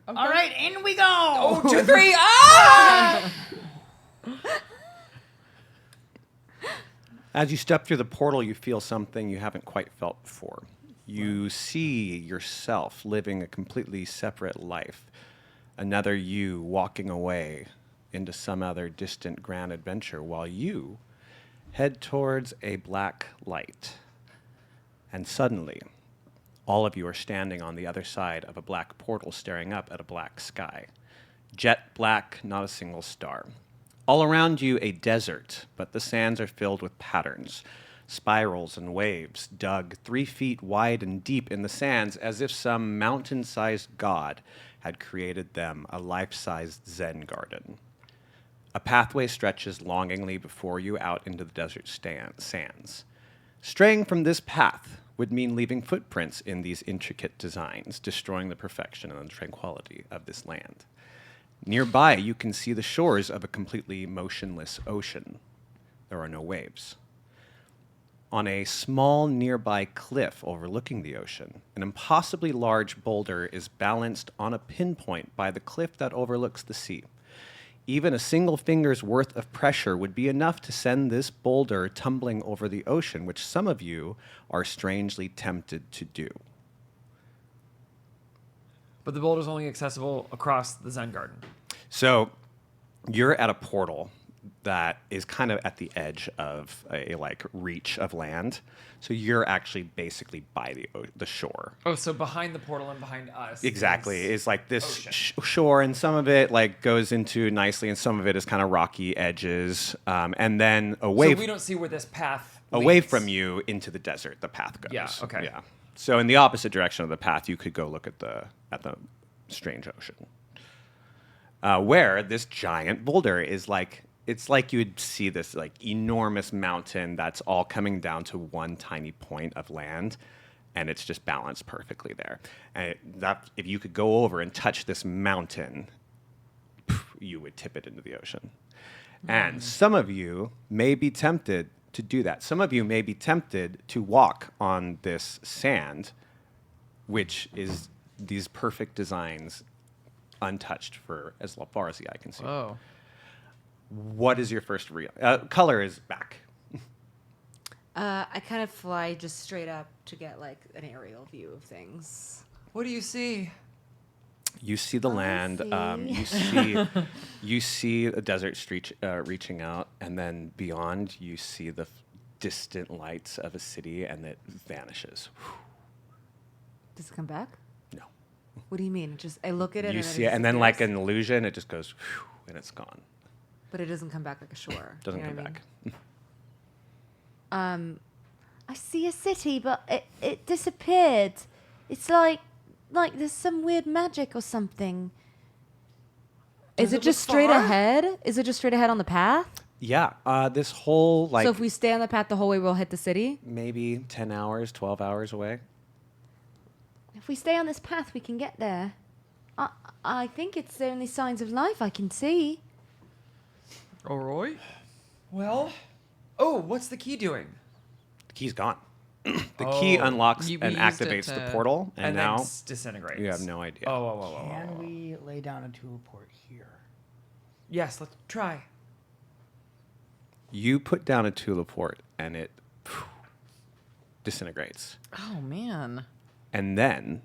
Okay. All right, in we go! Oh, 2, 3. Ah! As you step through the portal, you feel something you haven't quite felt before. You see yourself living a completely separate life. Another you walking away into some other distant grand adventure while you head towards a black light. And suddenly, all of you are standing on the other side of a black portal staring up at a black sky. Jet black, not a single star. All around you, a desert, but the sands are filled with patterns, spirals and waves dug 3 feet wide and deep in the sands as if some mountain-sized god had created them a life-sized Zen garden. A pathway stretches longingly before you out into the desert sands. Straying from this path would mean leaving footprints in these intricate designs, destroying the perfection and the tranquility of this land. Nearby, you can see the shores of a completely motionless ocean. There are no waves. On a small nearby cliff overlooking the ocean, an impossibly large boulder is balanced on a pinpoint by the cliff that overlooks the sea. Even a single finger's worth of pressure would be enough to send this boulder tumbling over the ocean, which some of you are strangely tempted to do. But the boulder's only accessible across the Zen garden. So you're at a portal that is kind of at the edge of a like reach of land. So you're actually basically by the shore. Oh, so behind the portal and behind us. Exactly. is It's like this ocean. shore, and some of it like goes into nicely, and some of it is kind of rocky edges. And then away, So we don't see where this path away leads. from you into the desert, the path goes. Yeah, okay. Yeah. So in the opposite direction of the path, you could go look at the strange ocean, where this giant boulder is like it's like you would see this like enormous mountain that's all coming down to one tiny point of land, and it's just balanced perfectly there. And that if you could go over and touch this mountain, you would tip it into the ocean. And some of you may be tempted to do that. Some of you may be tempted to walk on this sand, which is these perfect designs, untouched for as far as the eye can see. Oh. What is your first real color is back? I kind of fly just straight up to get like an aerial view of things. What do you see? You see the land. You see a desert street reaching out, and then beyond you see the distant lights of a city, and it vanishes. Does it come back? No. What do you mean? Just I look at it. You and see it, and then like an illusion, it just goes, and it's gone. But it doesn't come back like a shore. Doesn't you know come what back. I mean? I see a city, but it disappeared. It's like there's some weird magic or something. Is it just straight ahead? Is it just straight ahead on the path? Yeah. This whole like. So if we stay on the path the whole way, we'll hit the city. Maybe 10 hours, 12 hours away. If we stay on this path, we can get there. I think it's the only signs of life I can see. All right. Well, what's the key doing? The key's gone. The key unlocks We and used it activates the to- portal, and then now disintegrates. you have no idea. Can we lay down a teleport here? Yes, let's try. You put down a teleport, and it disintegrates. Oh man. And then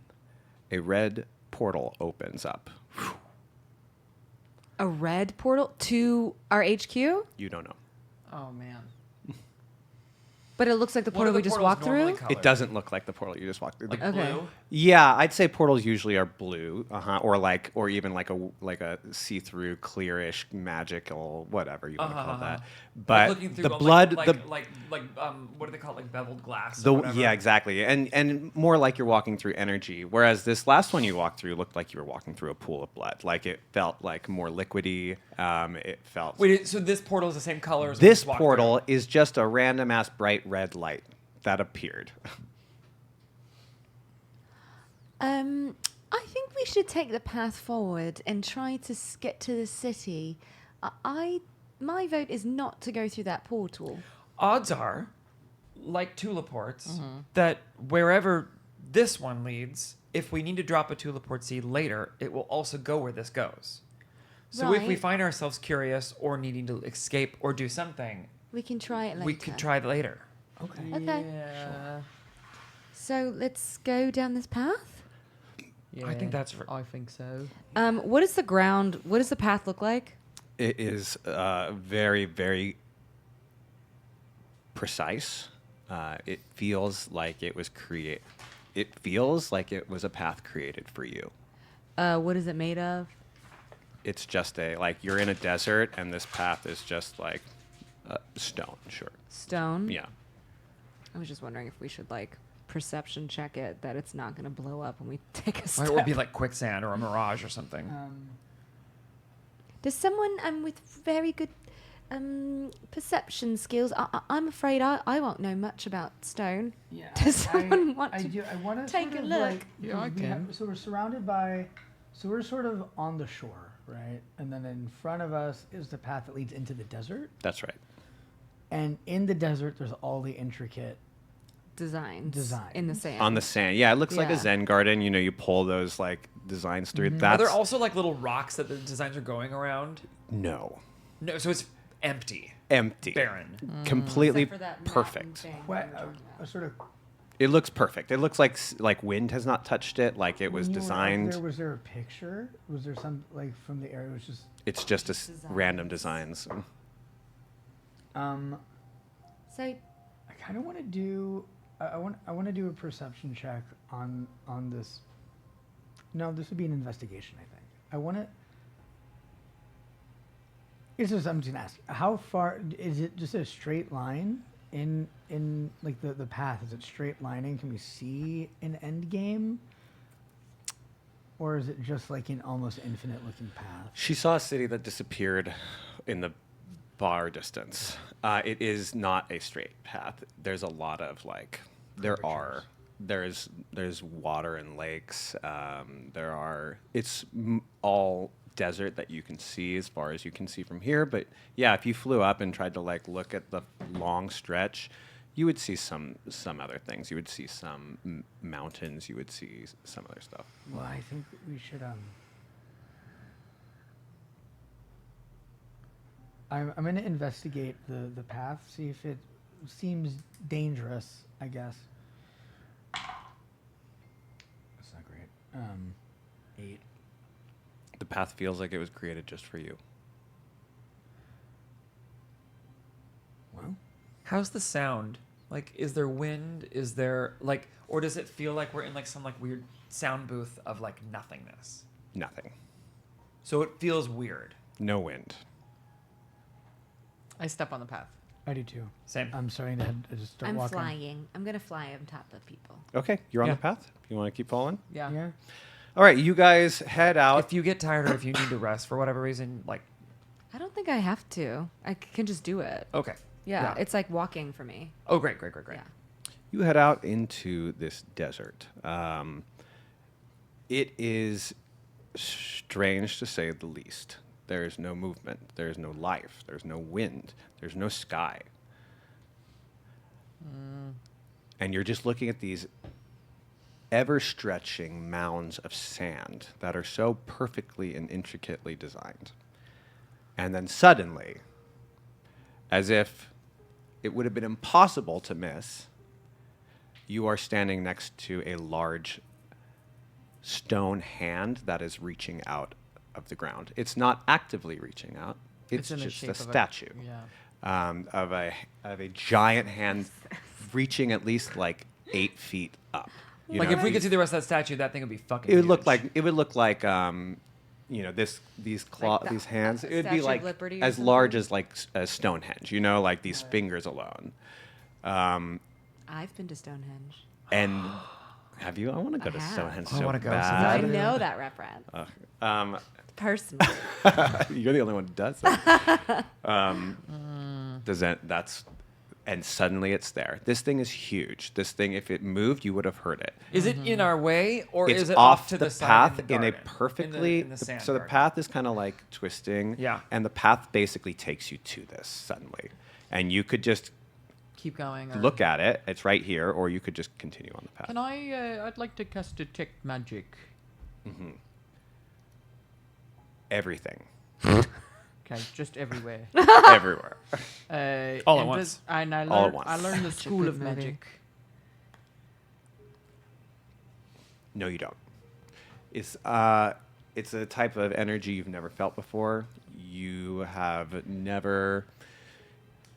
a red portal opens up. A red portal to our HQ? You don't know. Oh man. But it looks like the What portal are the we just portals walked normally through? colored? It doesn't look like the portal you just walked through. Like Okay. blue? Yeah, I'd say portals usually are blue, or even like a see-through, clearish, magical, whatever you want to call that. But looking through the like- blood, like, the what do they call it? Like beveled glass. The, or whatever. yeah, exactly, and more like you're walking through energy. Whereas this last one you walked through looked like you were walking through a pool of blood. Like it felt like more liquidy. It felt. Wait, so this portal is the same color as what we This just walked portal is just a random ass bright red light that appeared. I think we should take the path forward and try to get to the city. My vote is not to go through that portal. Odds are, like teleports, that wherever this one leads, if we need to drop a teleport seed later, it will also go where this goes. So if we Right. find ourselves curious or needing to escape or do something, We can try it later. we could try it later. Okay. Okay. Yeah. So let's go down this path. Yeah. I think that's I think so. What is the ground? What does the path look like? It is very, very precise. It feels like it was It feels like it was a path created for you. What is it made of? It's just you're in a desert, and this path is just like stone. Sure. Stone? Yeah. I was just wondering if we should like perception check it that it's not going to blow up when we take a step. Or it would be like quicksand or a mirage or something. Does someone with very good perception skills? I'm afraid I won't know much about stone. Yeah. Does someone want I to do. I want to take a look? Yeah, I can. So we're surrounded by. So we're sort of on the shore, right? And then in front of us is the path that leads into the desert. That's right. And in the desert, there's all the intricate designs in the sand. On the sand. Yeah, it looks like a Yeah. Zen garden. You know, you pull those like designs through. Are That's there also like little rocks that the designs are going around? no. No, so it's empty. Empty. Barren. Completely Except for that mountain perfect. thing. A sort of. It looks perfect. It looks like wind has not touched it. Like it was when you were up designed. there, was there a picture? Was there some like from the area? It was just. It's just random designs. So I kind of want to do. I want to do a perception check on this. No, this would be an investigation. I think. I want to. I'm just gonna ask. How far is it? Just a straight line in like the path? Is it straight lining? Can we see an end game? Or is it just like an almost infinite looking path? She saw a city that disappeared in the far distance. It is not a straight path. There's a lot of like, there's water and lakes. It's all desert that you can see as far as you can see from here. But yeah, if you flew up and tried to like look at the long stretch, you would see some other things. You would see some mountains. You would see some other stuff. Well, I think we should I'm going to investigate the path, see if it seems dangerous, I guess. That's not great. 8. The path feels like it was created just for you. Well, how's the sound? Like, is there wind? Is there like, or does it feel like we're in like some like weird sound booth of like nothingness? Nothing. So it feels weird. No wind. I step on the path. I do too. Same. I'm starting to just start I'm walking. flying. I'm gonna fly on top of people. Okay, you're on the path. You want to keep following? Yeah. Yeah. All right, you guys head out. If you get tired or if you need to rest for whatever reason, like, I don't think I have to. I can just do it. okay. Yeah, it's like walking for me. Oh, great. Yeah. You head out into this desert. It is strange to say the least. There's no movement. There's no life. There's no wind. There's no sky. And you're just looking at these ever-stretching mounds of sand that are so perfectly and intricately designed. And then suddenly, as if it would have been impossible to miss, you are standing next to a large stone hand that is reaching out of the ground. It's not actively reaching out. It's in the just shape a of statue of a giant hand reaching at least like 8 feet up. You Like know? if we could see the rest of that statue, that thing would be fucking. It would huge. look like these these hands. It would be Statue of like Liberty or as something? large as like as Stonehenge. You know, like these fingers alone. I've been to Stonehenge. And have you? I want to go to have. Stonehenge I so wanna go. bad. I know that reference. Personally. You're the only one who does that. And suddenly it's there. This thing is huge. This thing, if it moved, you would have heard it. Is it in our way or It's is it off off to the the side path in the in a garden? perfectly. in the sand So the garden? path is kind of like twisting. Yeah. And the path basically takes you to this suddenly, and you could just Keep going. Or look at it. It's right here, or you could just continue on the path. Can I? I'd like to cast detect magic. Everything. Okay, just everywhere. Everywhere. All at and once. And I All at learned. once. I learned the Such a school good of movie. magic. No, you don't. It's a type of energy you've never felt before. You have never,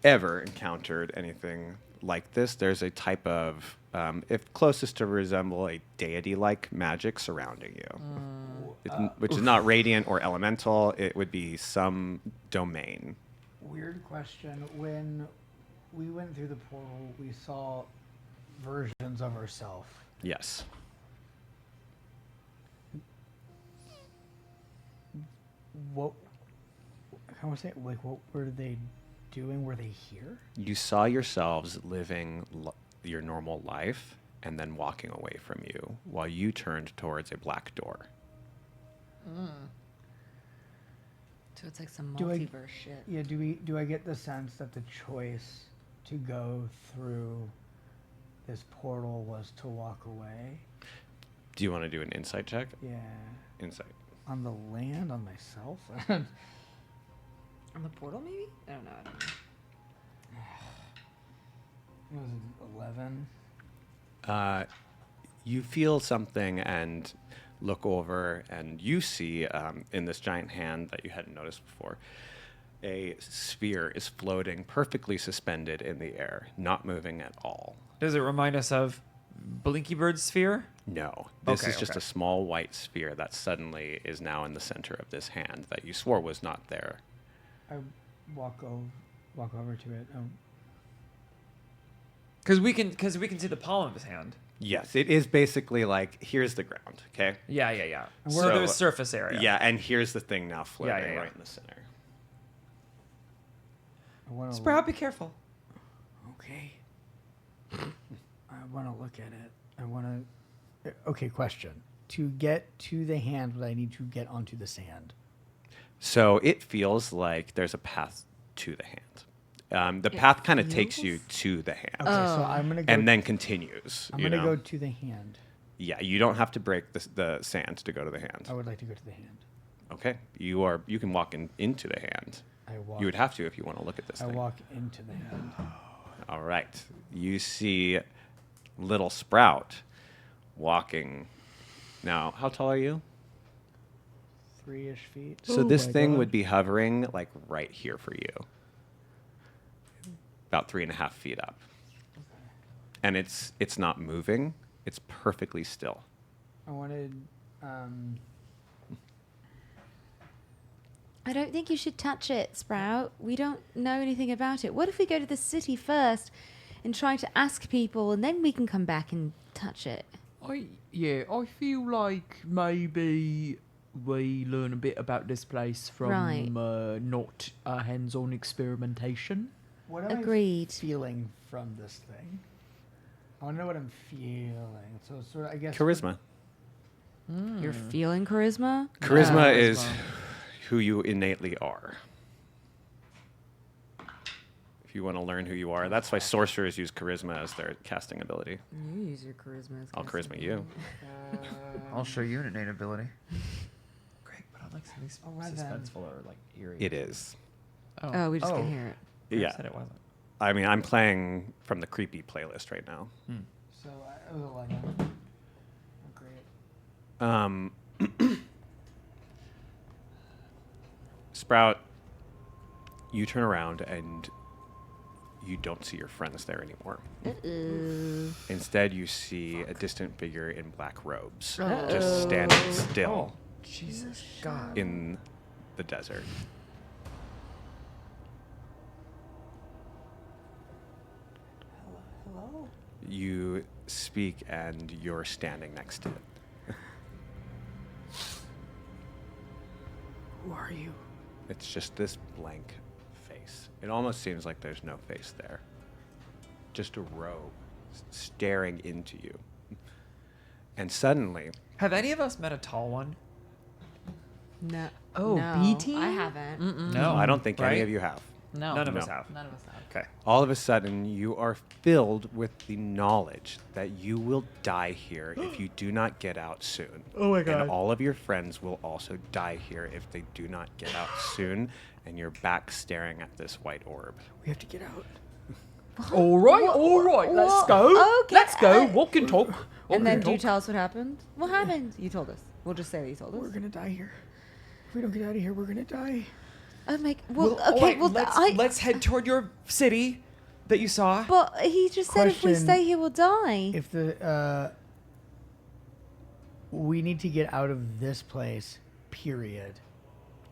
ever encountered anything like this. There's a type of, if closest to resemble a deity-like magic surrounding you, which is not radiant or elemental. It would be some domain. Weird question. When we went through the portal, we saw versions of ourselves. Yes. What? How was it? Like, what were they doing? Were they here? You saw yourselves living your normal life and then walking away from you while you turned towards a black door. So it's like some Do I- multiverse shit. Yeah. Do I get the sense that the choice to go through this portal was to walk away? Do you want to do an insight check? Yeah. Insight. On the land, on myself. On the portal, maybe? I don't know. It was 11. You feel something and look over, and you see in this giant hand that you hadn't noticed before, a sphere is floating perfectly suspended in the air, not moving at all. Does it remind us of Blinky Bird's sphere? No. This Okay, is just okay. a small white sphere that suddenly is now in the center of this hand that you swore was not there. I walk over to it. Because we can see the palm of his hand. Yes, it is basically like, here's the ground, okay? Yeah. And So there's surface area. Yeah, and here's the thing now floating yeah. right in the center. Sprout, be careful. Okay. I want to look at it. I want to. Okay, question. To get to the hand, would I need to get onto the sand? So it feels like there's a path to the hand. The path kind of takes you to the hand. Okay, so I'm gonna go. And then continues. I'm gonna go to the hand. Yeah, you don't have to break the sand to go to the hand. I would like to go to the hand. Okay, you can walk into the hand. You would have to if you want to look at this thing. I walk into the hand. All right. You see little Sprout walking. Now, how tall are you? 3-ish feet. So this thing would be hovering like right here for you. About 3.5 feet up. And it's not moving. It's perfectly still. I wanted. I don't think you should touch it, Sprout. We don't know anything about it. What if we go to the city first and try to ask people, and then we can come back and touch it? I feel like maybe we learn a bit about this place from Right. not hands-on experimentation. What am Agreed. I feeling from this thing? I want to know what I'm feeling. So sort of, I guess. Charisma. You're feeling charisma? Charisma is who you innately are. If you want to learn who you are, that's why sorcerers use charisma as their casting ability. You use your charisma. As I'll casting charisma you. I'll show you an innate ability. Great, but I like some of these 11. suspenseful or like eerie. It is. Oh, we just can hear it. Yeah. Said it wasn't. I mean, I'm playing from the creepy playlist right now. So it was 11. Oh, great. Sprout, you turn around and you don't see your friends there anymore. Uh-oh. Instead, you see a distant figure in black robes, Uh-oh. just standing still Jesus God. in the desert. Hello? You speak and you're standing next to it. Who are you? It's just this blank face. It almost seems like there's no face there. Just a robe staring into you. And suddenly, Have any of us met a tall one? No. Oh, no, B team? I haven't. No. I don't think any Right? of you have. No. None of us No. have. None of us have. Okay. All of a sudden, you are filled with the knowledge that you will die here if you do not get out soon. Oh my God. And all of your friends will also die here if they do not get out soon, and you're back staring at this white orb. We have to get out. All right, let's go. Okay. Let's go. Walk and talk. And then do do you tell us what happened? What happened? You told us. We'll just say that you told us. We're gonna die here. If we don't get out of here, we're gonna die. Oh my. Well, all okay. right, Well, let's head toward your city that you saw. But he just said if we Question, stay here, we'll die. If the we need to get out of this place. Period.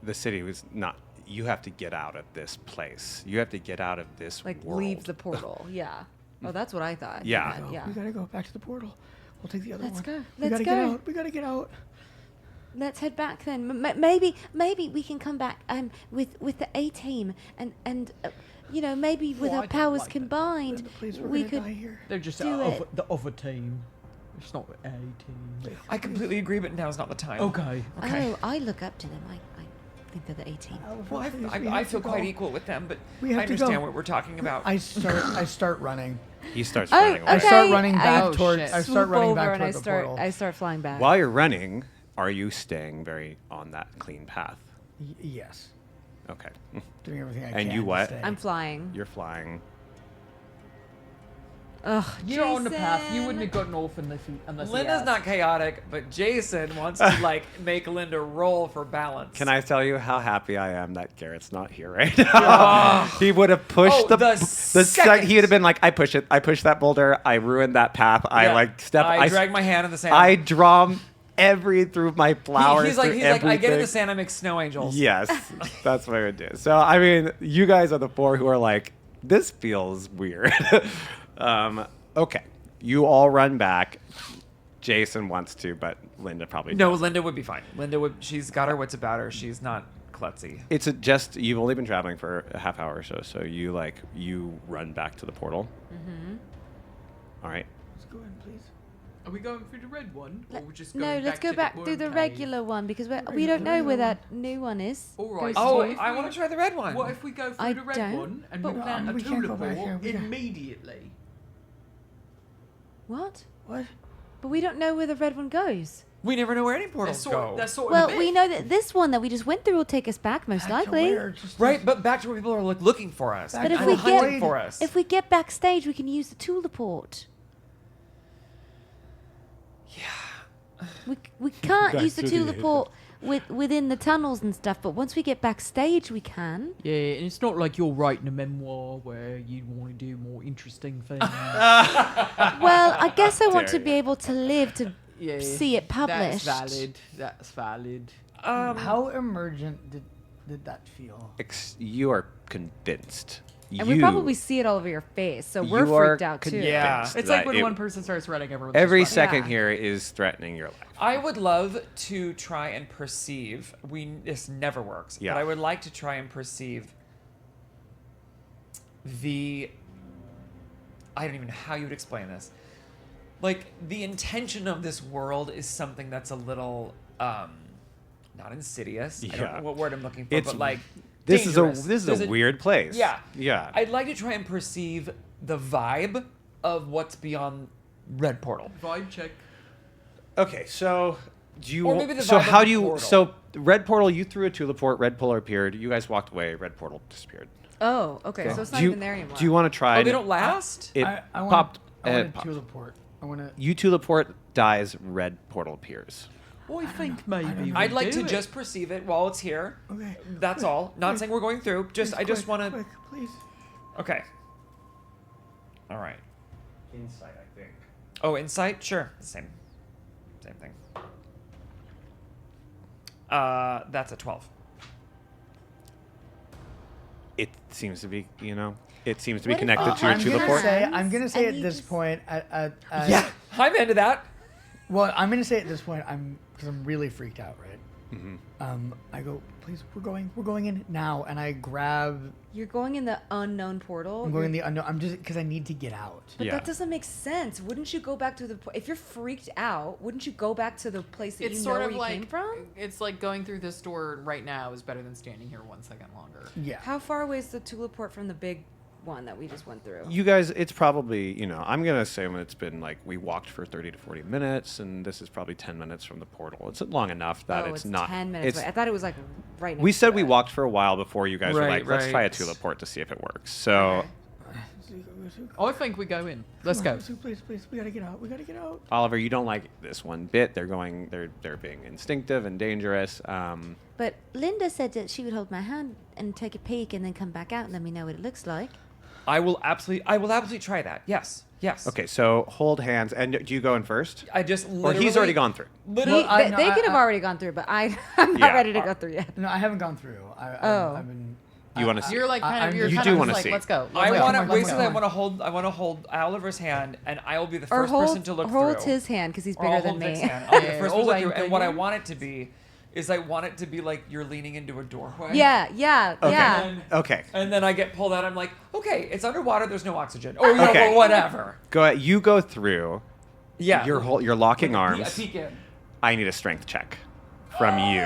The city was not. You have to get out of this place. You have to get out of this Like world. leave the portal. Yeah. Oh, that's what I thought. Yeah. Yeah. We gotta go back to the portal. We'll take the other Let's one. go. We Let's gotta go. get out. We gotta get out. Let's head back then. Maybe we can come back with the A team and maybe with Well, I our don't powers like that. combined, Please, we're we gonna could die here. They're just do it. the other team. It's not A team. I completely agree, but now's not the time. Okay. Oh, I look up to them. I think they're the A team. Well, Please, we I have feel to quite go. equal with them, but We have I to understand go. what we're talking about. I start running. He starts Oh, running away. I start Okay, running back Oh, towards. shit. I Swoop start running over back and I toward the start. portal. I start flying back. While you're running, are you staying very on that clean path? Yes. Okay. Doing everything I can. And you to what? stay. I'm flying. You're flying. Ugh. You're on the path. You Jason. wouldn't have gotten off unless he Linda's asked. not chaotic, but Jason wants to like make Linda roll for balance. Can I tell you how happy I am that Garrett's not here right now? He would have pushed Oh, the second. he would have been like, I push it. I push that boulder. I ruined that path. I Yeah. like step. I drag my hand in the sand. I draw through my flowers. He's like, through I get in the everything. sand, I make snow angels. Yes, that's what I would do. So I mean, you guys are the four who are like, this feels weird. Okay, you all run back. Jason wants to, but Linda probably No, doesn't. Linda would be fine. Linda would. She's got her wits about her. She's not klutzy. It's you've only been traveling for a half hour or so, so you run back to the portal. Mm-hmm. All right. Let's go in, please. Are we going through the red one, or we're just No, going let's back go to back the through the worm cave? regular one because we don't know where that new one is. All right. Goes Oh, to. I want to try the red one. What if we go through I the red don't, one and but- we plant a we can't go back here. tulip We can't. immediately? What? What? But we don't know where the red one goes. We never know where any portals go. That's sort of Well, a bit. we know that this one that we just went through will take us back most likely. Right, but back to where people are looking for us. But if and we hunting get for us. if we get backstage, we can use the teleport. Yeah. We can't Back use the to the- teleport within the tunnels and stuff, but once we get backstage, we can. Yeah, and it's not like you're writing a memoir where you want to do more interesting things. Well, I guess I want to be able to live to Yeah, see it published. That's valid. That's valid. How emergent did that feel? You are convinced. And we probably see it all over your face, so we're You are freaked out too. convinced It's like that when it- one person starts running, everyone's Every just running. second here is threatening your life. I would love to try and perceive. This never works. Yeah. But I would like to try and perceive I don't even know how you would explain this. Like the intention of this world is something that's a little not insidious. I don't Yeah. know what word I'm looking for, It's- but like this dangerous. is a There's weird place. Yeah. Yeah. I'd like to try and perceive the vibe of what's beyond Red Portal. Vibe check. Okay, so do you? Or maybe the so vibe of how the do you? portal. So red portal, you threw a tulip port. Red portal appeared. You guys walked away. Red portal disappeared. Oh, okay. So it's not Do you- even there anymore. Do you want to try? Oh, they and- don't last? It I want popped. I want it a popped. tuliport. I want to. You tulip port dies. Red portal appears. I think maybe I'd like to do it. just perceive it while it's here. Okay. That's all. Not saying we're going through. I just want to. Quick, please. Okay. All right. Insight, I think. Oh, insight? Sure. Same thing. That's a 12. It seems to be. It seems to be What if connected we to your have tulip hands? port. I'm gonna say And at you this just- point, Yeah, I'm into that. Well, I'm gonna say at this point, because I'm really freaked out, right? Mm-hmm. I go, please, we're going in now, and I grab. You're going in the unknown portal. I'm going in the unknown. I'm just because I need to get out. But that doesn't make sense. Wouldn't you go back to the if you're freaked out? Wouldn't you go back to the place that It's you sort know of where you like came from? It's like going through this door right now is better than standing here 1 second longer. Yeah. How far away is the tulip port from the big one that we just went through? You guys, it's probably, I'm going to assume it's been like we walked for 30 to 40 minutes, and this is probably 10 minutes from the portal. It's long enough that Oh, it's it's not. 10 minutes away. I thought it was like right next We said to we it. walked for a while before you guys were Right, like, let's try a right. tulip port to see if it works. So, I think we go in. Let's go. Please, we gotta get out. We gotta get out. Oliver, you don't like this one bit. They're being instinctive and dangerous. But Linda said that she would hold my hand and take a peek and then come back out and let me know what it looks like. I will absolutely try that. Yes. Okay, so hold hands. And do you go in first? I just Or literally. he's already gone through. Literally. They could have already gone through, but I'm not Yeah. ready to go through yet. No, I haven't gone through. Oh. I've been. You want to see? You're like kind of. I'm You're just- You kind do of wanna just like, see. let's go. I Let's go. want Come to on, wait. come So on. I want to hold Oliver's hand, and I will be the Or first person to look hold through. his hand because he's Or bigger I'll than hold Vic's me. hand. I'll be the Yeah, first one to oh, look through. I'm And what I thinking- want it to be is I want it to be like you're leaning into a doorway. Yeah. And, Okay. and then I get pulled out. I'm like, okay, it's underwater. There's no oxygen. Or Okay. whatever. Go ahead. You go through. Yeah. You're locking I arms. peek in. I need a strength check from you.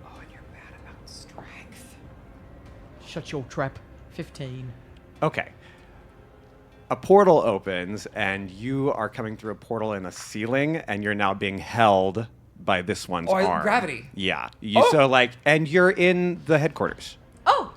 Oh, and you're mad about strength. Shut your trap. 15. Okay. A portal opens, and you are coming through a portal in the ceiling, and you're now being held by this one's arm. Gravity. Yeah. And you're in the headquarters. Oh.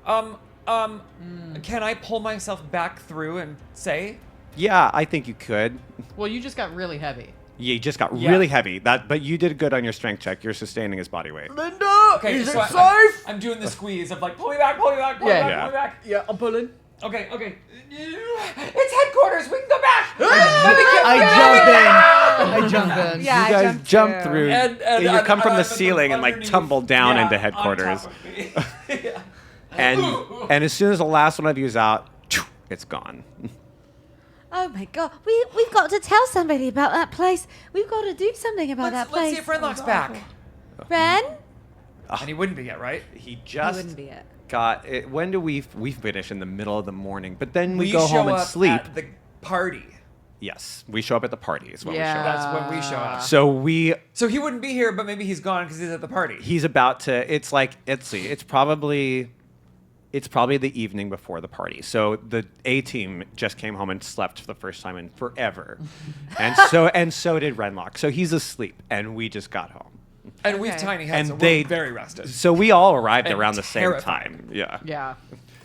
Can I pull myself back through and say? Yeah, I think you could. Well, you just got really heavy. Yeah, you just got Yeah. really heavy. But you did good on your strength check. You're sustaining his body weight. Linda, Okay, is so it safe? I'm doing the squeeze of like, pull me back, pull me back, pull me Yeah. back, Yeah. pull me back. Yeah, I'm pulling. Okay. It's headquarters. We can go back. I jump in. Yeah, You I guys jump too. through. And you come from the I'm ceiling and like underneath. tumble down Yeah, into on headquarters. top of me. Yeah. And as soon as the last one of you is out, it's gone. Oh my god, we've got to tell somebody about that place. We've got to do something about that Let's place. see if Renlock's back. Ren? And he wouldn't be yet, right? He just wouldn't be it. got it. When do we finish in the middle of the morning? But then we We go show home and up sleep. at the party. Yes, we show up at the party. Is when we show up. That's when we show up. So he wouldn't be here, but maybe he's gone because he's at the party. he's about to. It's like let's see. It's probably the evening before the party. So the A team just came home and slept for the first time in forever, and so did Renlock. So he's asleep, and we just got home. And we've tiny heads, And so they we're very rested. So we all arrived And around the same terrified. time. Yeah. Yeah.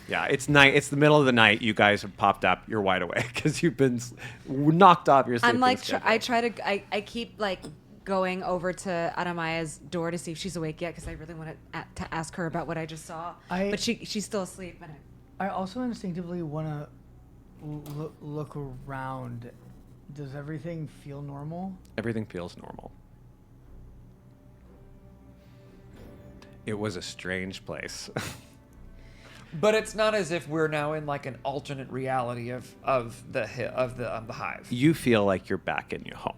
Yeah, it's night. It's the middle of the night. You guys have popped up. You're wide awake because you've been knocked off your sleeping I'm like, schedule. I keep like going over to Adamaya's door to see if she's awake yet because I really want to ask her about what I just saw. But she's still asleep. And I also instinctively want to look around. Does everything feel normal? Everything feels normal. It was a strange place. But it's not as if we're now in like an alternate reality of the hive. You feel like you're back in your home.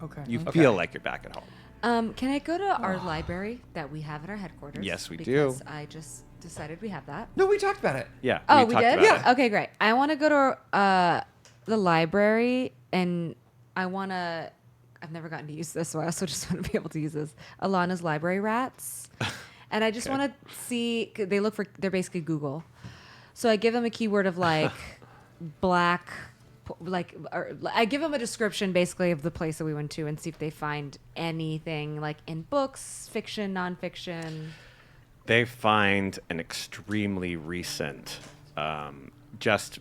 Okay. You feel like you're back at home. can I go to our library that we have at our headquarters? Yes, we do. Because I just decided we have that. No, we talked about it. Yeah. Oh, we talked did? about Yeah. it. Okay, great. I want to go to the library, and I want to. I've never gotten to use this, so I also just want to be able to use this. Alana's library rats, and I just want to see. They're basically Google, so I give them a keyword of like black, I give them a description basically of the place that we went to, and see if they find anything like in books, fiction, nonfiction. They find an extremely recent, just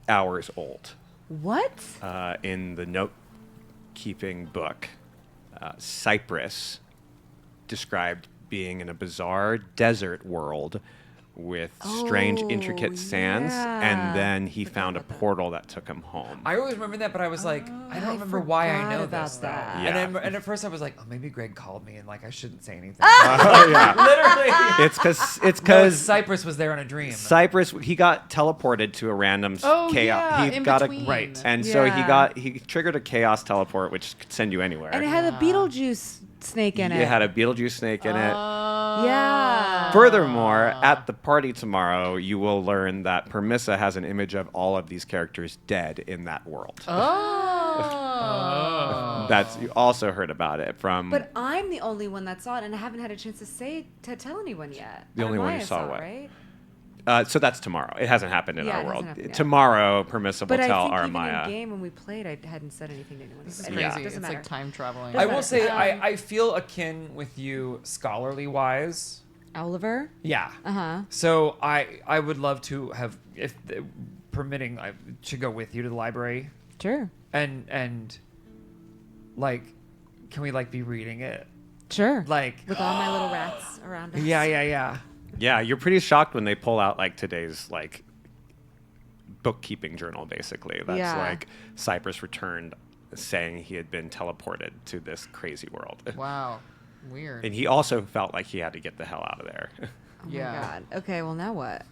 hours old. What? In the note-keeping book, Cyprus described being in a bizarre desert world with strange, intricate sands, and then he found a portal that took him home. I always remember that, but I was like, I don't remember why I know about this. that. Yeah. And at first I was like, oh, maybe Greg called me and like I shouldn't say anything. Yeah. Literally. It's No, because Cyprus was there on a dream. Cyprus, he got teleported to a random chaos. yeah, he in got between. right, and so Yeah. he triggered a chaos teleport, which could send you anywhere. And it had a Beetlejuice snake in it. It had a Beetlejuice snake in it. Yeah. Furthermore, at the party tomorrow, you will learn that Permissa has an image of all of these characters dead in that world. That's you also heard about it from But I'm the only one that saw it, and I haven't had a chance to tell anyone yet. The only one who Adamaya saw it, what? right? So that's tomorrow. It hasn't happened in Yeah, our it world. hasn't happened yet. Tomorrow, Permissa will But I tell think even in Aramaya. game when we played, I hadn't said anything to anyone. This is But crazy. anyway, it It's doesn't like matter. time traveling. I will say I feel akin with you scholarly wise. Oliver? Yeah. Uh-huh. So I would love to have, if permitting, to go with you to the library. Sure. And like, can we like be reading it? Sure. Like with all my little rats around us. Yeah. Yeah, you're pretty shocked when they pull out like today's like bookkeeping journal, basically. That's Yeah. like Cyprus returned saying he had been teleported to this crazy world. Wow. Weird. And he also felt like he had to get the hell out of there. Oh my God. Okay, well now what?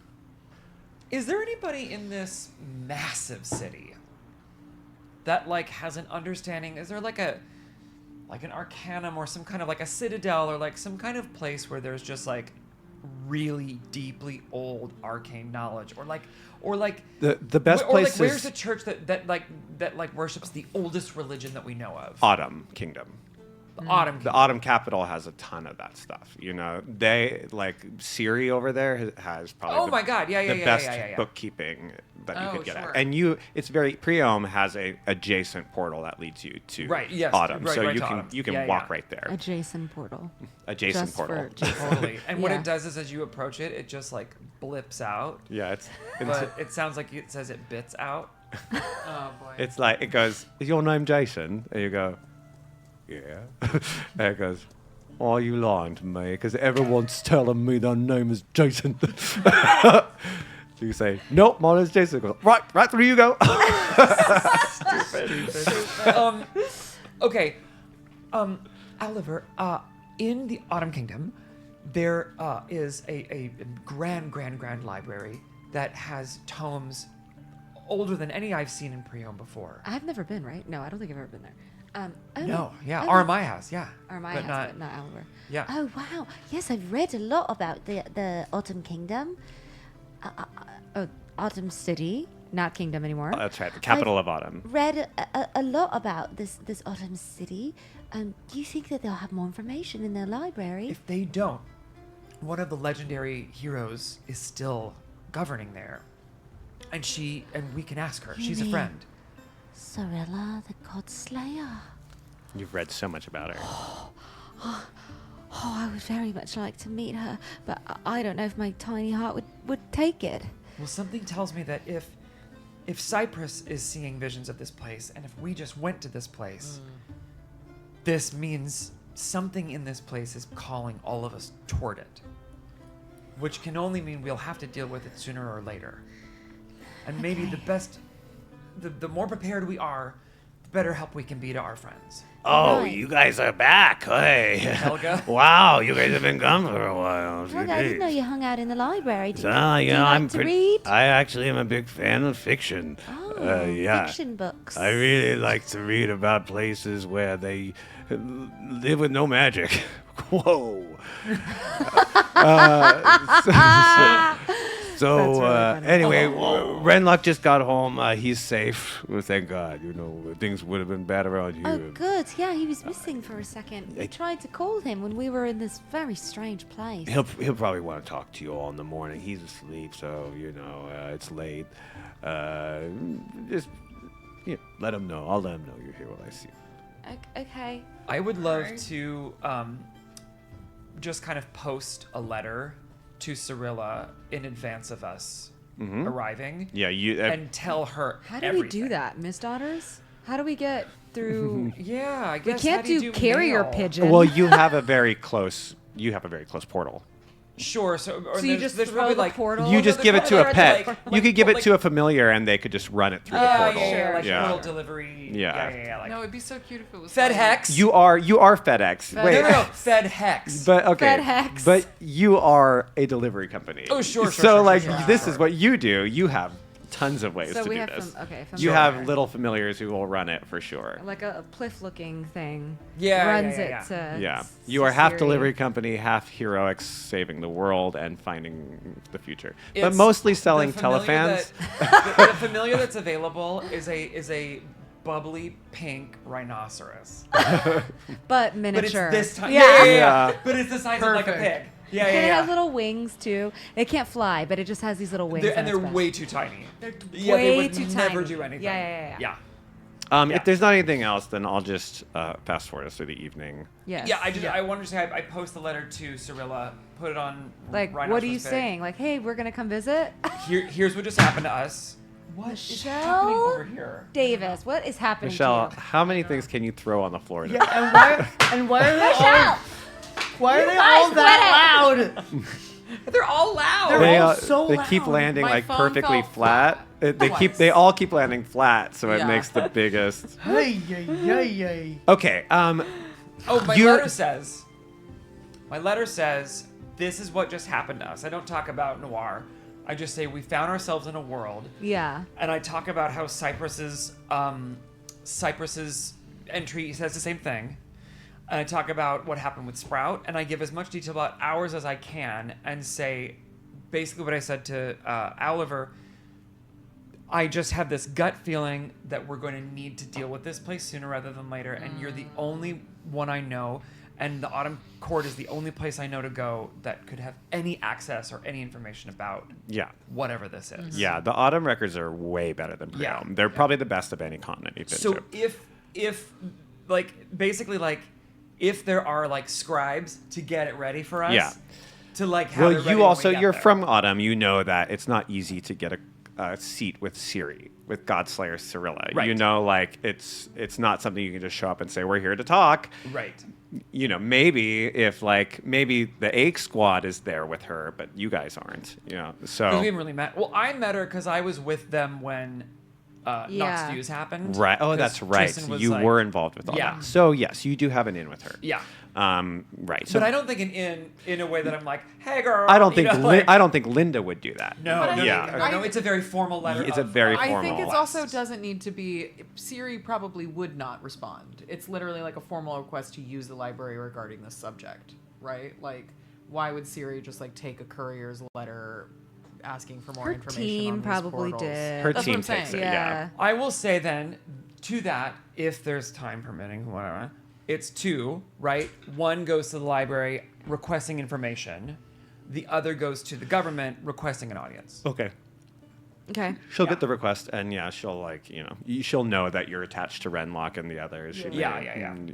Is there anybody in this massive city that like has an understanding? Is there like an arcanum or some kind of like a citadel or like some kind of place where there's just like really deeply old arcane knowledge or like the best or place like where's is the church that worships the oldest religion that we know of? Autumn Kingdom. The Autumn capital has a ton of that stuff. You know, they like Siri over there has probably my God. Yeah, the best yeah. bookkeeping that you could get sure. at. And it's very Preom has a adjacent portal that leads you to Autumn. Right, so right you to can Autumn. you can Yeah, walk yeah. right there. Adjacent portal. Adjacent Just portal. for Jason. Totally. And what Yeah. it does is as you approach it, it just like blips out. Yeah, but it sounds like it says it bits out. Oh boy. It's like it goes, "Is your name Jason?" And you go, "Yeah." And it goes, "Why are you lying to me? Because everyone's telling me their name is Jason." So you say, "Nope, my name's Jason." It goes, right through you go. Stupid. Okay. Oliver, in the Autumn Kingdom, there is a grand library that has tomes older than any I've seen in Preom before. I've never been, right? No, I don't think I've ever been there. Oh, No, yeah, okay. Armai has, yeah. Armai but has, but not Oliver. Yeah. Oh wow! Yes, I've read a lot about the Autumn Kingdom. Autumn City, not Kingdom anymore. Oh, that's right, the capital of Autumn. Read a lot about this Autumn City. Do you think that they'll have more information in their library? If they don't, one of the legendary heroes is still governing there. And we can ask her. You She's a mean friend. Sorella, the God Slayer. You've read so much about her. Oh, I would very much like to meet her, but I don't know if my tiny heart would take it. Well, something tells me that if Cypress is seeing visions of this place, and if we just went to this place, this means something in this place is calling all of us toward it. Which can only mean we'll have to deal with it sooner or later. And maybe the more prepared we are, the better help we can be to our friends. Oh, you guys are back. Hey. Helga? Wow, you guys have been gone for a while. Helga, I didn't know you hung out in the library. Do you You know, like I'm to read? I actually am a big fan of fiction. Oh, Yeah. fiction books. I really like to read about places where they live with no magic. Whoa. Anyway, Renluck just got home. He's safe. Well, thank God. You know, things would have been bad around here. Oh, good. Yeah, he was missing for a second. We tried to call him when we were in this very strange place. He'll probably want to talk to you all in the morning. He's asleep, so you know it's late. Just let him know. I'll let him know you're here when I see him. Okay. I would love to just kind of post a letter to Cirilla in advance of us arriving. Yeah, and tell her. How do everything. we do that, Miss Daughters? How do we get through? Yeah, I guess we can't how do you do do carrier mail? pigeon. Well, you have a very close portal. Sure. So you just there's throw probably the like portal? You just give it to a pet. Like, You could give it like- to a familiar, and they could just run it through the portal. like Yeah. portal delivery. Yeah. Like No, it'd be so cute if it was FedHex. You are FedEx. Wait. No, FedHex. But okay. FedHex. But you are a delivery company. Oh, sure. So like this sure. is what you do. You have tons of ways So to we do have this. You familiar. have little familiars who will run it for sure. Like a pliff-looking thing. Yeah, runs yeah. it to. Yeah. You are half Siri. delivery company, half heroics, saving the world and finding the future. But It's mostly selling the familiar telefans. the familiar that's available is a bubbly pink rhinoceros. But miniature. But it's this time. Yeah. Yeah. But it's the size of like a pig. Yeah, And it yeah, has yeah. little wings too. It can't fly, but it just has these little wings. And they're it's best. way too tiny. They're Yeah, way they would too never tiny. do anything. Yeah. Yeah. If there's not anything else, then I'll just fast forward us through the evening. Yes. Yeah, I wanted to say I post the letter to Cirilla, put it on Like, what are Rhinoceros you Pig. saying? Like, hey, we're gonna come visit. Here's what just happened to us. What is happening over here? Davis, what is happening Michelle, to you? how many things can you throw on the floor? Yeah, and why are they all? Why are they all that loud? They're all loud. They're all so they loud. keep landing My like phone perfectly fell flat. They all keep landing flat, so it Yeah. makes the biggest. Hey, yay. Okay. Oh, my you're- letter says, this is what just happened to us. I don't talk about Noir. I just say we found ourselves in a world. Yeah. And I talk about how Cypress's entry says the same thing. And I talk about what happened with Sprout, and I give as much detail about ours as I can, and say basically what I said to Oliver. I just have this gut feeling that we're going to need to deal with this place sooner rather than later, and you're the only one I know, and the Autumn Court is the only place I know to go that could have any access or any information about whatever this is. Yeah, the Autumn records are way better than Brae. Yeah. They're probably the best of any continent you've been So to. if like basically like if there are like scribes to get it ready for us, Yeah. to like have it ready you when also we get you're there. from Autumn. You know that it's not easy to get a seat with Ciri, with Godslayer Cirilla. Right. You know, like it's not something you can just show up and say we're here to talk. Right. You know, maybe if maybe the Ache Squad is there with her, but you guys aren't. You know, so 'Cause we haven't really met. Well, I met her because I was with them when Knox views happened. Right. Oh, 'Cause that's right. Tristan was You like- were involved with all Yeah. that. So yes, you do have an in with her. Yeah. Right. So But I don't think in a way that I'm like, hey girl. I don't think you know, like- I don't think Linda would do that. No, But I no, think- no, it's a very formal letter. It's a very I formal. think it also doesn't need to be. Siri probably would not respond. It's literally like a formal request to use the library regarding this subject, right? Like, why would Siri just like take a courier's letter asking for more Her information? team on these probably portals? did. Her That's team what I'm takes saying. it. Yeah. I will say then to that, if there's time permitting, whatever, it's two, right? One goes to the library requesting information. The other goes to the government requesting an audience. Okay. Okay. She'll get the request, and she'll she'll know that you're attached to Renlock and the others.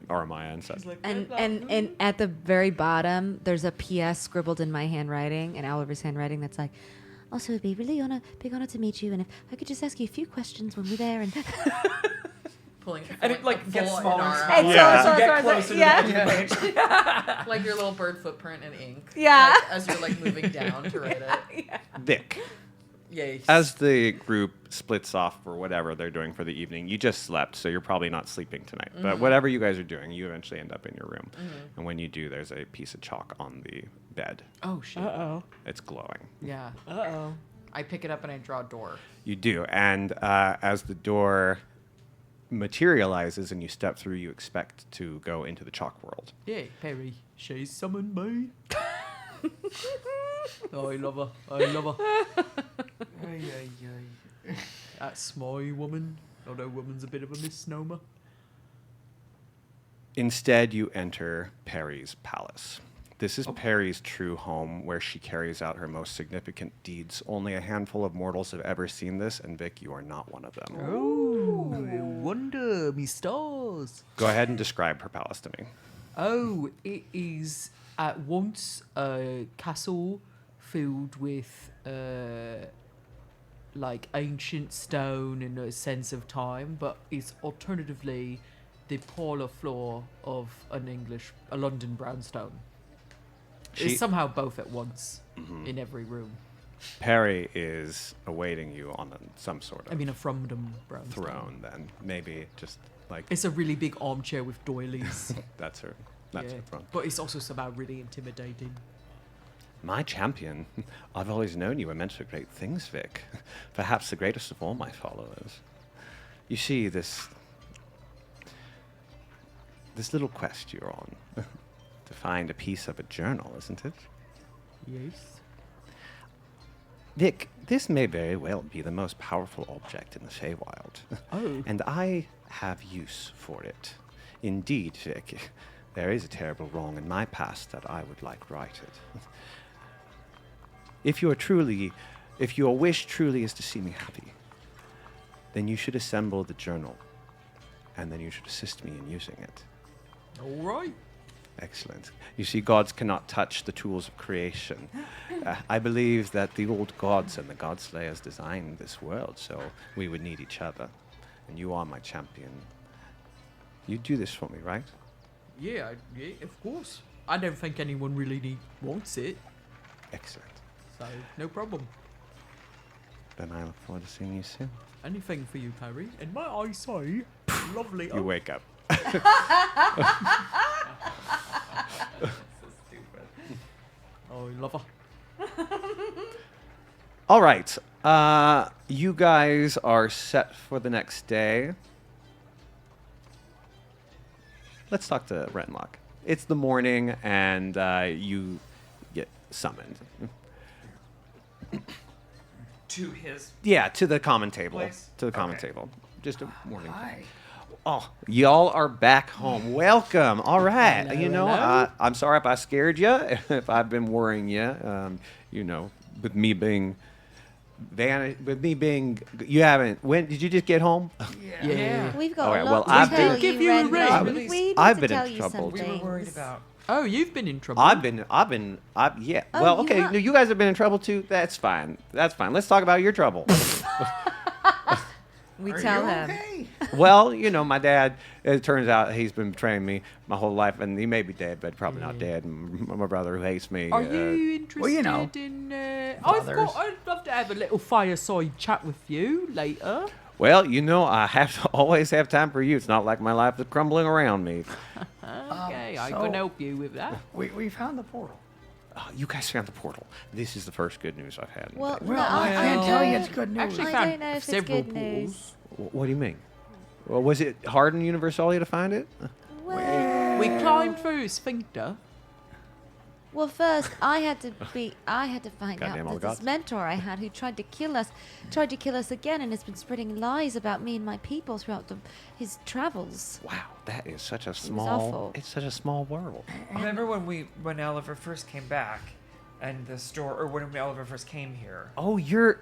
Or Maya and stuff. And at the very bottom, there's a PS scribbled in my handwriting, in Oliver's handwriting, that's like, Also, it'd be really big honor to meet you, and if I could just ask you a few questions when we're there, and And it like gets full smaller in and our smaller. eyes. As you get closer to the edge of the page. Like your little bird footprint in ink. Yeah. Like, as you're like moving down to write it. Vic. Yay. As the group splits off for whatever they're doing for the evening, you just slept, so you're probably not sleeping tonight. But Mhm. whatever you guys are doing, you eventually end up in your room. Mhm. And when you do, there's a piece of chalk on the bed. Oh shit. It's glowing. Yeah. I pick it up and I draw a door. You do. And as the door materializes and you step through, you expect to go into the chalk world. Yeah, Perry, she summoned me. Oh, I love her. I love her. That's my woman. Although woman's a bit of a misnomer. Instead, you enter Perry's palace. This is Perry's true home, where she carries out her most significant deeds. Only a handful of mortals have ever seen this, and Vic, you are not one of them. Oh, I wonder, me stars. Go ahead and describe her palace to me. Oh, it is at once a castle filled with like ancient stone and a sense of time, but it's alternatively the parlor floor of a London brownstone. It's somehow both at once in every room. Perry is awaiting you on some sort of a Fromdom brownstone. throne, then. Maybe just like... It's a really big armchair with doilies. That's her throne. But it's also somehow really intimidating. My champion. I've always known you were meant for great things, Vic. Perhaps the greatest of all my followers. You see, this little quest you're on, to find a piece of a journal, isn't it? Yes. Vic, this may very well be the most powerful object in the Feywild. Oh. And I have use for it. Indeed, Vic, there is a terrible wrong in my past that I would like righted. If your wish truly is to see me happy, then you should assemble the journal, and then you should assist me in using it. All right. Excellent. You see, gods cannot touch the tools of creation. I believe that the old gods and the godslayers designed this world, so we would need each other. And you are my champion. You do this for me, right? Yeah, of course. I don't think anyone really wants it. Excellent. So, no problem. Then I look forward to seeing you soon. Anything for you, Perry. And might I say, lovely. You wake up. Oh, I love her. All right. You guys are set for the next day. Let's talk to Renlock. It's the morning, and you get summoned. To his... Yeah, to the common table. Place? To the common Okay. table. Just a morning. Hi. Oh, y'all are back home. Welcome. All right. Hello. I'm sorry if I scared you, if I've been worrying you. With me being... you haven't... When did you just get home? Yeah. We've got Okay, a well, lot I've to tell been- you, Give you a Renlock. ring. We need I've to been tell in you trouble. some We were things. worried about... Oh, you've been in trouble. Yeah. Oh, Well, you okay. have- No, you guys have been in trouble too. That's fine. Let's talk about your trouble. We tell him. Well, my dad, it turns out he's been betraying me my whole life, and he may be dead, but probably not dead. And my brother who hates me. Are you interested well, you know. in I'd love to have a little fireside chat with you later. Well, I have to always have time for you. It's not like my life is crumbling around me. Okay, I can help you with that. We found the portal. Oh, you guys found the portal. This is the first good news I've had. Well, Well, I can't tell you it's good news. Actually I found don't know if it's several good pools. news. What do you mean? Well, was it hard in Universalia to find it? We climbed through Sphincter. Well, first I had to find Goddamn all out the that this gods. mentor I had who tried to kill us again, and has been spreading lies about me and my people throughout his travels. Wow, that is such a awful. small. It's such a small world. Remember when Oliver first came back, and the store, or when Oliver first came here? Oh, you're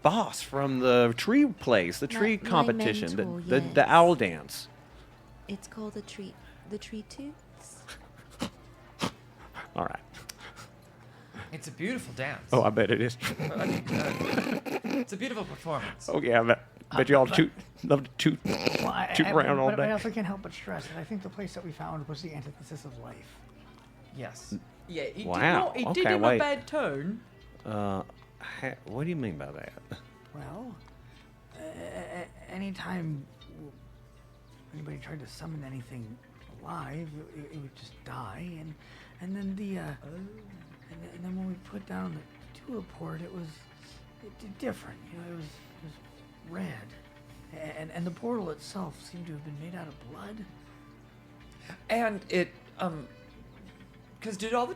boss from the tree place, the tree My competition, mentor, the yes. owl dance. It's called the tree tooths. All right. It's a beautiful dance. Oh, I bet it is. It's a beautiful performance. Oh yeah, I bet you all love to toot around all But I day. also can't help but stress that I think the place that we found was the antithesis of life. Yes. Yeah, it Wow, did okay, him wait. a bad turn. What do you mean by that? Well, anytime anybody tried to summon anything alive, it would just die, and then and then when we put down the tuliport, it was different. It was red, and the portal itself seemed to have been made out of blood. And it because do all the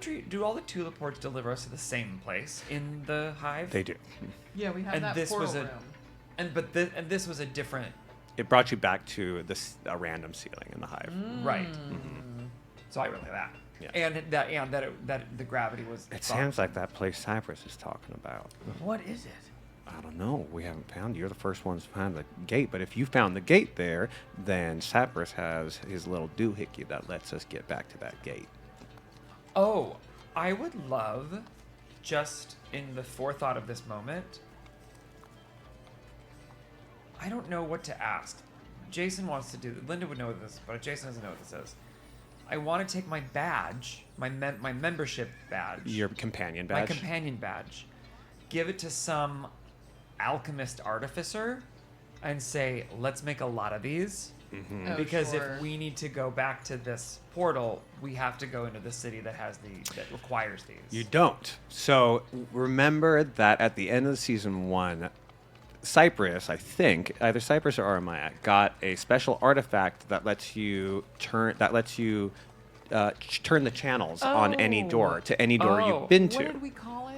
tuliports deliver us to the same place in the hive? They do. Yeah, we have And that this portal was a, room. and this was a different. It brought you back to a random ceiling in the hive. Right. So I really like that. Yeah. And that the gravity was. It sounds like that place Cypress is talking about. What is it? I don't know. We haven't found. You're the first ones to find the gate. But if you found the gate there, then Cypress has his little doohickey that lets us get back to that gate. Oh, I would love, just in the forethought of this moment, I don't know what to ask. Jason wants to do. Linda would know this, but Jason doesn't know what this is. I want to take my badge, my membership badge. Your companion badge. My companion badge. Give it to some alchemist artificer and say, let's make a lot of these. Mm-hmm. Because sure. if we need to go back to this portal, we have to go into the city that requires these. You don't. So remember that at the end of season 1, Cypress, I think, either Cypress or Aramiah, got a special artifact that lets you turn the channels on any door to any door you've been to. What did we call it?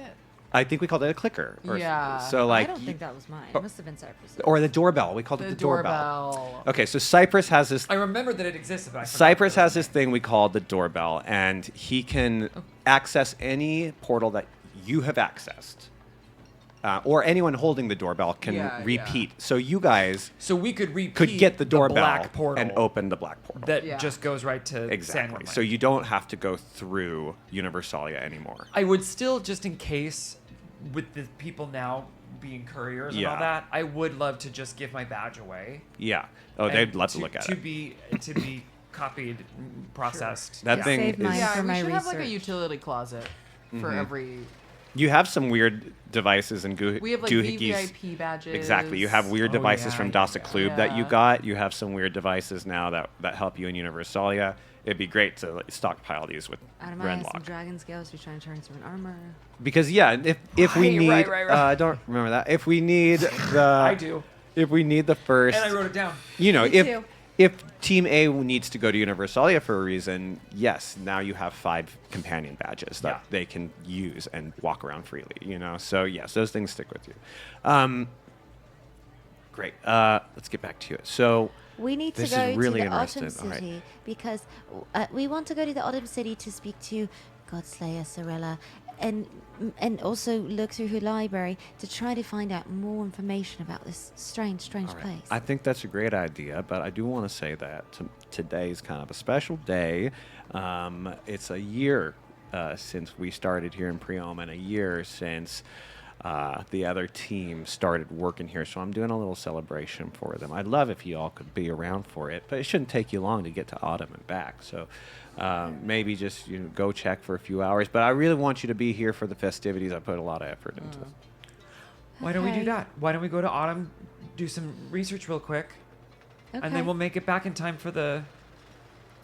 I think we called it a clicker. Yeah. So like. I don't think that was mine. It must have been Cypress. Or the doorbell. We called it the doorbell. Okay, so Cypress has this. I remember that it existed, but I forgot Cypress has this thing we call the doorbell, and he can access any portal that you have accessed. Or anyone holding the doorbell can repeat. So you guys we could get the doorbell black portal and open the black portal. that just goes right to San Exactly. Juan. So you don't have to go through Universalia anymore. I would still, just in case, with the people now being couriers and all Yeah. that, I would love to just give my badge away. Yeah. Oh, And they'd love to look at to it. be copied, processed. That thing. Save mine Yeah, for we my should research. have like a utility closet for Mhm. every. You have some weird devices and We have like doohickeys. VVIP badges. Exactly. You have weird devices from Dasa Klub that you Yeah. got. You have some weird devices now that help you in Universalia. It'd be great to stockpile these with Adamaya, some Renlock. dragon scales. We're trying to turn into an armor. Because if we need, Right. I don't remember that. If we need the, I do. If we need the first, And I wrote it down. You know, Me if too. if Team A needs to go to Universalia for a reason, yes, now you have 5 companion badges that they can use and walk around freely. You know, so yes, those things stick with you. Great. Let's get back to it. So We need to this go is really to the interesting. Autumn All right. City because we want to go to the Autumn City to speak to Godslayer Sorella and also look through her library to try to find out more information about this strange All right. place. I think that's a great idea, but I do want to say that today's kind of a special day. It's a year since we started here in Priom, and a year since the other team started working here, so I'm doing a little celebration for them. I'd love if you all could be around for it, but it shouldn't take you long to get to Autumn and back. So maybe just go check for a few hours. But I really want you to be here for the festivities. I put a lot of effort into it. Why don't we do that? Why don't we go to Autumn, do some research real quick, and then we'll make it back in time for the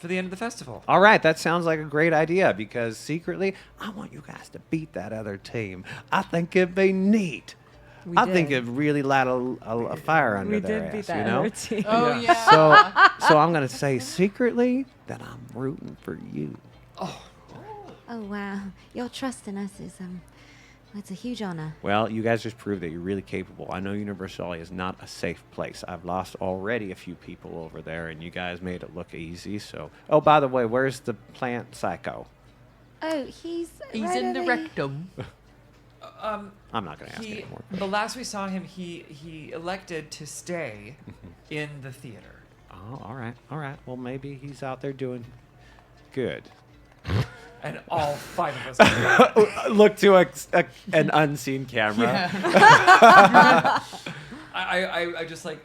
end of the festival. All right, that sounds like a great idea because secretly, I want you guys to beat that other team. I think it'd be neat. I think it'd really light a fire under their ass, you know? Team. Oh, yeah. So I'm going to say secretly that I'm rooting for you. Oh, wow. Your trust in us is, it's a huge honor. Well, you guys just proved that you're really capable. I know Universalia is not a safe place. I've lost already a few people over there, and you guys made it look easy. So, oh, by the way, where's the plant psycho? Oh, he's He's right in the over here. rectum. I'm not going to ask anymore. The last we saw him, he elected to stay in the theater. Oh, all right. Well, maybe he's out there doing good. And all 5 of us look to an unseen camera. Yeah. I just like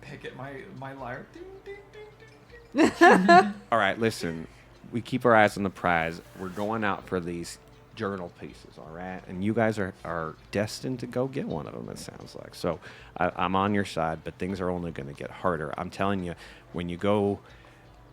pick at my lyre. All right, listen. We keep our eyes on the prize. We're going out for these journal pieces, all right? And you guys are destined to go get one of them, it sounds like. So I'm on your side, but things are only going to get harder. I'm telling you, when you go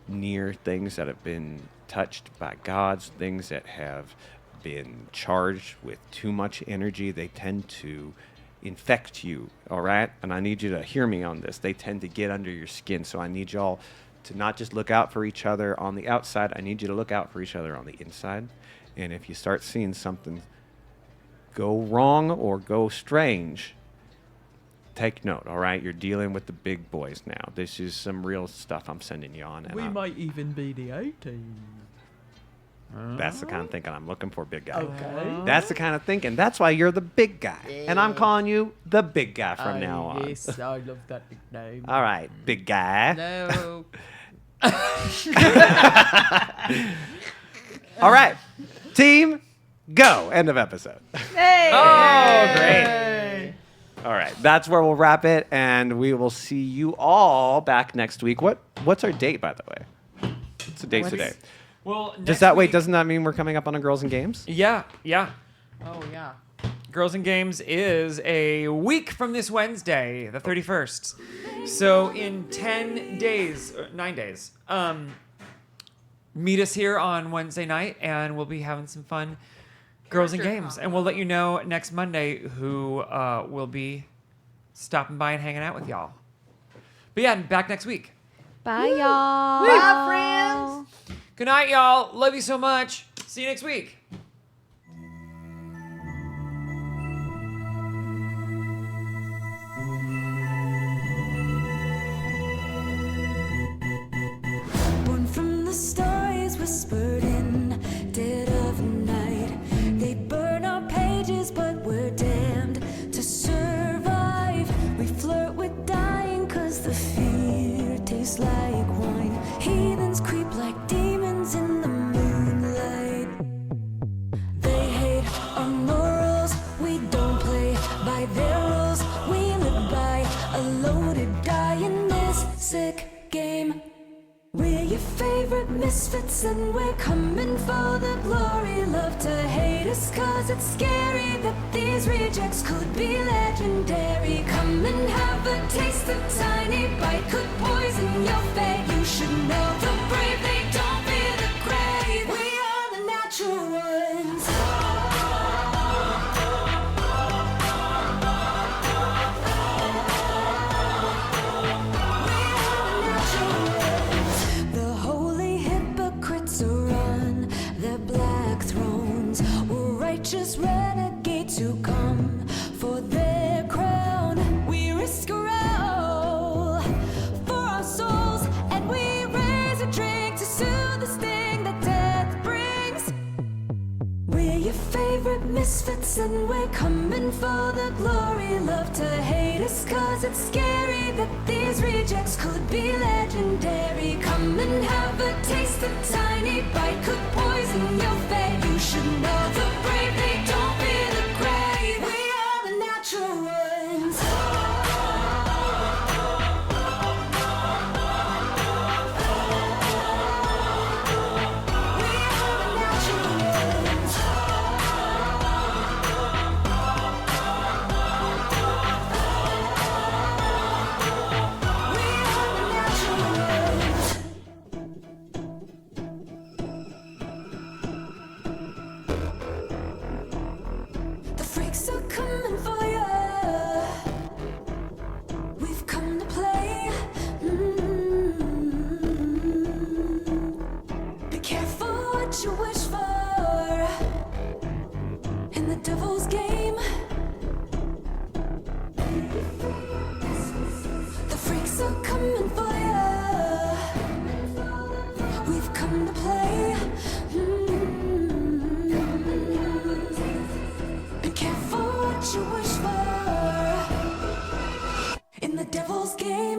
near things that have been touched by gods, things that have been charged with too much energy, they tend to infect you, all right? And I need you to hear me on this. They tend to get under your skin, so I need y'all to not just look out for each other on the outside. I need you to look out for each other on the inside. And if you start seeing something go wrong or go strange, take note, all right? You're dealing with the big boys now. This is some real stuff I'm sending you on. And We might even be the A-team. that's the kind of thinking I'm looking for, big guy. Okay. That's the kind of thinking. That's why you're the big guy. And I'm calling you the big guy from now on. Yes, I love that nickname. All right, big guy. No. All right, team, go. End of episode. Hey! Oh, great. All right, that's where we'll wrap it, and we will see you all back next week. What's our date, by the way? What's the date today? Well, Doesn't that mean we're coming up on a Girls and Games? Yeah. Oh, yeah. Girls and Games is a week from this Wednesday, the 31st. So in 10 days, or 9 days, meet us here on Wednesday night, and we'll be having some fun Girls and Games. And we'll let you know next Monday who will be stopping by and hanging out with y'all. But yeah, back next week. Bye, y'all. Bye, friends. Good night, y'all. Love you so much. See you next week. Born from the stories whispered in dead of night. They burn our pages, but we're damned to survive. We flirt with dying, cause the fear tastes like wine. Heathens creep like demons in the moonlight. They hate our morals, we don't play by their rules. We live by a loaded die in this sick game. We're your favorite misfits and we're coming for the glory. Love to hate us cause it's scary that these rejects could be legendary. Come and have a taste, a tiny bite could poison your fate. You should know the brave, they don't fear the grave. We are the natural ones. The holy hypocrites are on their black thrones. We're righteous renegades who come for their crown. We risk a all for our souls, and we raise a drink to soothe the sting that death brings. We're your favorite misfits and we're coming for the glory. Love to hate us cause it's scary that these rejects could be legendary. Come and have a taste, a tiny bite could poison your fate. You should know the brave, they don't fear the grave. We are Sharks are coming for ya. We've come to play. Be careful what you wish for. In the devil's game.